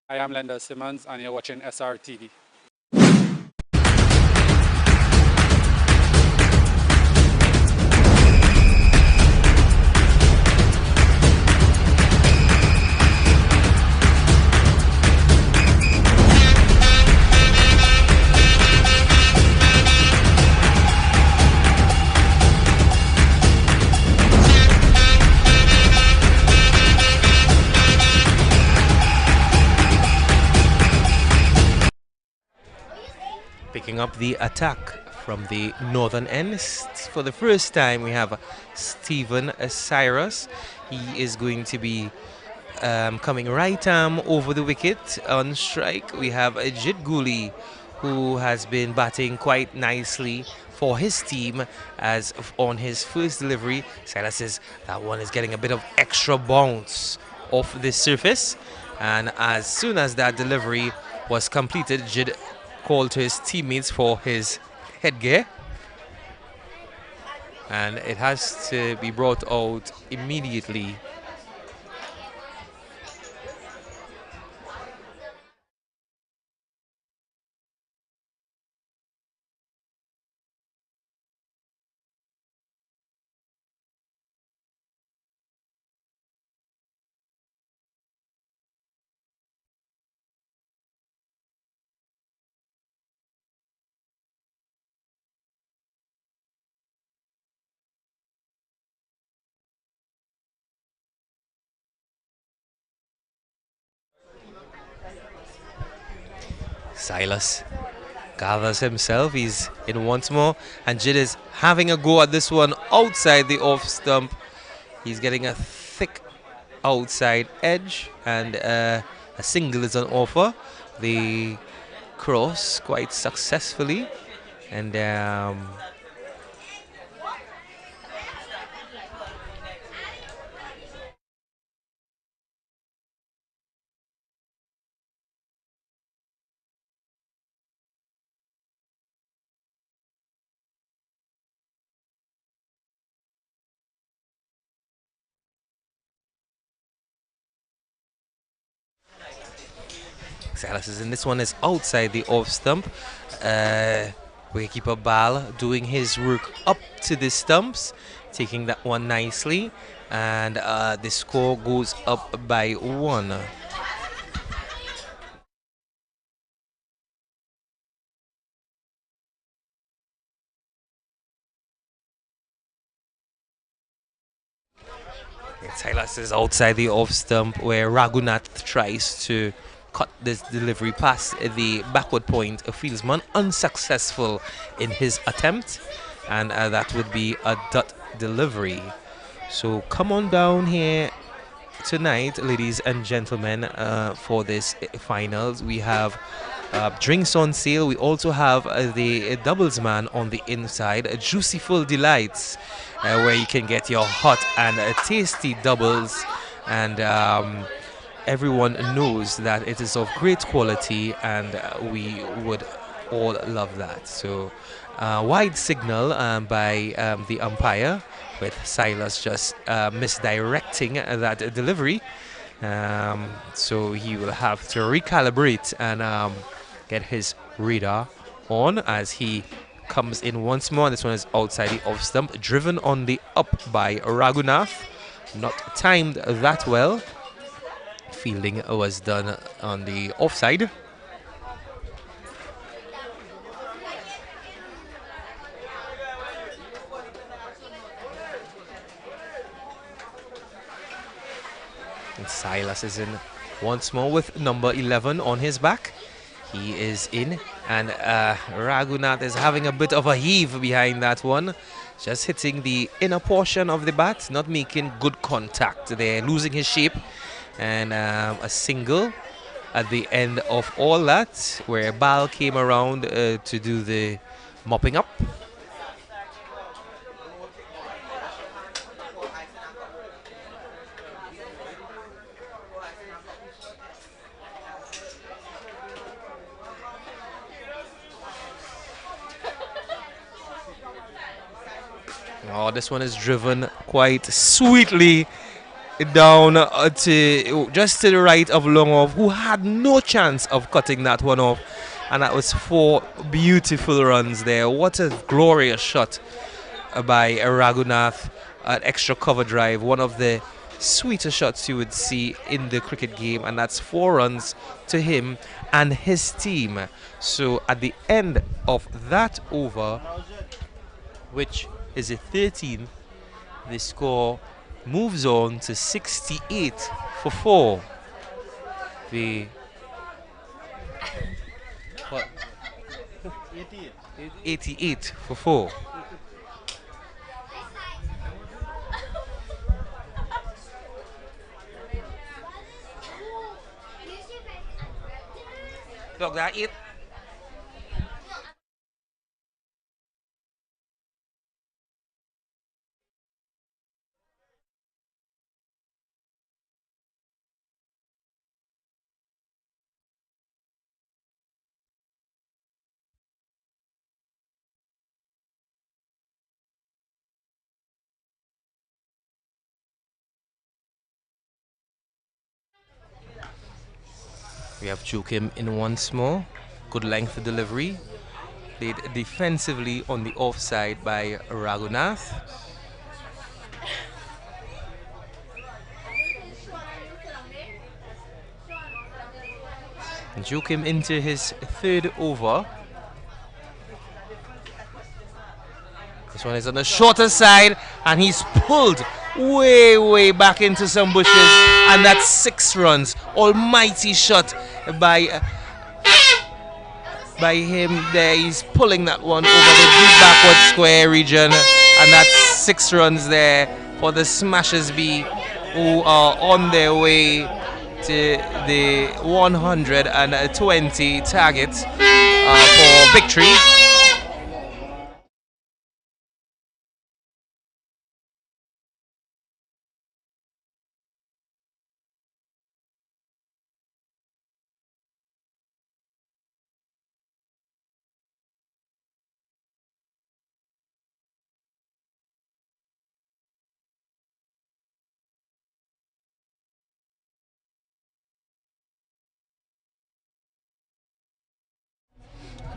I am Lender Simmons, and you're watching SR TV. Picking up the attack from the northern end. For the first time, we have Stephen Cyrus. He is going to be coming right arm over the wicket. On strike, we have Jit Guli, who has been batting quite nicely for his team, as on his first delivery, Silas says that one is getting a bit of extra bounce off the surface. And as soon as that delivery was completed, Jid called to his teammates for his headgear, and it has to be brought out immediately. Silas gathers himself. He's in once more, and Jid is having a go at this one outside the off stump. He's getting a thick outside edge, and a single is on offer. The cross quite successfully, and Silas is in this one, is outside the off stump. Wicketkeeper Bal doing his work up to the stumps, taking that one nicely, and the score goes up by 1. Silas is outside the off stump where Raghunath tries to cut this delivery past the backward point. A fieldsman unsuccessful in his attempt, and that would be a dot delivery. So come on down here tonight, ladies and gentlemen, for this finals. We have drinks on sale. We also have the doubles man on the inside, Juicy Full Delights, where you can get your hot and tasty doubles, and everyone knows that it is of great quality, and we would all love that. So wide signal by the umpire, with Silas just misdirecting that delivery, so he will have to recalibrate and get his radar on as he comes in once more. This one is outside the off stump, driven on the up by Raghunath, not timed that well. Fielding was done on the offside. And Silas is in once more with number 11 on his back. He is in, and Raghunath is having a bit of a heave behind that one. Just hitting the inner portion of the bat, not making good contact there, losing his shape. And a single at the end of all that, where Bal came around to do the mopping up. Oh, this one is driven quite sweetly down to just to the right of Longov, who had no chance of cutting that one off, and that was 4 beautiful runs there. What a glorious shot by Raghunath, an extra cover drive, one of the sweetest shots you would see in the cricket game, and that's 4 runs to him and his team. So at the end of that over, which is a 13, the score moves on to 68 for 4. The 88 for 4. Look, that it. We have Joachim in once more. Good length of delivery. Played defensively on the offside by Raghunath. Joachim into his 3rd over. This one is on the shorter side, and he's pulled way back into some bushes, and that's 6 runs. Almighty shot by by him there. He's pulling that one over the deep backward square region, and that's 6 runs there for the Smashers B, who are on their way to the 120 target for victory.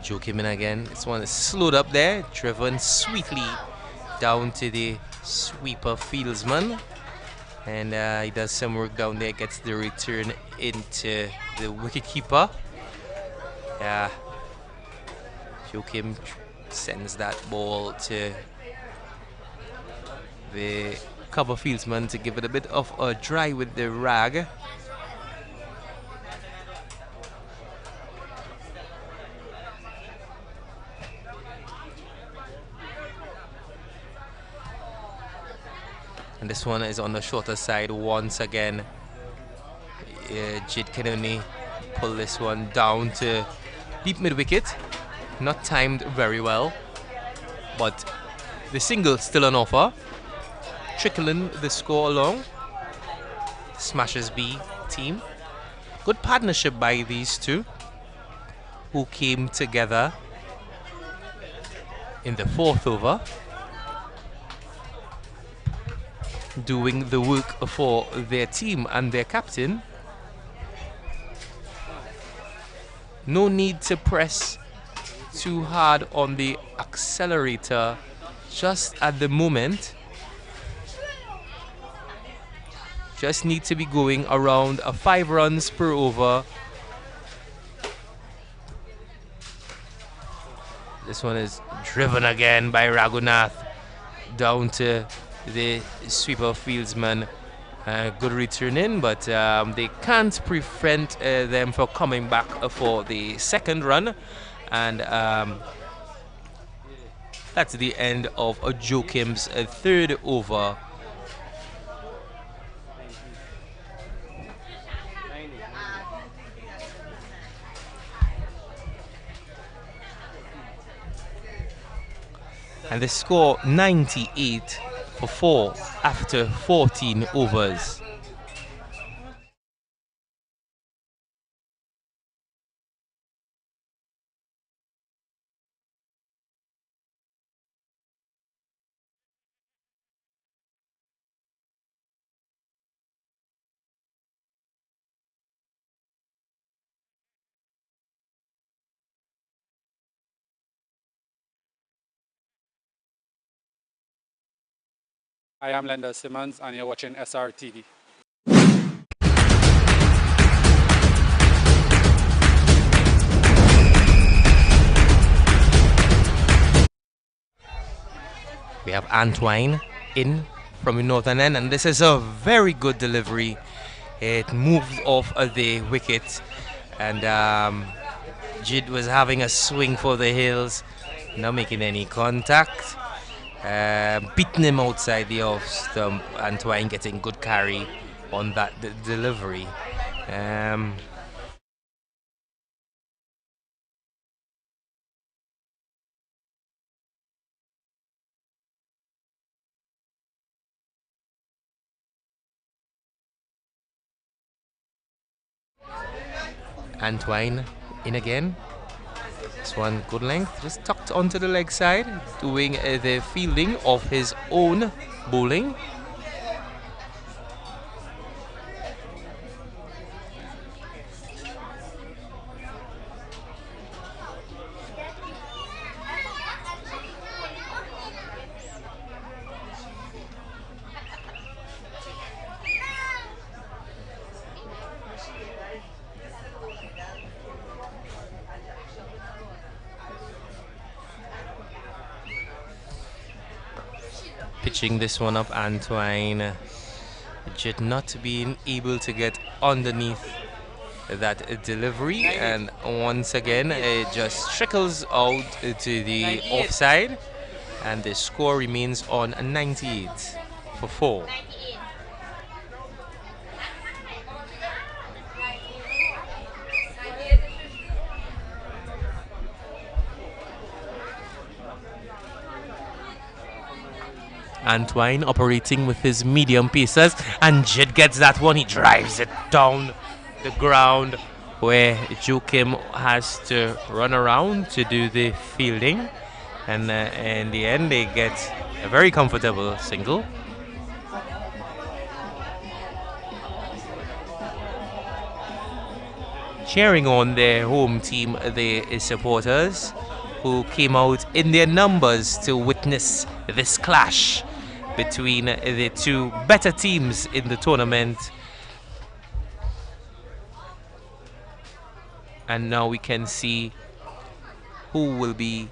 Joe came in again. This one is slowed up there, driven sweetly down to the sweeper fieldsman. And he does some work down there, gets the return into the wicketkeeper. Yeah, Joe Kim sends that ball to the cover fieldsman to give it a bit of a dry with the rag. And this one is on the shorter side once again. Jid can only pull this one down to deep mid-wicket. Not timed very well, but the single still on offer. Trickling the score along. Smashers B team. Good partnership by these two, who came together in the 4th over, doing the work for their team and their captain. No need to press too hard on the accelerator just at the moment. Just need to be going around 5 runs per over. This one is driven again by Raghunath down to the sweeper fieldsman. Good return in, but they can't prevent them from coming back for the 2nd run. And that's the end of Joe Kim's 3rd over. And the score 98 for 4 after 14 overs. I am Lender Simmons, and you're watching SR TV. We have Antoine in from the northern end, and this is a very good delivery. It moved off the wicket, and Jid was having a swing for the hills, not making any contact. Beating him outside the off stump. Antoine getting good carry on that delivery. Antoine in again. This one good length, just tucked onto the leg side, doing the fielding of his own bowling. Pitching this one up, Antoine. Jid not being able to get underneath that delivery, and once again it just trickles out to the offside, and the score remains on 98 for 4. Antoine operating with his medium pieces, and Jid gets that one. He drives it down the ground where Joachim has to run around to do the fielding, and in the end they get a very comfortable single. Cheering on their home team, the supporters who came out in their numbers to witness this clash between the two better teams in the tournament. And now we can see who will be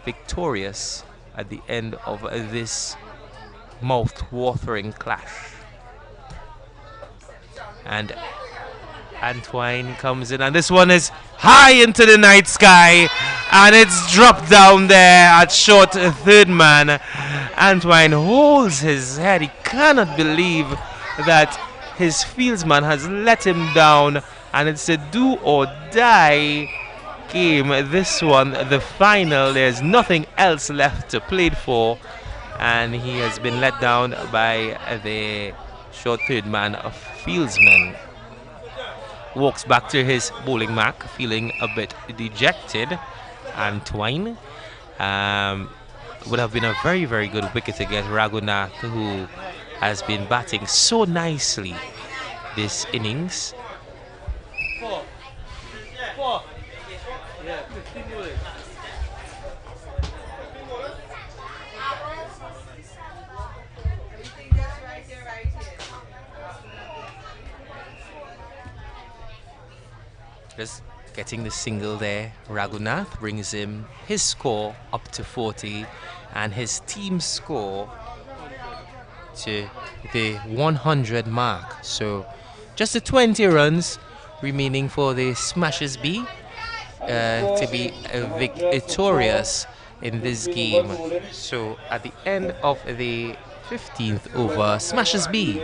victorious at the end of this mouth-watering clash. And Antoine comes in, and this one is high into the night sky, and it's dropped down there at short third man. Antoine holds his head. He cannot believe that his fieldsman has let him down, and it's a do or die game. This one, the final, there's nothing else left to play for, and he has been let down by the short third man of fieldsman. Walks back to his bowling mark feeling a bit dejected. Antoine would have been a very, very good wicket against Raghunath, who has been batting so nicely this innings. Just getting the single there, Raghunath brings him his score up to 40 and his team score to the 100 mark. So just the 20 runs remaining for the Smashers B to be victorious in this game. So at the end of the 15th over, Smashers B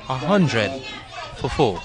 100 for 4.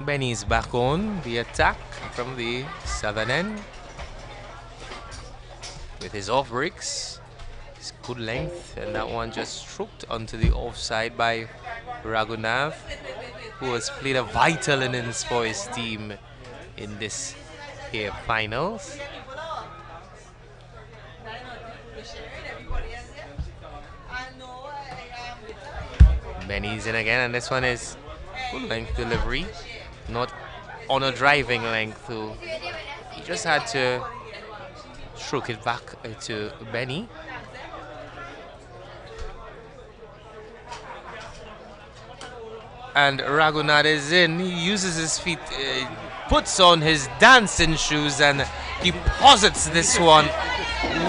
Benny's back on the attack from the southern end with his off breaks. His good length, and that one just stroked onto the offside by Raghunath, who has played a vital innings for his team in this here finals. Benny's in again, and this one is good length delivery. not on a driving length. So he just had to stroke it back to Benny. And Raghunath is in. He uses his feet, puts on his dancing shoes, and he posits this one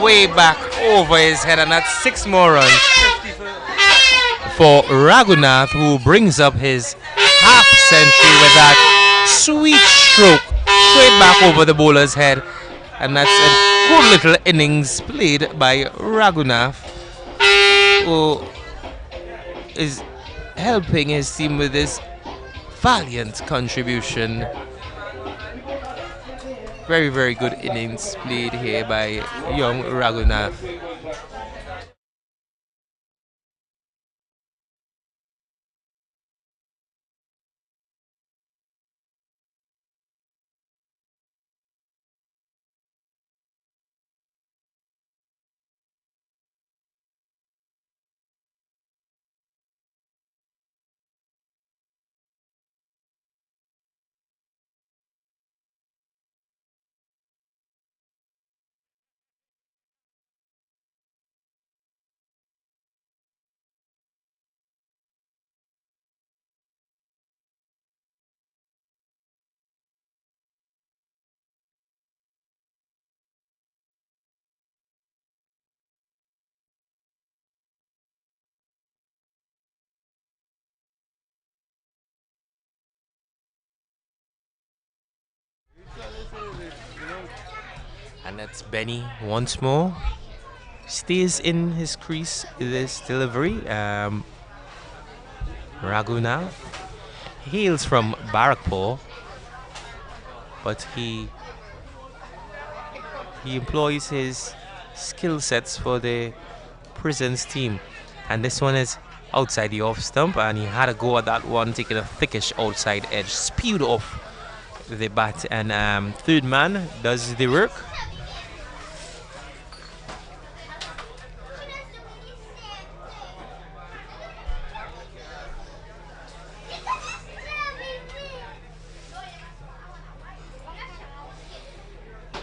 way back over his head, and that's 6 more runs for Raghunath, who brings up his half century with that sweet stroke straight back over the bowler's head. And that's a good little innings played by Raghunath, who is helping his team with this valiant contribution. Very, very good innings played here by young Raghunath. And that's Benny once more. Stays in his crease this delivery. Raghunath hails from Barrackpore, but he employs his skill sets for the Prisons team. And this one is outside the off stump, and he had a go at that one, taking a thickish outside edge, spewed off the bat, and third man does the work.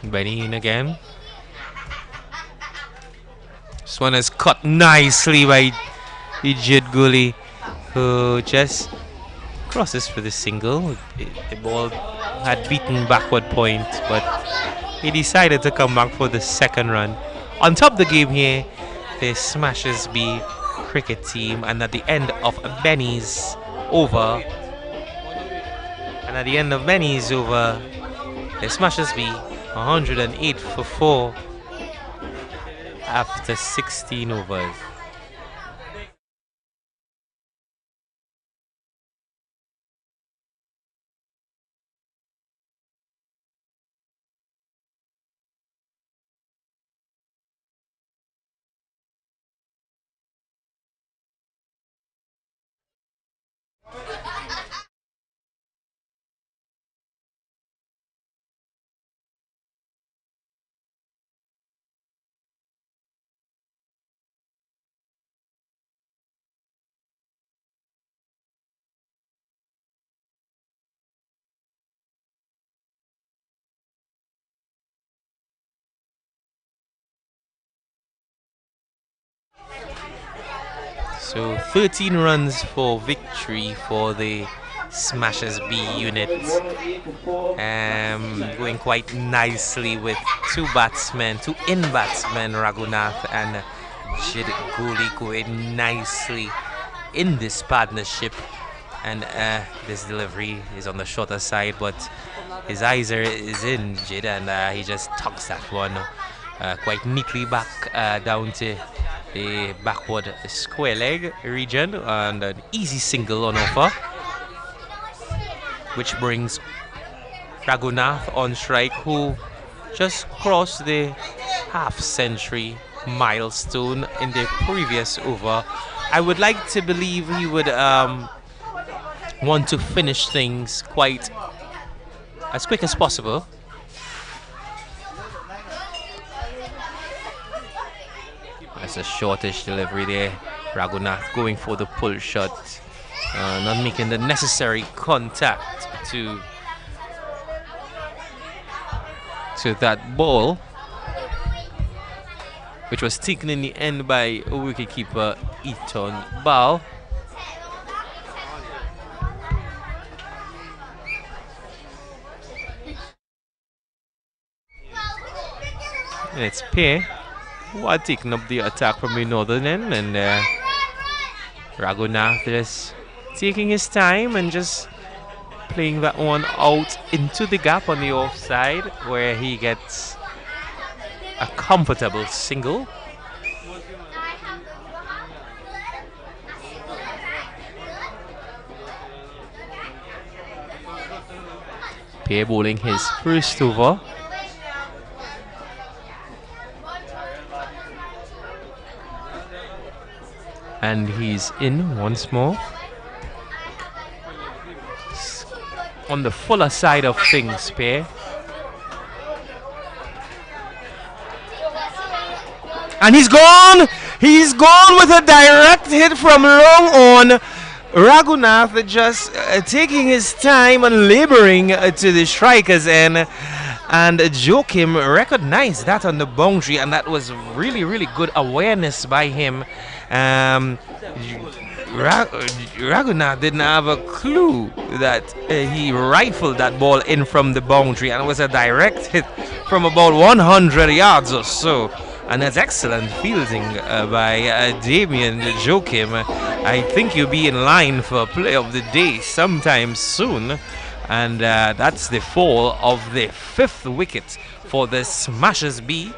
Benny in again. This one is cut nicely by Jid Gully, who just crosses for the single. The ball had beaten backward point, but he decided to come back for the second run. On top of the game here, the Smashers B cricket team, and at the end of Benny's over, the Smashers B 108 for 4 after 16 overs. So 13 runs for victory for the Smashers B unit. Going quite nicely with two in batsmen, Raghunath and Jid Gully, going nicely in this partnership. And this delivery is on the shorter side, but his eyes is in Jid, and he just tucks that one quite neatly back down to the backward square leg region, and an easy single on offer, which brings Raghunath on strike, who just crossed the half-century milestone in the previous over. I would like to believe he would want to finish things quite as quick as possible. That's a shortish delivery there. Raghunath going for the pull shot, not making the necessary contact to that ball, which was taken in the end by wicketkeeper Eton Ball. And it's Pear who are taking up the attack from the northern end, and Raghunath just taking his time and just playing that one out into the gap on the offside, where he gets a comfortable single. Pear bowling his first over. And he's in once more. On the fuller side of things, Pear. And he's gone! He's gone with a direct hit from long on. Raghunath just taking his time and laboring to the striker's end. And Joachim recognized that on the boundary, and that was really, really good awareness by him. Raghunath didn't have a clue that he rifled that ball in from the boundary, and it was a direct hit from about 100 yards or so. And that's excellent fielding by Damien Joachim. I think you'll be in line for play of the day sometime soon. And that's the fall of the 5th wicket for the Smashers B.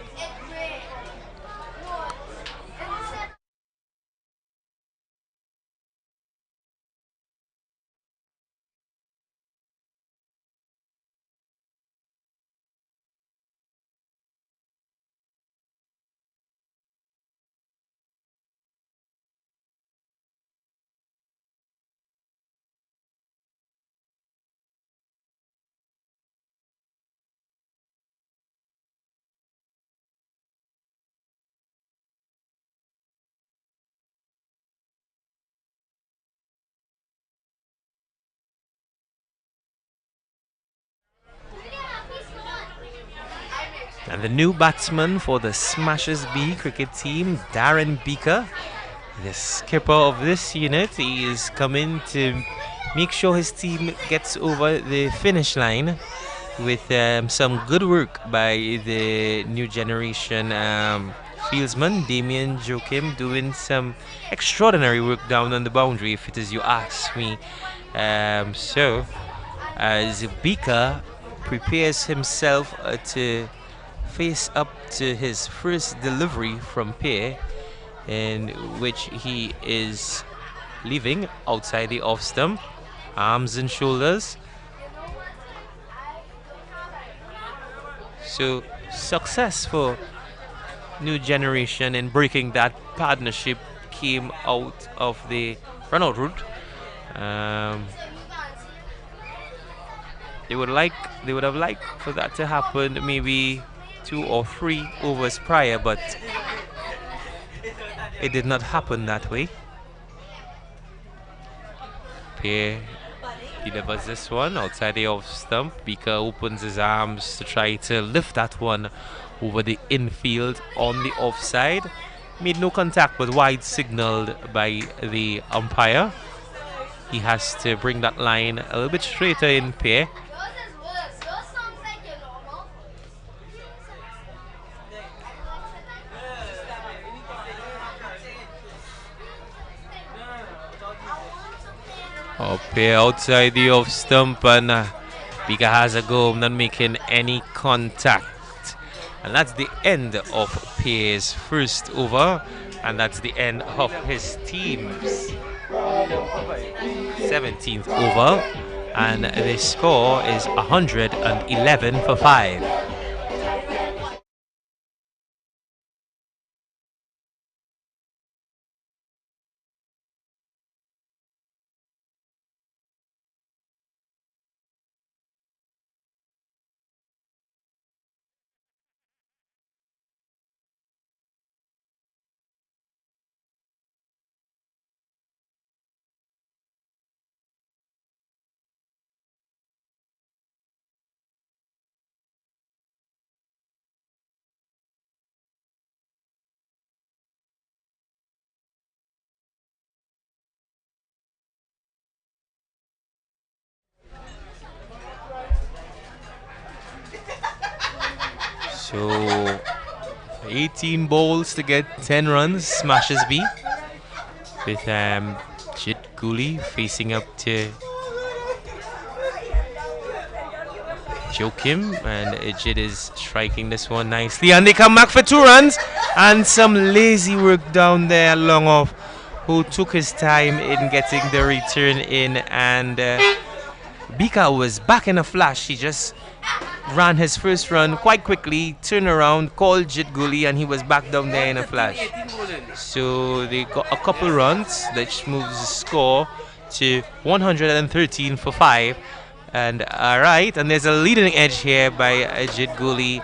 And the new batsman for the Smashers B cricket team, Darren Beaker, the skipper of this unit, he is coming to make sure his team gets over the finish line with some good work by the new generation fieldsman, Damien Joachim, doing some extraordinary work down on the boundary, if it is you ask me. So, as Beaker prepares himself to face up to his first delivery from Pear, in which he is leaving outside the off stump, arms and shoulders. So success for new generation in breaking that partnership came out of the run-out route. They would have liked for that to happen maybe 2 or 3 overs prior, but it did not happen that way. Pear delivers this one outside the off stump. Beaker opens his arms to try to lift that one over the infield on the offside. Made no contact, but wide signaled by the umpire. He has to bring that line a little bit straighter in Pear. Pear outside the off stump, and Beaker has a go, not making any contact. And that's the end of Pear's first over, and that's the end of his team's 17th over, and the score is 111 for 5. So 18 balls to get 10 runs, smashes B. With Jit Guli facing up to Joachim, and Jit is striking this one nicely, and they come back for 2 runs, and some lazy work down there long off, who took his time in getting the return in, and Bika was back in a flash. He just ran his first run quite quickly, turned around, called Jit Guli, and he was back down there in a flash. So they got a couple runs, which moves the score to 113 for 5. And alright, and there's a leading edge here by Jit Guli,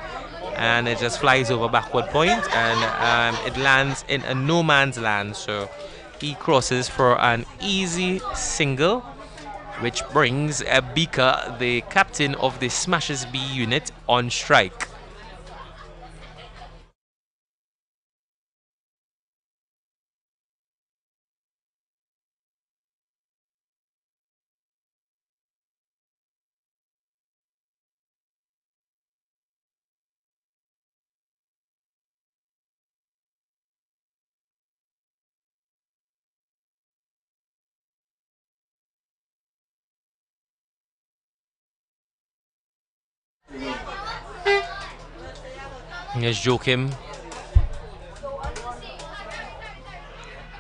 and it just flies over backward point, and it lands in a no man's land. So he crosses for an easy single, which brings Bika, the captain of the Smashes B unit, on strike. Here's Joachim.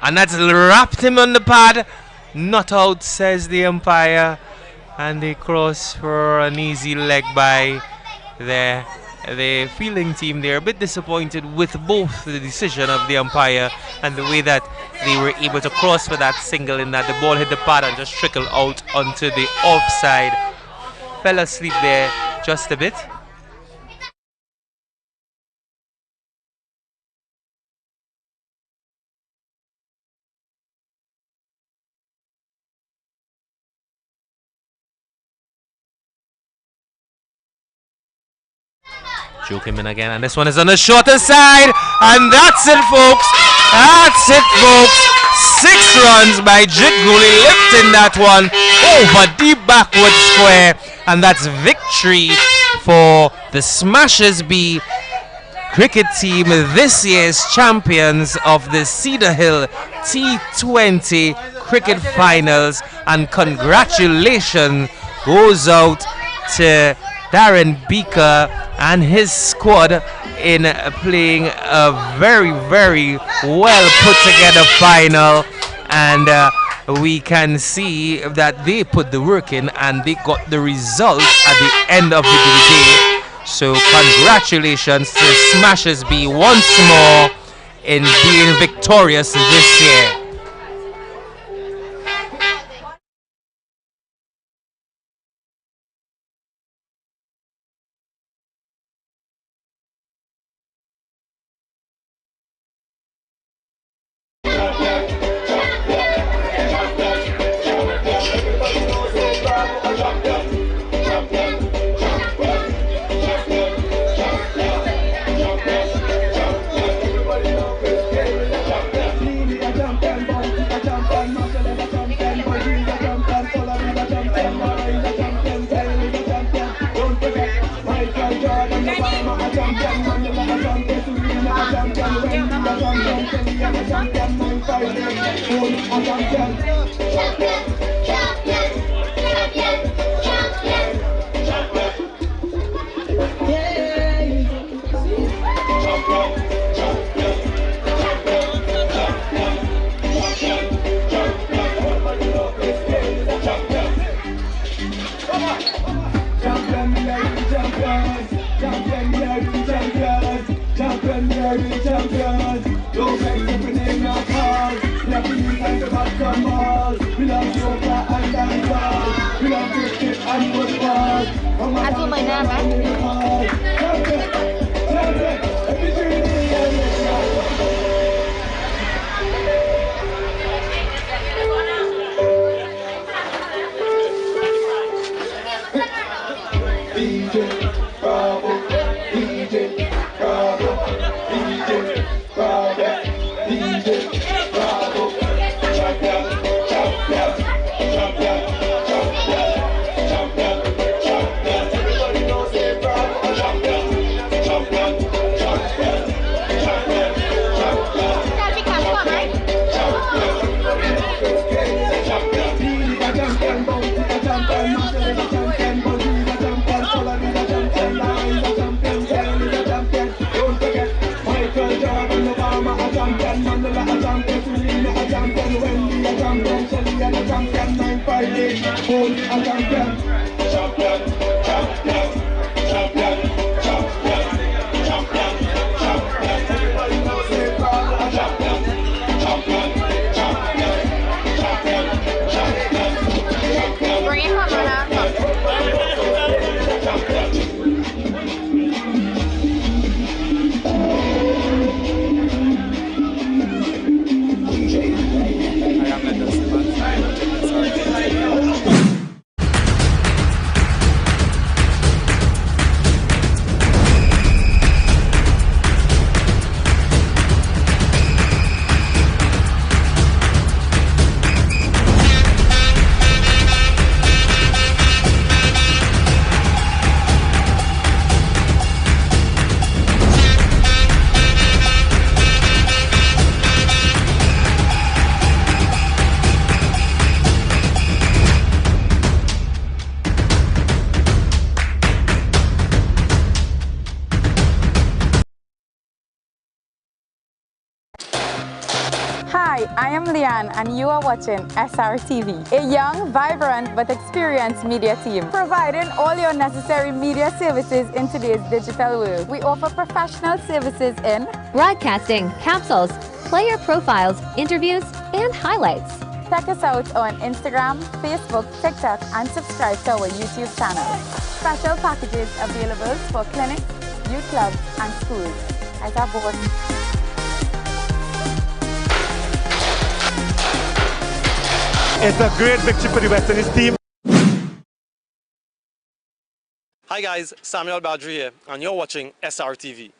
And that's wrapped him on the pad. Not out, says the umpire. And they cross for an easy leg by there. The fielding team, they're a bit disappointed with both the decision of the umpire and the way that they were able to cross for that single, in that the ball hit the pad and just trickled out onto the offside. Fell asleep there just a bit. Joachim in again, and this one is on the shorter side, and that's it, folks. That's it, folks. 6 runs by Jit Guli, lifting that one over the backward square, and that's victory for the Smashers B cricket team, this year's champions of the Cedar Hill T20 cricket finals. And congratulations goes out to Darren Bika and his squad in playing a very, very well put together final, and we can see that they put the work in and they got the result at the end of the day. So congratulations to Smashers B once more in being victorious this year. Don't make the name of cars. Let me use like the back on balls. We love you. champion, Shelly and the champion, 958. Hold a champion, champion, champion, champion, champion, champion, champion. Everybody knows they call a champion, champion, champion, champion, champion, champion. Bring it home, I am Lender Simmons and you're watching SRTV. Hi, I am Leanne and you are watching SRTV, a young, vibrant but experienced media team, providing all your necessary media services in today's digital world. We offer professional services in broadcasting, capsules, player profiles, interviews, and highlights. Check us out on Instagram, Facebook, TikTok, and subscribe to our YouTube channel. Special packages available for clinics, youth clubs, and schools. As our board. It's a great victory for the West Indies team. Hi guys, Samuel Badri here, and you're watching SRTV.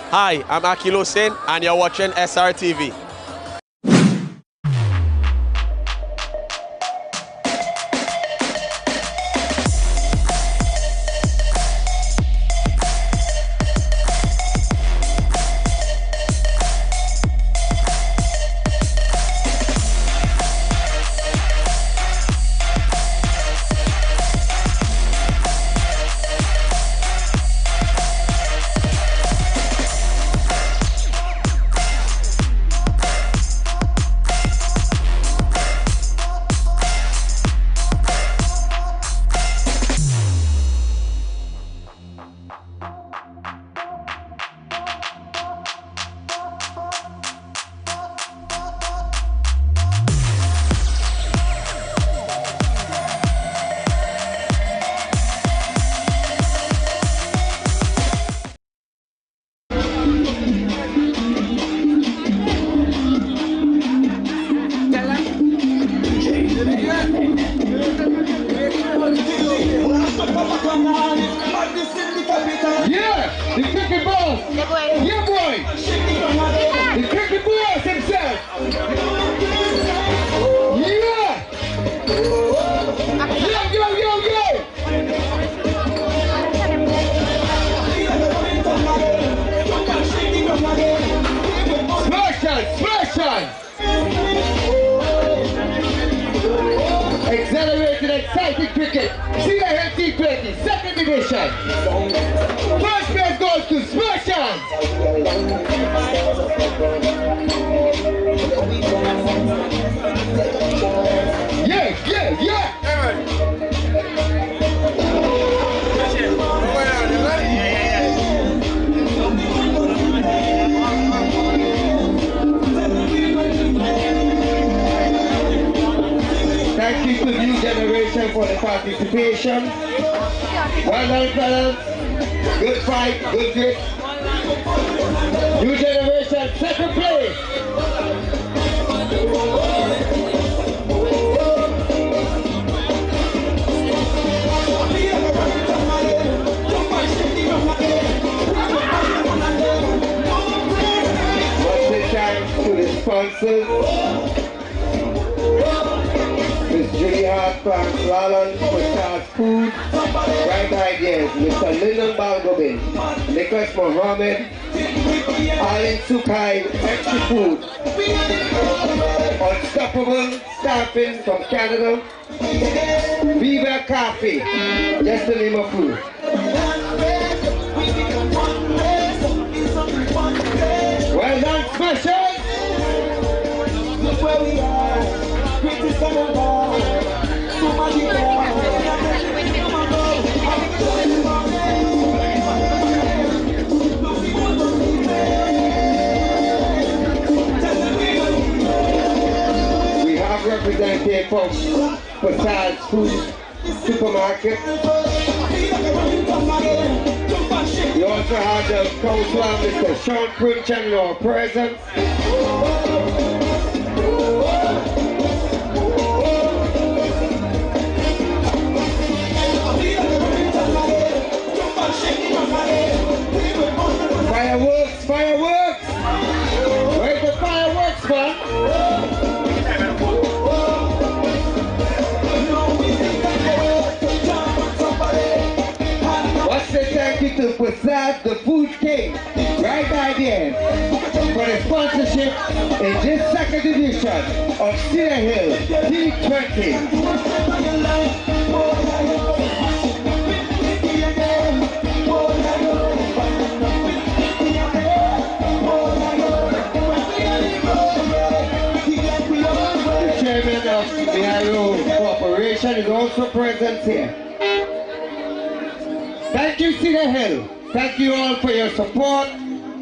Hi, I'm Akil Hussain and you're watching SRTV. Yeah, the cricket boss. Yeah, boy. The cricket boss himself. Yeah. Yo. Smash on. Accelerated, exciting cricket. Cedar T20, second division. First place goes to Smash on. Yeah. Thank you to the new generation for the participation. Well done, fellas. Good fight, good grit. New generation, second place. To the sponsors, Miss Julie Hart from Lalon for Stars Food, Right Ideas, Mr. Lyndon Balgobin, Nicholas Mohammed, Alin Sukai, Extra Food, Unstoppable Staffing from Canada, Viva Coffee, just the name of food. Well done, Smashers! Look where we are, greatest of all, so much we have representative from Fasade's Food Supermarket. We also have the councillor, Mr. Sean Princhard, in our presence. Fireworks, fireworks! Where's the fireworks, man? Let's say thank you to Fasade, the Food King, Right Ideas, for the sponsorship in this second edition of Cedar Hill T20. Of the IO Corporation is also present here. Thank you, Cedar Hill. Thank you all for your support,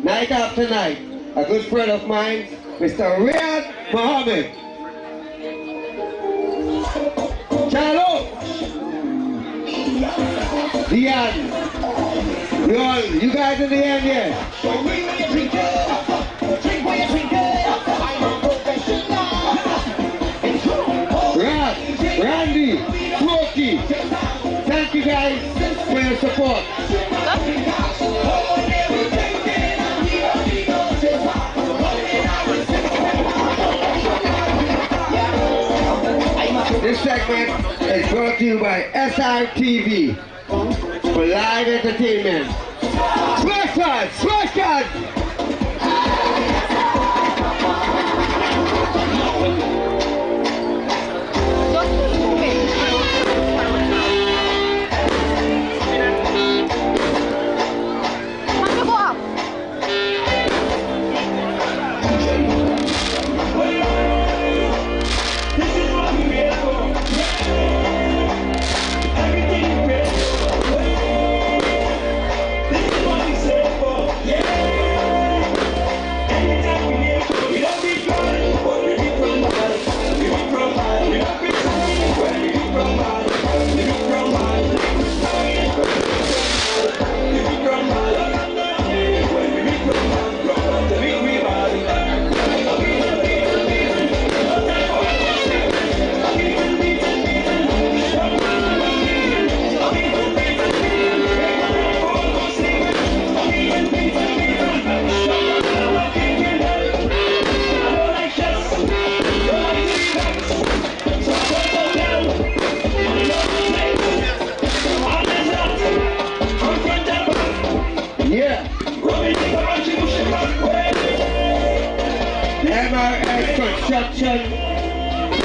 night after night. A good friend of mine, Mr. Riyad Mohammed. Chalo! Dian. You guys in the end here. Randy, Smokey, thank you guys for your support. This segment is brought to you by SRTV for live entertainment. Smash on! Smash on! Construction,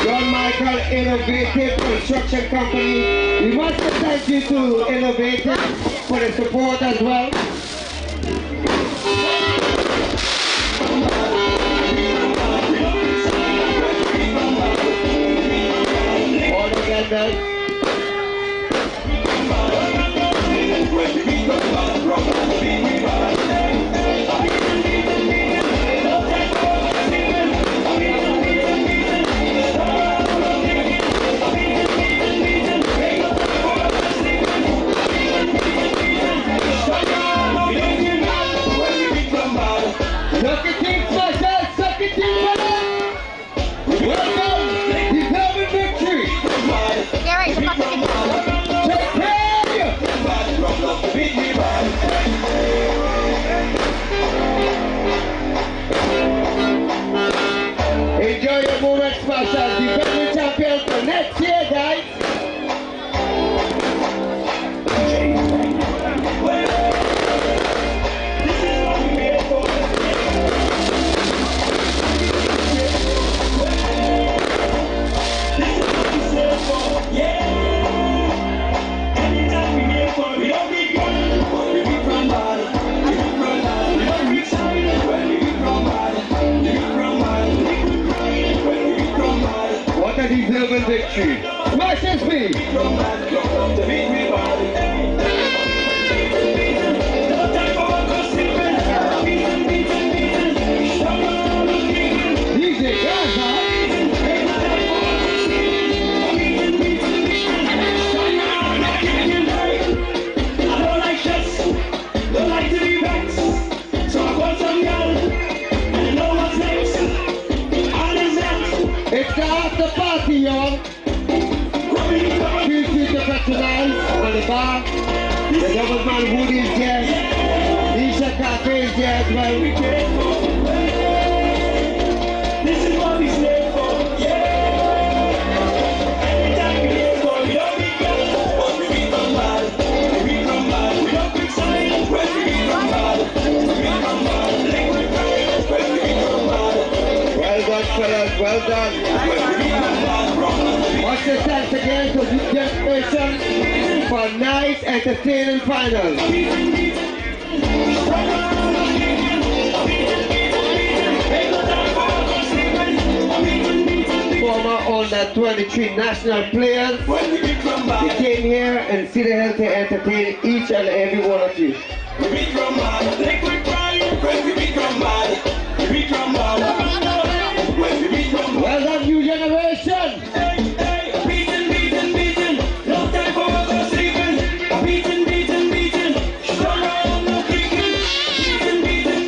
John Michael Innovative Construction Company. We must thank you to Innovative for the support as well. All the vendors. victory. Smash and speed. Easy, Gaza. It's the after party, y'all. Feel free to patronize on the bar. The double man Woody is there. Nisha Cafe is there as well. This is what we stand for, yeah. Anytime we get for, we don't be good. When we beat from bad, we don't quick sign. When we beat from bad, liquid pride. When we beat from bad. Well done, fellas, well done. Watch the chance again to this destination for a nice entertaining final. Former under 23 national players, they came here and Cedar Hill to entertain each and every one of you. Well done, new generation! No time for us sleeping. Beaten. Strong around, no kicking. Beaten.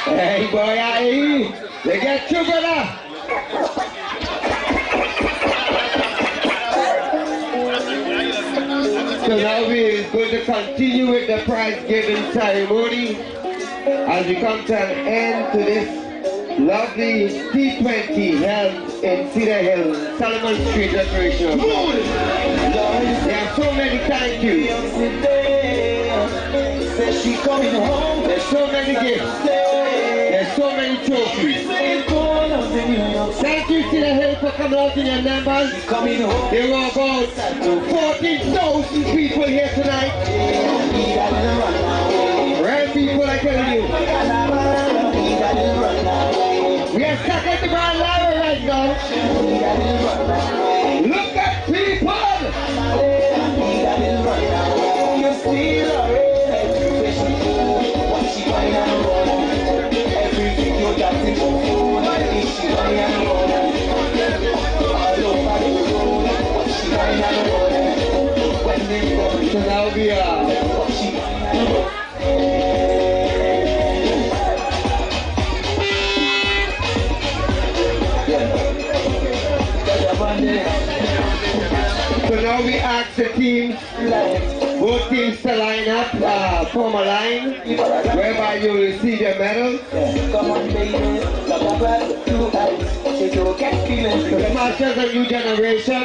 Hey, boy, hey, they get you, brother. So now we're going to continue with the prize giving ceremony as we come to an end to this lovely T20 held in Cedar Hill, Solomon Street Recreational Club. There are so many thank yous. There's so many gifts. There's so many trophies. Thank you, Cedar Hill, for coming out in your numbers. There were about 14,000 people here tonight. Right, people, I tell you. We are stuck at the Grand Ladder right now. Look at people. You see what she every video that's in she so now we are so now we ask the teams, both teams to line up, form a line, whereby you will receive your medals. Come on, baby. The Smashers, a new generation.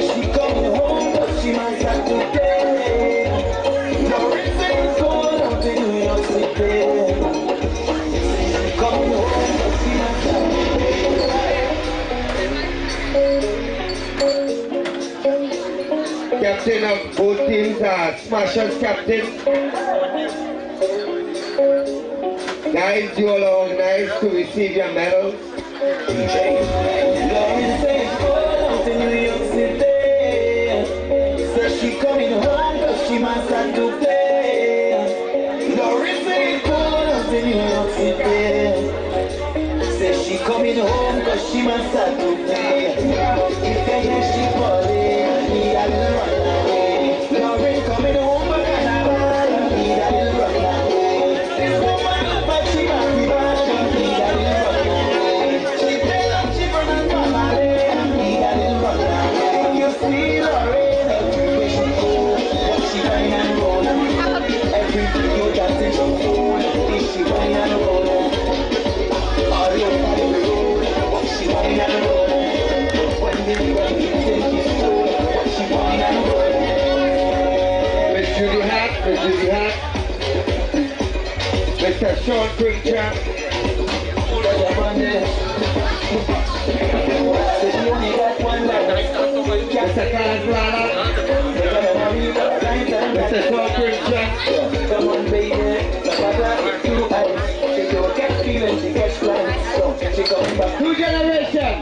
She coming home, but she might have to pay. Going to New York City. Coming home, but she might have to pay. Captain of both teams, Smashers captain. Guys, you all are organized to receive your medals. She coming home, but she must have to pay. Doris ain't going to New York City. Says she coming home, but she must have to pay. If I hear she falling, me I will run away. Doris coming home, but me I will run away. This woman, but she must be bad, me I will run away. She tell them she run away, me I will run away. You see, Doris. Mr. Sean Preacher. Mr. Carlos Lala, Mr. Corporate Jack. Come on, baby. Two generations.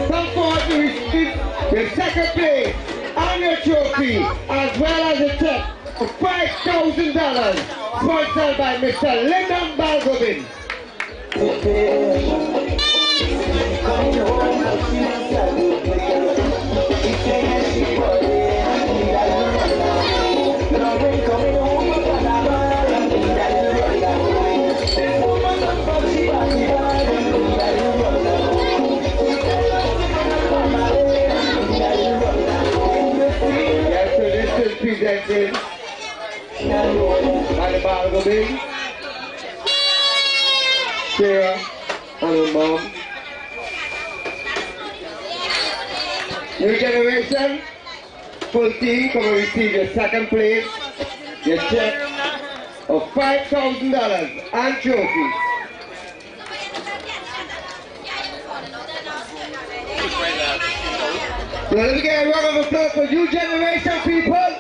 Come forward to receive the second place and your trophy, as well as a check of $5,000, sponsored by Mr. Lyndon Balgobin. Presented by the Balgobin, Sarah and her mom. New generation, full team, come and receive your second place, your check of $5,000 and trophy. So let's get a round of applause for new generation people.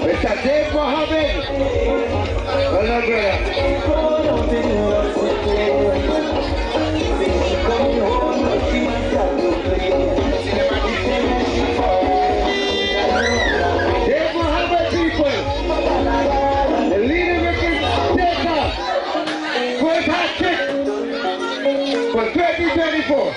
Mr. Dave Mohammed. Well done, brother. Dave Mohammed people. The leader wicket taker. First hat trick for 2024.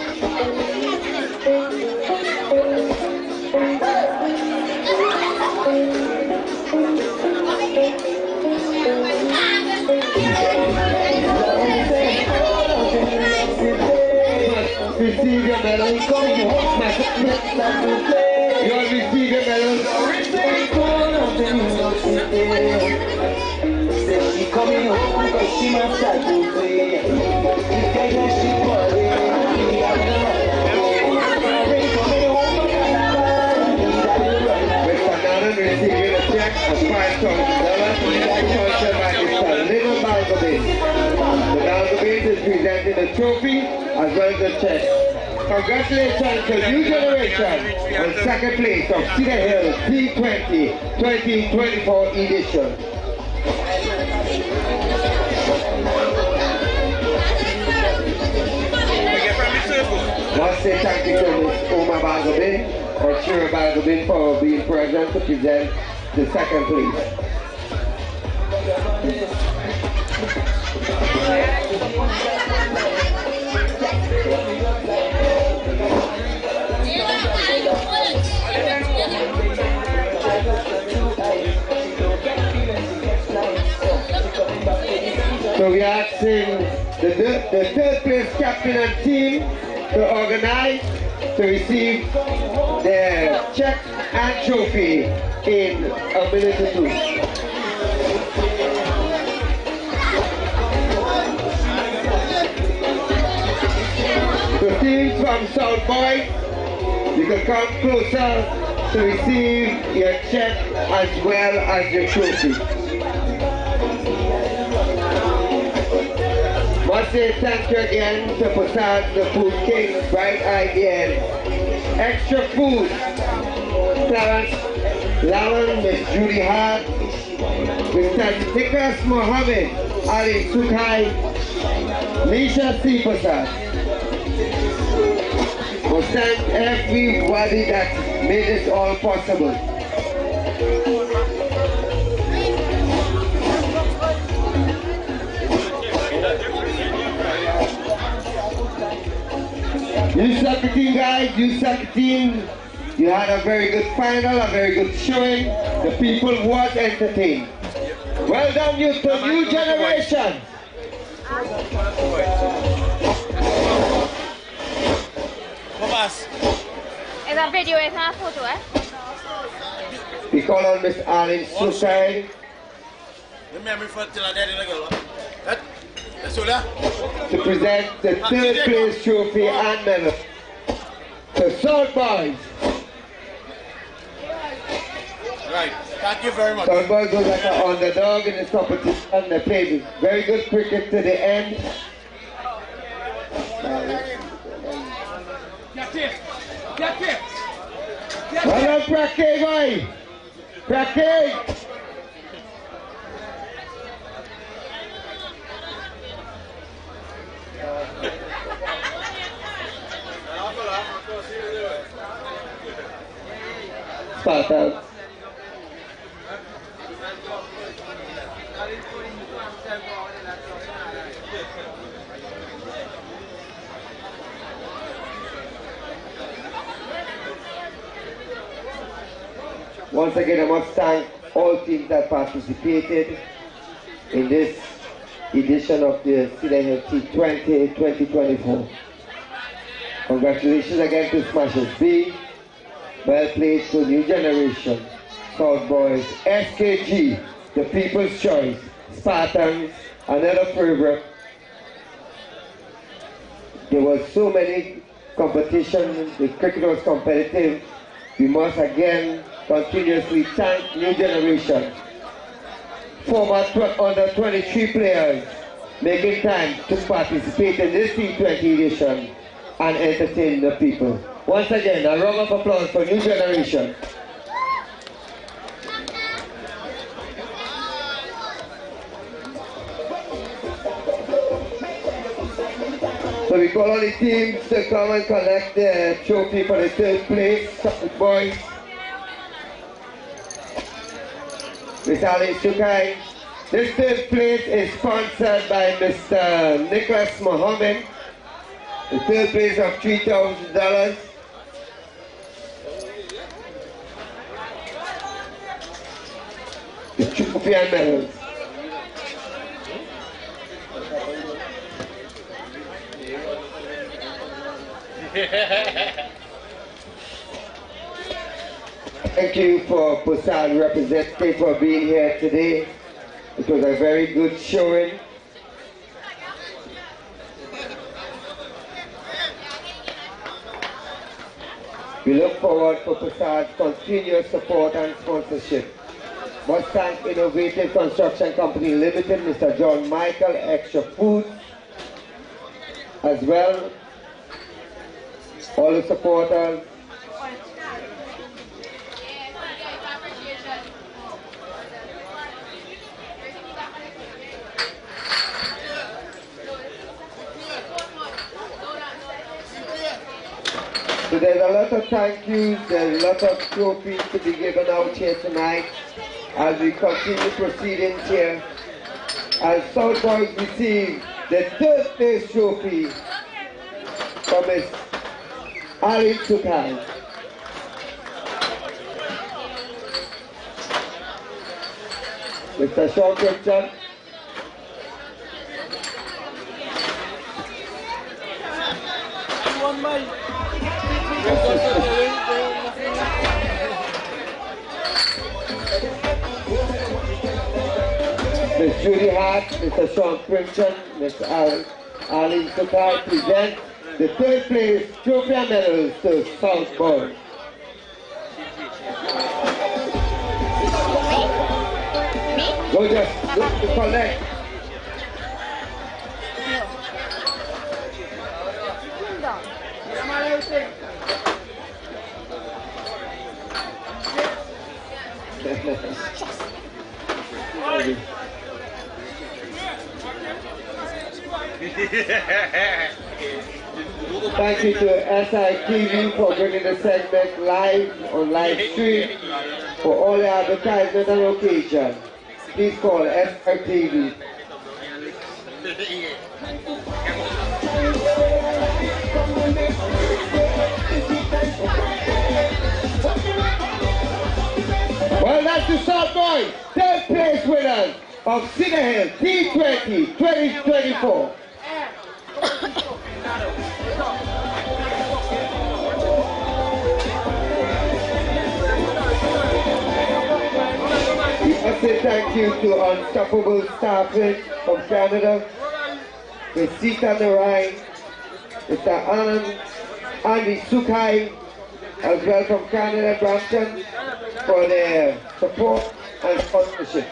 Receive your medal. You will receive your medal. She's coming home because she must start to play. Mr. Naran receiving a check of $5,000 sponsored by Mr. Lyndon Balgobin. The Balgobin is presenting a trophy as well as a check. Congratulations to new generation on second place of Cedar Hill T20 2024 edition. I want to say thank you to Ms. Oma Balgobin or Shira Balgobin for being present to present the second place. So we are asking the third place captain and team to organize to receive their check and trophy in a minute or two. So teams from South Boy, you can come closer to receive your check as well as your trophy. I want to say thank you again to Passad, the Food King, Bright Idea, Extra Food, Clarence Lallan, Miss Judy Hart, Mr. Nicholas Mohammed, Ali Sukai, Nisha C. Passad. We thank everybody that made this all possible. You 17 guys, you 17, you had a very good final, a very good showing. The people was entertained. Well done, you to new generation. Is that video? Is that photo? We call on Miss Arlene Sukai to present the third place trophy and medal. The South Boys. Right. Thank you very much. South Boys was like an underdog in this competition. They played very good cricket to the end. Well done, Prakke, boy. Prakke. Spot out. Once again, I must thank all teams that participated in this edition of the Cedar Hill T20 2024. Congratulations again to Smashers B. Well played to New Generation, South Boys, SKG, The People's Choice, Spartans, another favorite. There was so many competitions, the cricket was competitive. We must again continuously thank New Generation. Former under 23 players making time to participate in this T20 edition and entertain the people. Once again, a round of applause for New Generation. So we call on the teams to come and collect the trophy for the third place, South Boys. Mr. Ali Sukai. This third place is sponsored by Mr. Nicholas Mohammed. The third place of $3,000. The trophy and medals. Thank you for Pusad representative for being here today. It was a very good showing. We look forward for Pusad's continuous support and sponsorship. Must thank Innovative Construction Company Limited, Mr. John Michael, Extra Foods, as well. All the supporters. So there's a lot of thank yous, there's a lot of trophies to be given out here tonight as we continue proceedings here. As South Boys receive the third place trophy from Ms. Ali Sukai. Mr. Sean Christian. Ms. Judy Hart, Mr. Sean Christian, Ms. Ali Sukai present the third place trophy and medals to South Boys. Go just look to collect. Thank you to SITV for bringing the segment live on live stream. For all the advertisement and location, please call SITV. Well, that's the South Boys, third place winners of Cedar Hill T20 2024. I say thank you to Unstoppable Staffing from Canada, with Seat on the Rhine, Mr. Anand Andy Sukhai, as well from Canada Brampton, for their support and sponsorship.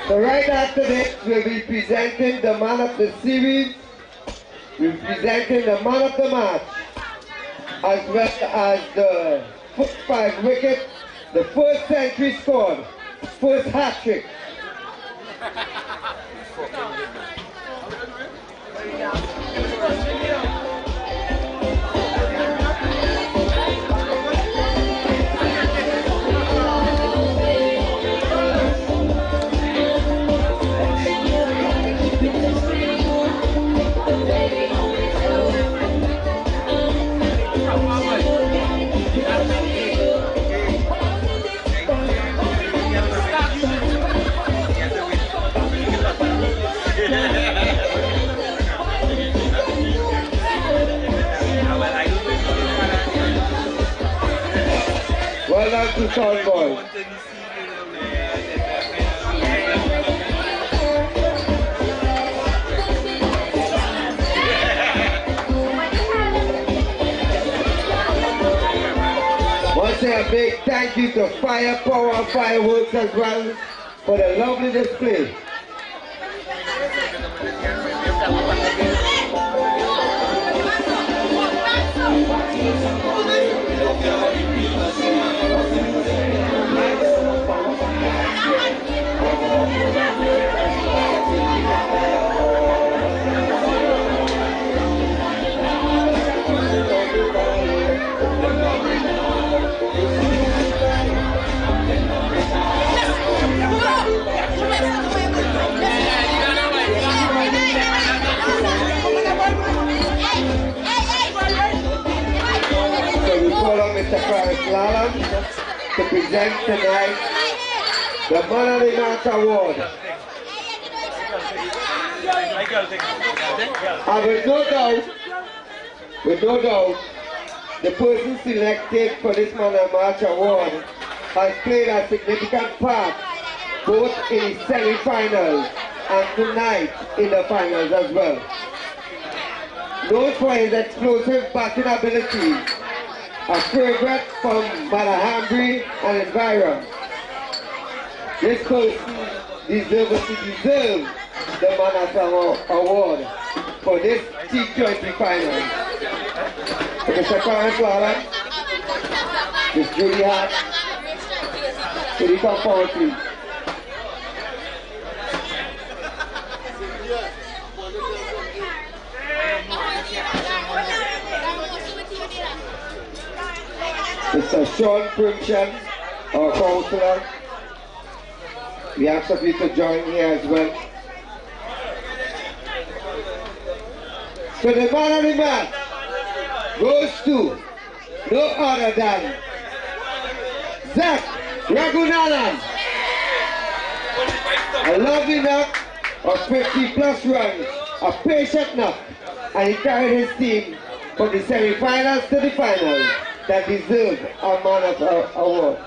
So right after this, we'll be presenting the man of the series, we'll be presenting the man of the match, as well as the foot 5 wicket, the first century scored, first hat trick. Well done to Sean Boy. Want to say a big thank you to Firepower and Fireworks as well for the lovely display. Mr. Clarence Lalam to present tonight the Man of the Match Award. And with no doubt, the person selected for this Man of the Match Award has played a significant part both in the semi-finals and tonight in the finals as well. Known for his explosive batting ability, a fragrance from Malahambri and environ. This person deserves the Man of the Award for this T20 final. Mr. Clarence Lala, Ms. Judy Hart, will you come forward please? Mr. Sean Primchan, our councillor. We ask of you to join here as well. So the man of the match goes to no other than Zach Ragunanan. A lovely knock of 50 plus runs, a patient knock, and he carried his team from the semi-finals to the finals that deserve a Man of the Award.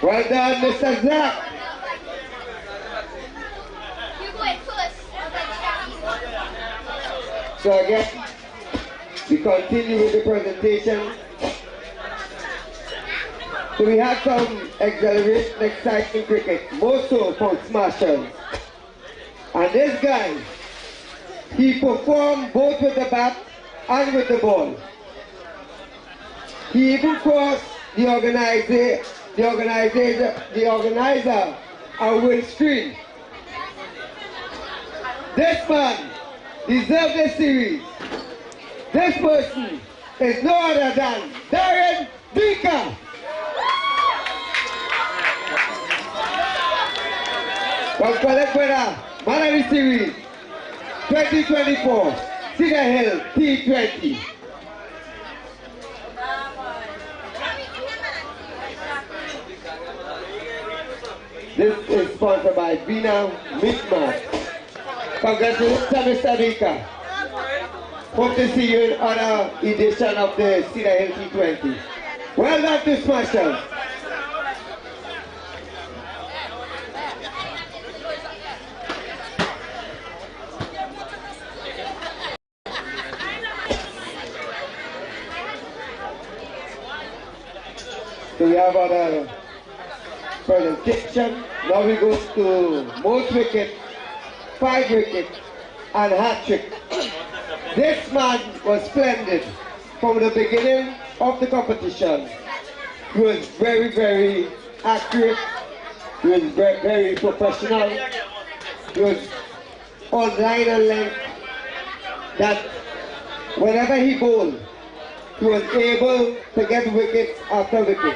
Well done, Mr. Zach. So again, we continue with the presentation. So we have some exhilaration, exciting cricket, most so from smashers. And this guy, he performed both with the bat and with the ball. He even crossed the organizer a win screen. This man deserves this series. This person is no other than Darren Dika. From Collectora, Man of the Series 2024, Cedar Hill T20. This is sponsored by Vina Mismatch. Congratulations, Mr. Rika. Hope to see you in another edition of the Cedar Hill T20. Well done to Smashers. So we have our presentation. Now we go to most wicket, 5 wicket, and hat trick. This man was splendid from the beginning of the competition. He was very, very accurate. He was very, very professional. He was on line and length that whenever he bowled, he was able to get wickets after wicket.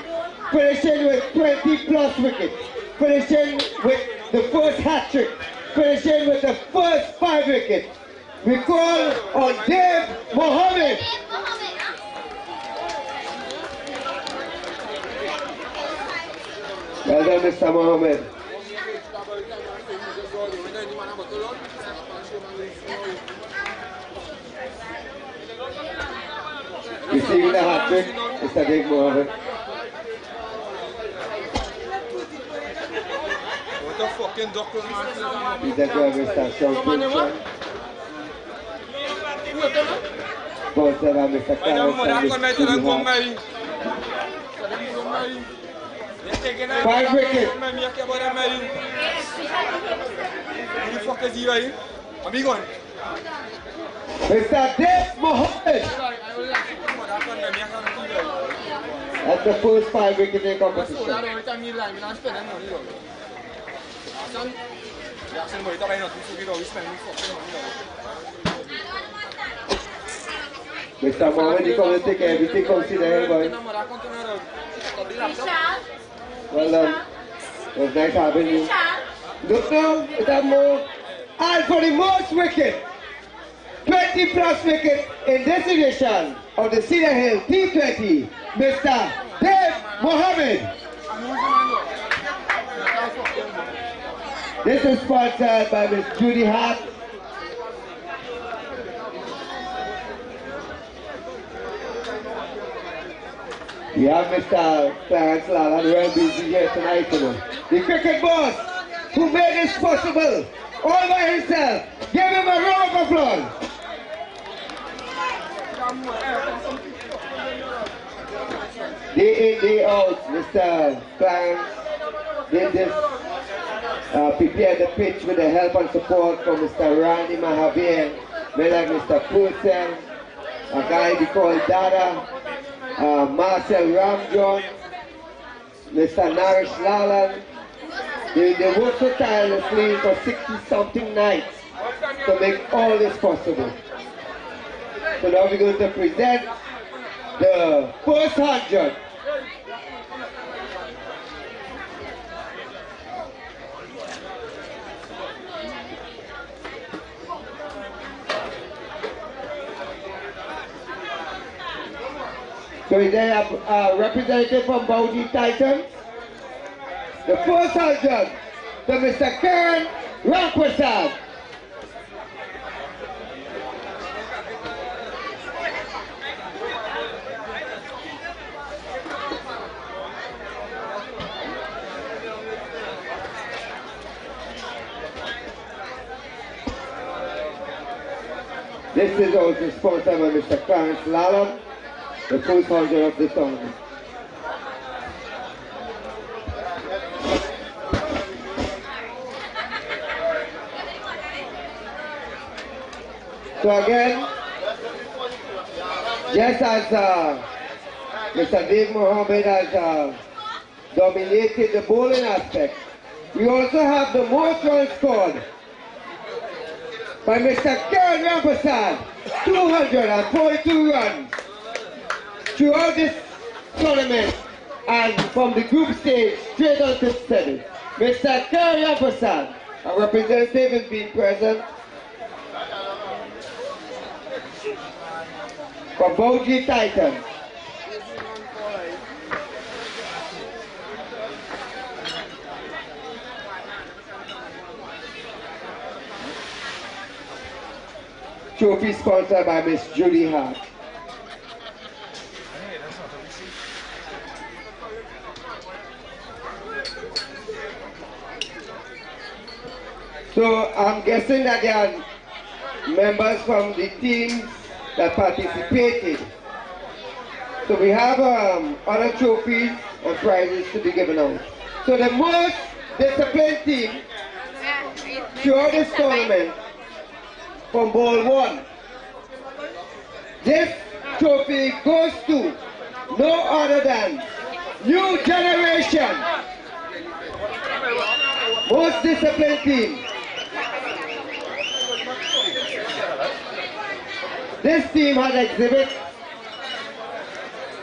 Finishing with 20 plus wickets. Finishing with the first hat trick. Finishing with the first 5 wickets. We call on Dave Mohammed. Well done, Mr. Mohammed. Receiving the hat trick, Mr. Dave Mohammed. Is that where Mr. Sean Pinchon? Sponsored by Mr. Carlos and Mr. Cedar. 5 wickets. Mr. Dave Mohammed. That's the first 5 wickets in the competition. Mr. Mohammed, you come and take everything from Cedar, boy. Well done. It was nice having you. Look now, it has more. And for the most wicket, 20 plus wickets in this edition of the Cedar Hill T20, Mr. Dave Mohammed. This is sponsored by Ms. Judy Hart. We have Mr. Clarence Lala, well busy here tonight, you know. The cricket boss who made this possible all by himself. Give him a round of applause. Day in, day out, Mr. Clarence did this, prepared the pitch with the help and support from Mr. Randy Mahavir, men like Mr. Purcell, a guy we call Dada, Marcel Ramjohn, Mr. Naresh Lalan. They worked so tirelessly for 60-something nights to make all this possible. So now we're going to present the first 100. So we then have a representative from Bauji Titans. The first 100 to Mr. Karan Ramprasad. This is also sponsored by Mr. Clarence Lalam, the first 100 of the tournament. So again, just as Mr. Dave Mohammed has dominated the bowling aspect, we also have the most runs scored by Mr. Karan Ramprasad, 242 runs throughout this tournament and from the group stage straight on to seven. Mr. Karan Ramprasad, a representative is being present from Bauji Titans. Trophy sponsored by Miss Judy Hart. So I'm guessing that there are members from the teams that participated. So we have other trophies and prizes to be given out. So the most disciplined team throughout this tournament from Bowl 1. This trophy goes to no other than New Generation. Most disciplined team. This team has exhibited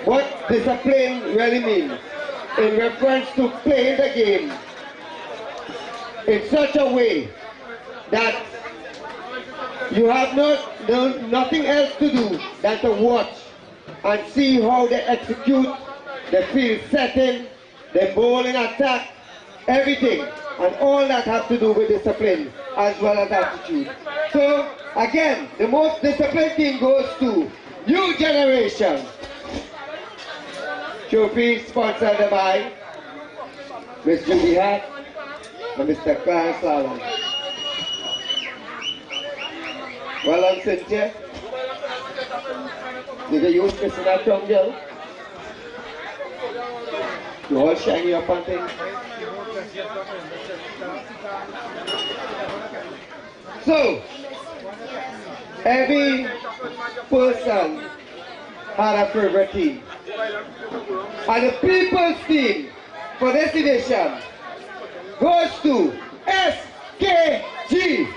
what discipline really means in reference to playing the game in such a way that you have nothing else to do than to watch and see how they execute the field setting, the bowling attack, everything, and all that has to do with discipline as well as attitude. So again, the most disciplined team goes to New Generation. Trophy sponsored by Miss Judy Hart and Mr. Clarence Allen. Well done, Cynthia. Did you use Mr. Natron, girl? You all shiny up on things. So, every person had a favorite team. And the people's team for this edition goes to SKG.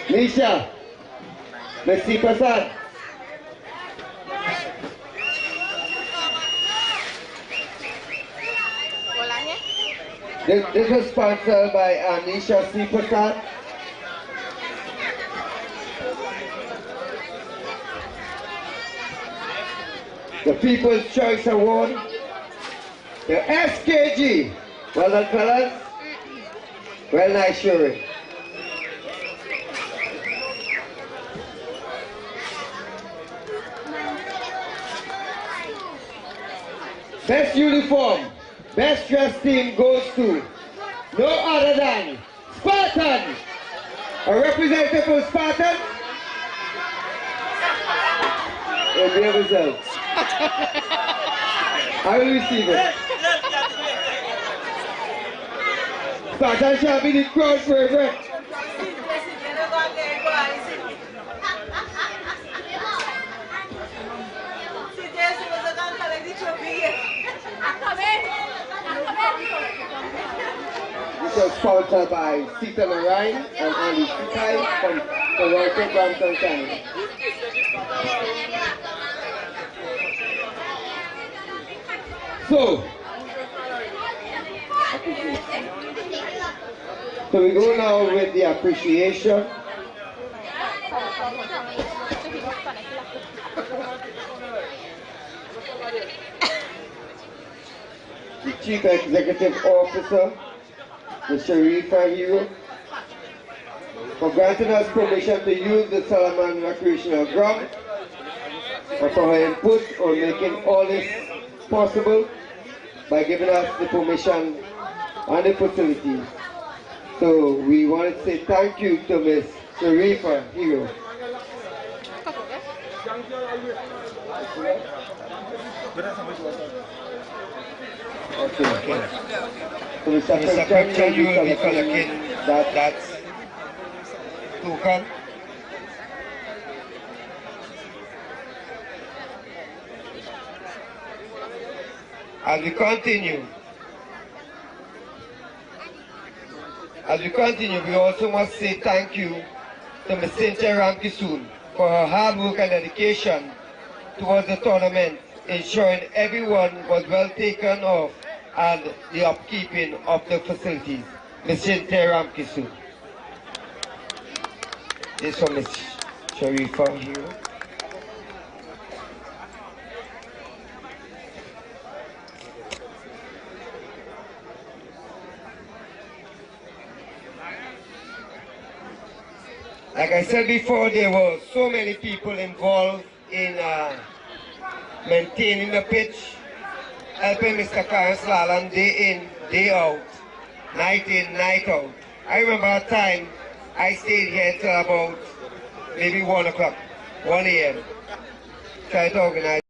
Nisha, Messi Prasad. This is sponsored by Anisha C. Prasad. The People's Choice Award. The SKG. Well done, fellas. Well, nice showing. Best uniform, best dressed team goes to no other than Spartan. A representative for Spartan. Will be a result. I will receive it. Spartan shall be the crowd favorite. This was sponsored by Cedar and Andy Shikai from Toronto, Brampton, Canada. So we go now with the appreciation. The Chief Executive Officer, the Sharifa Hero, for granting us permission to use the Salaman Recreational Ground and for her input on making all this possible by giving us the permission and the facilities. So we want to say thank you to Ms. Sharifa Hero. Okay. So Mr. Secretary, you will be collecting that token. As we continue, we also must say thank you to Ms. Cynthia Ramkisoon for her hard work and dedication towards the tournament, ensuring everyone was well taken off and the upkeeping of the facilities. Ms. Cynthia Ramkisoon. This from Miss Sharifa here. Like I said before, there were so many people involved in maintaining the pitch, helping Mr. Clarence Lalan day in, day out, night in, night out. I remember a time I stayed here till about maybe 1 o'clock, 1 a.m. Trying to organize.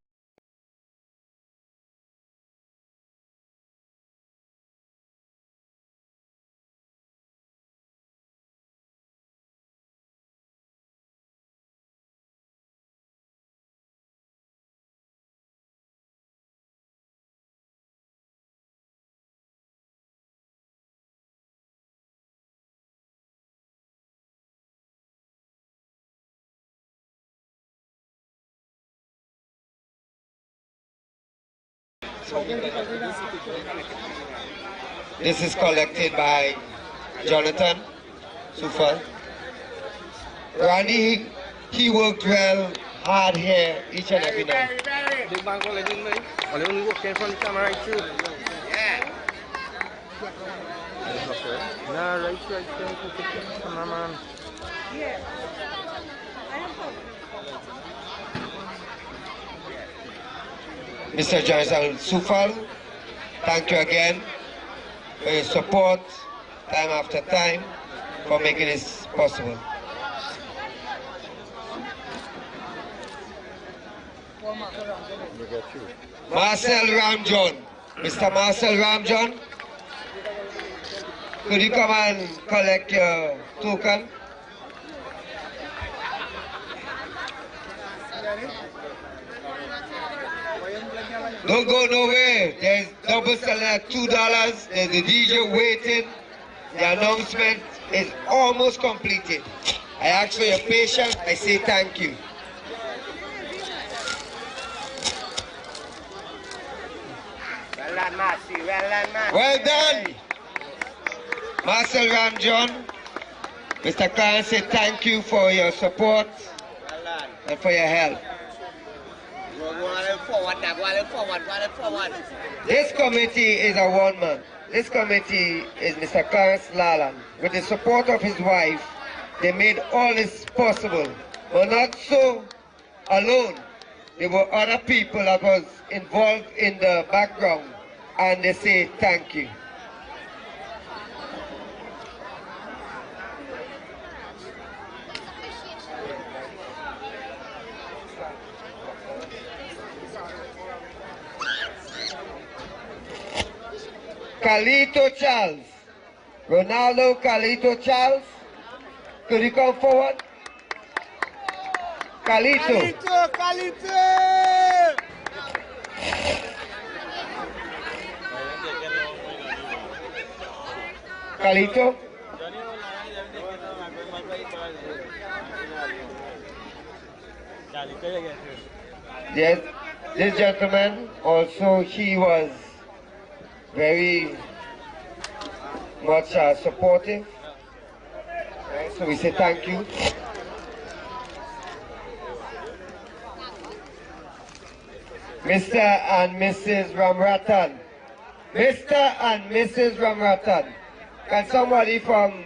This is collected by Jonathan Sufal. Randy, he worked well, hard here each and every night. Big bang for letting me. Only work in front of the camera right through. Yeah. Nah, right through. Come on, man. Yeah. Mr. Jonathan Sufal, thank you again for your support time after time for making this possible. Marcel Ramjohn, Mr. Marcel Ramjohn, could you come and collect your token? Don't go nowhere. There's double selling at $2. There's the DJ waiting. The announcement is almost completed. I ask for your patience. I say thank you. Well done, Marcy. Well done, Marcy. Well done. Marcel Ramjohn, Mr. Khan said thank you for your support and for your help. This committee is a one-man. This committee is Mr. Clarence Lalan. With the support of his wife, they made all this possible. But not so alone. There were other people that was involved in the background, and they say thank you. Carlito Charles, Ronaldo Carlito Charles, could you come forward? Carlito. Carlito. Yes, this gentleman also, he was very much supportive. Right, so we say thank you. Mr. and Mrs. Ramratan. Mr. and Mrs. Ramratan. Can somebody from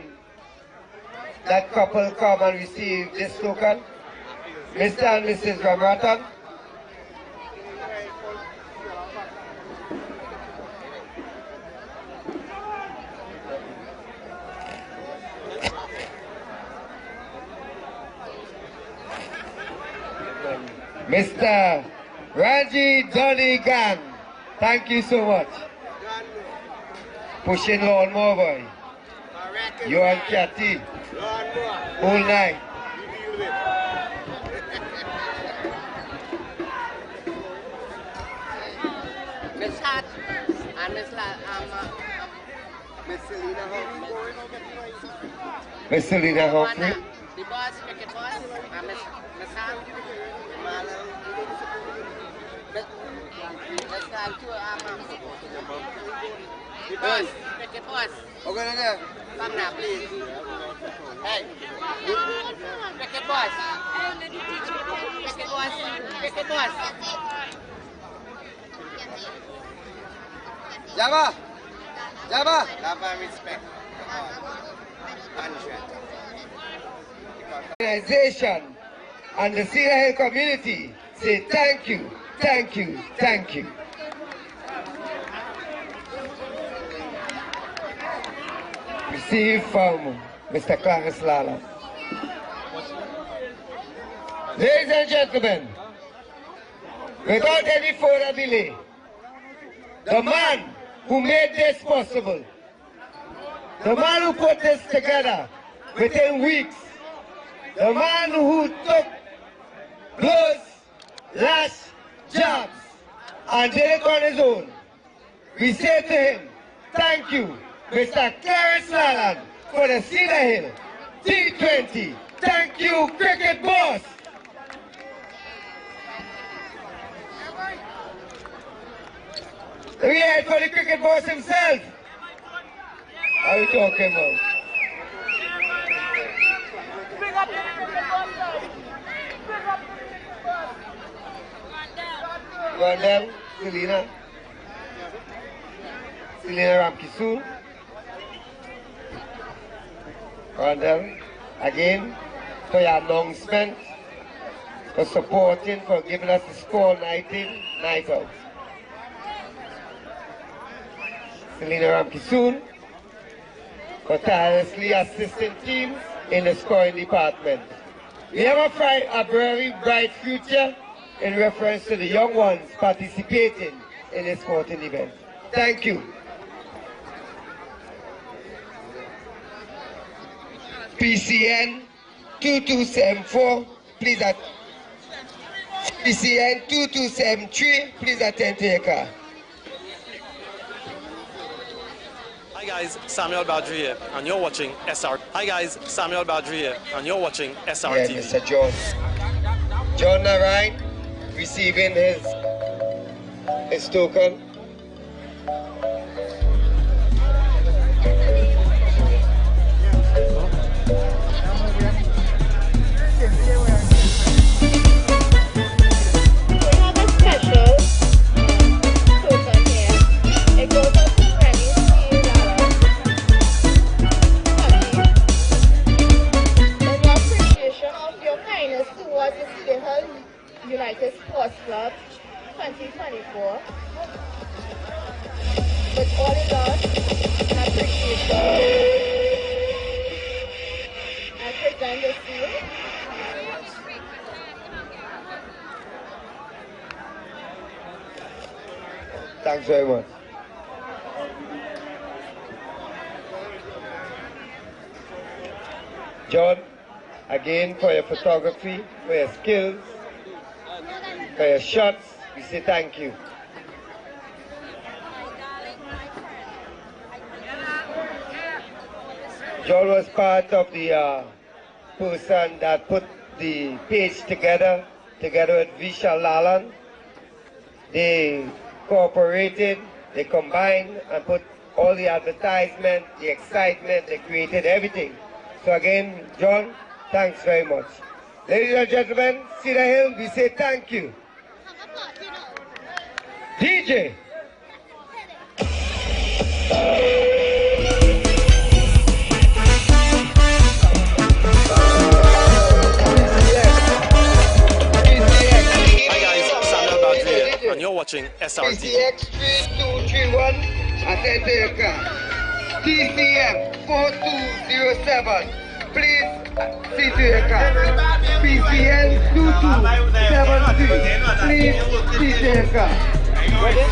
that couple come and receive this token? Mr. and Mrs. Ramratan. Mr. Raji Donigan, thank you so much. Pushing lawnmower boy. You and Kathy. All night. Miss Hart and Miss Selena Humphrey. Miss Selena Humphrey. The boss, cricket boss, and Miss Hart. The boss, cricket boss. Okay, come now, please. Hey. Cricket boss. Cricket boss. Cricket boss. Java. Java. Love and respect. Organization and the Cedar Hill community say thank you, thank you, thank you. Received from Mr. Clarence Lala. Ladies and gentlemen, without any further delay, the man who made this possible, the man who put this together within weeks, the man who took blows, lash, jabs, and did it on his own, we say to him, thank you, Mr. Clarence Laland, for the Cedar Hill T20. Thank you, cricket boss. We head for the cricket boss himself. What are you talking about? Rondell, Selena Ramkisoon. Rondell, again, for your announcement, for supporting, for giving us the score night in, night out. Selena Ramkisoon, for tirelessly assisting teams in the scoring department. We have a very bright future in reference to the young ones participating in the sporting event. Thank you. PCN 2274, please PCN 2273, please attend to your car. Hi guys, Samuel Badri here, and you're watching SR. Hi guys, Samuel Badri here, and you're watching SRTV. Yeah, Mr. John. John Narine receiving his token. United Sports Club 2024. With all in all, I appreciation. I present this to you. Thanks very much. John, again for your photography, for your skills, for your shots, we say thank you. John was part of the person that put the page together with Vishal Lalan. They cooperated, they combined and put all the advertisement, the excitement, they created everything. So again, John, thanks very much. Ladies and gentlemen, Cedar Hill, we say thank you. DJ. Hi guys, Samuel Badri here, and you're watching SRTV. TCX 3231, attend to your car. TCM 4207, please see to your car. PCN 2273, please see to your car. Ready?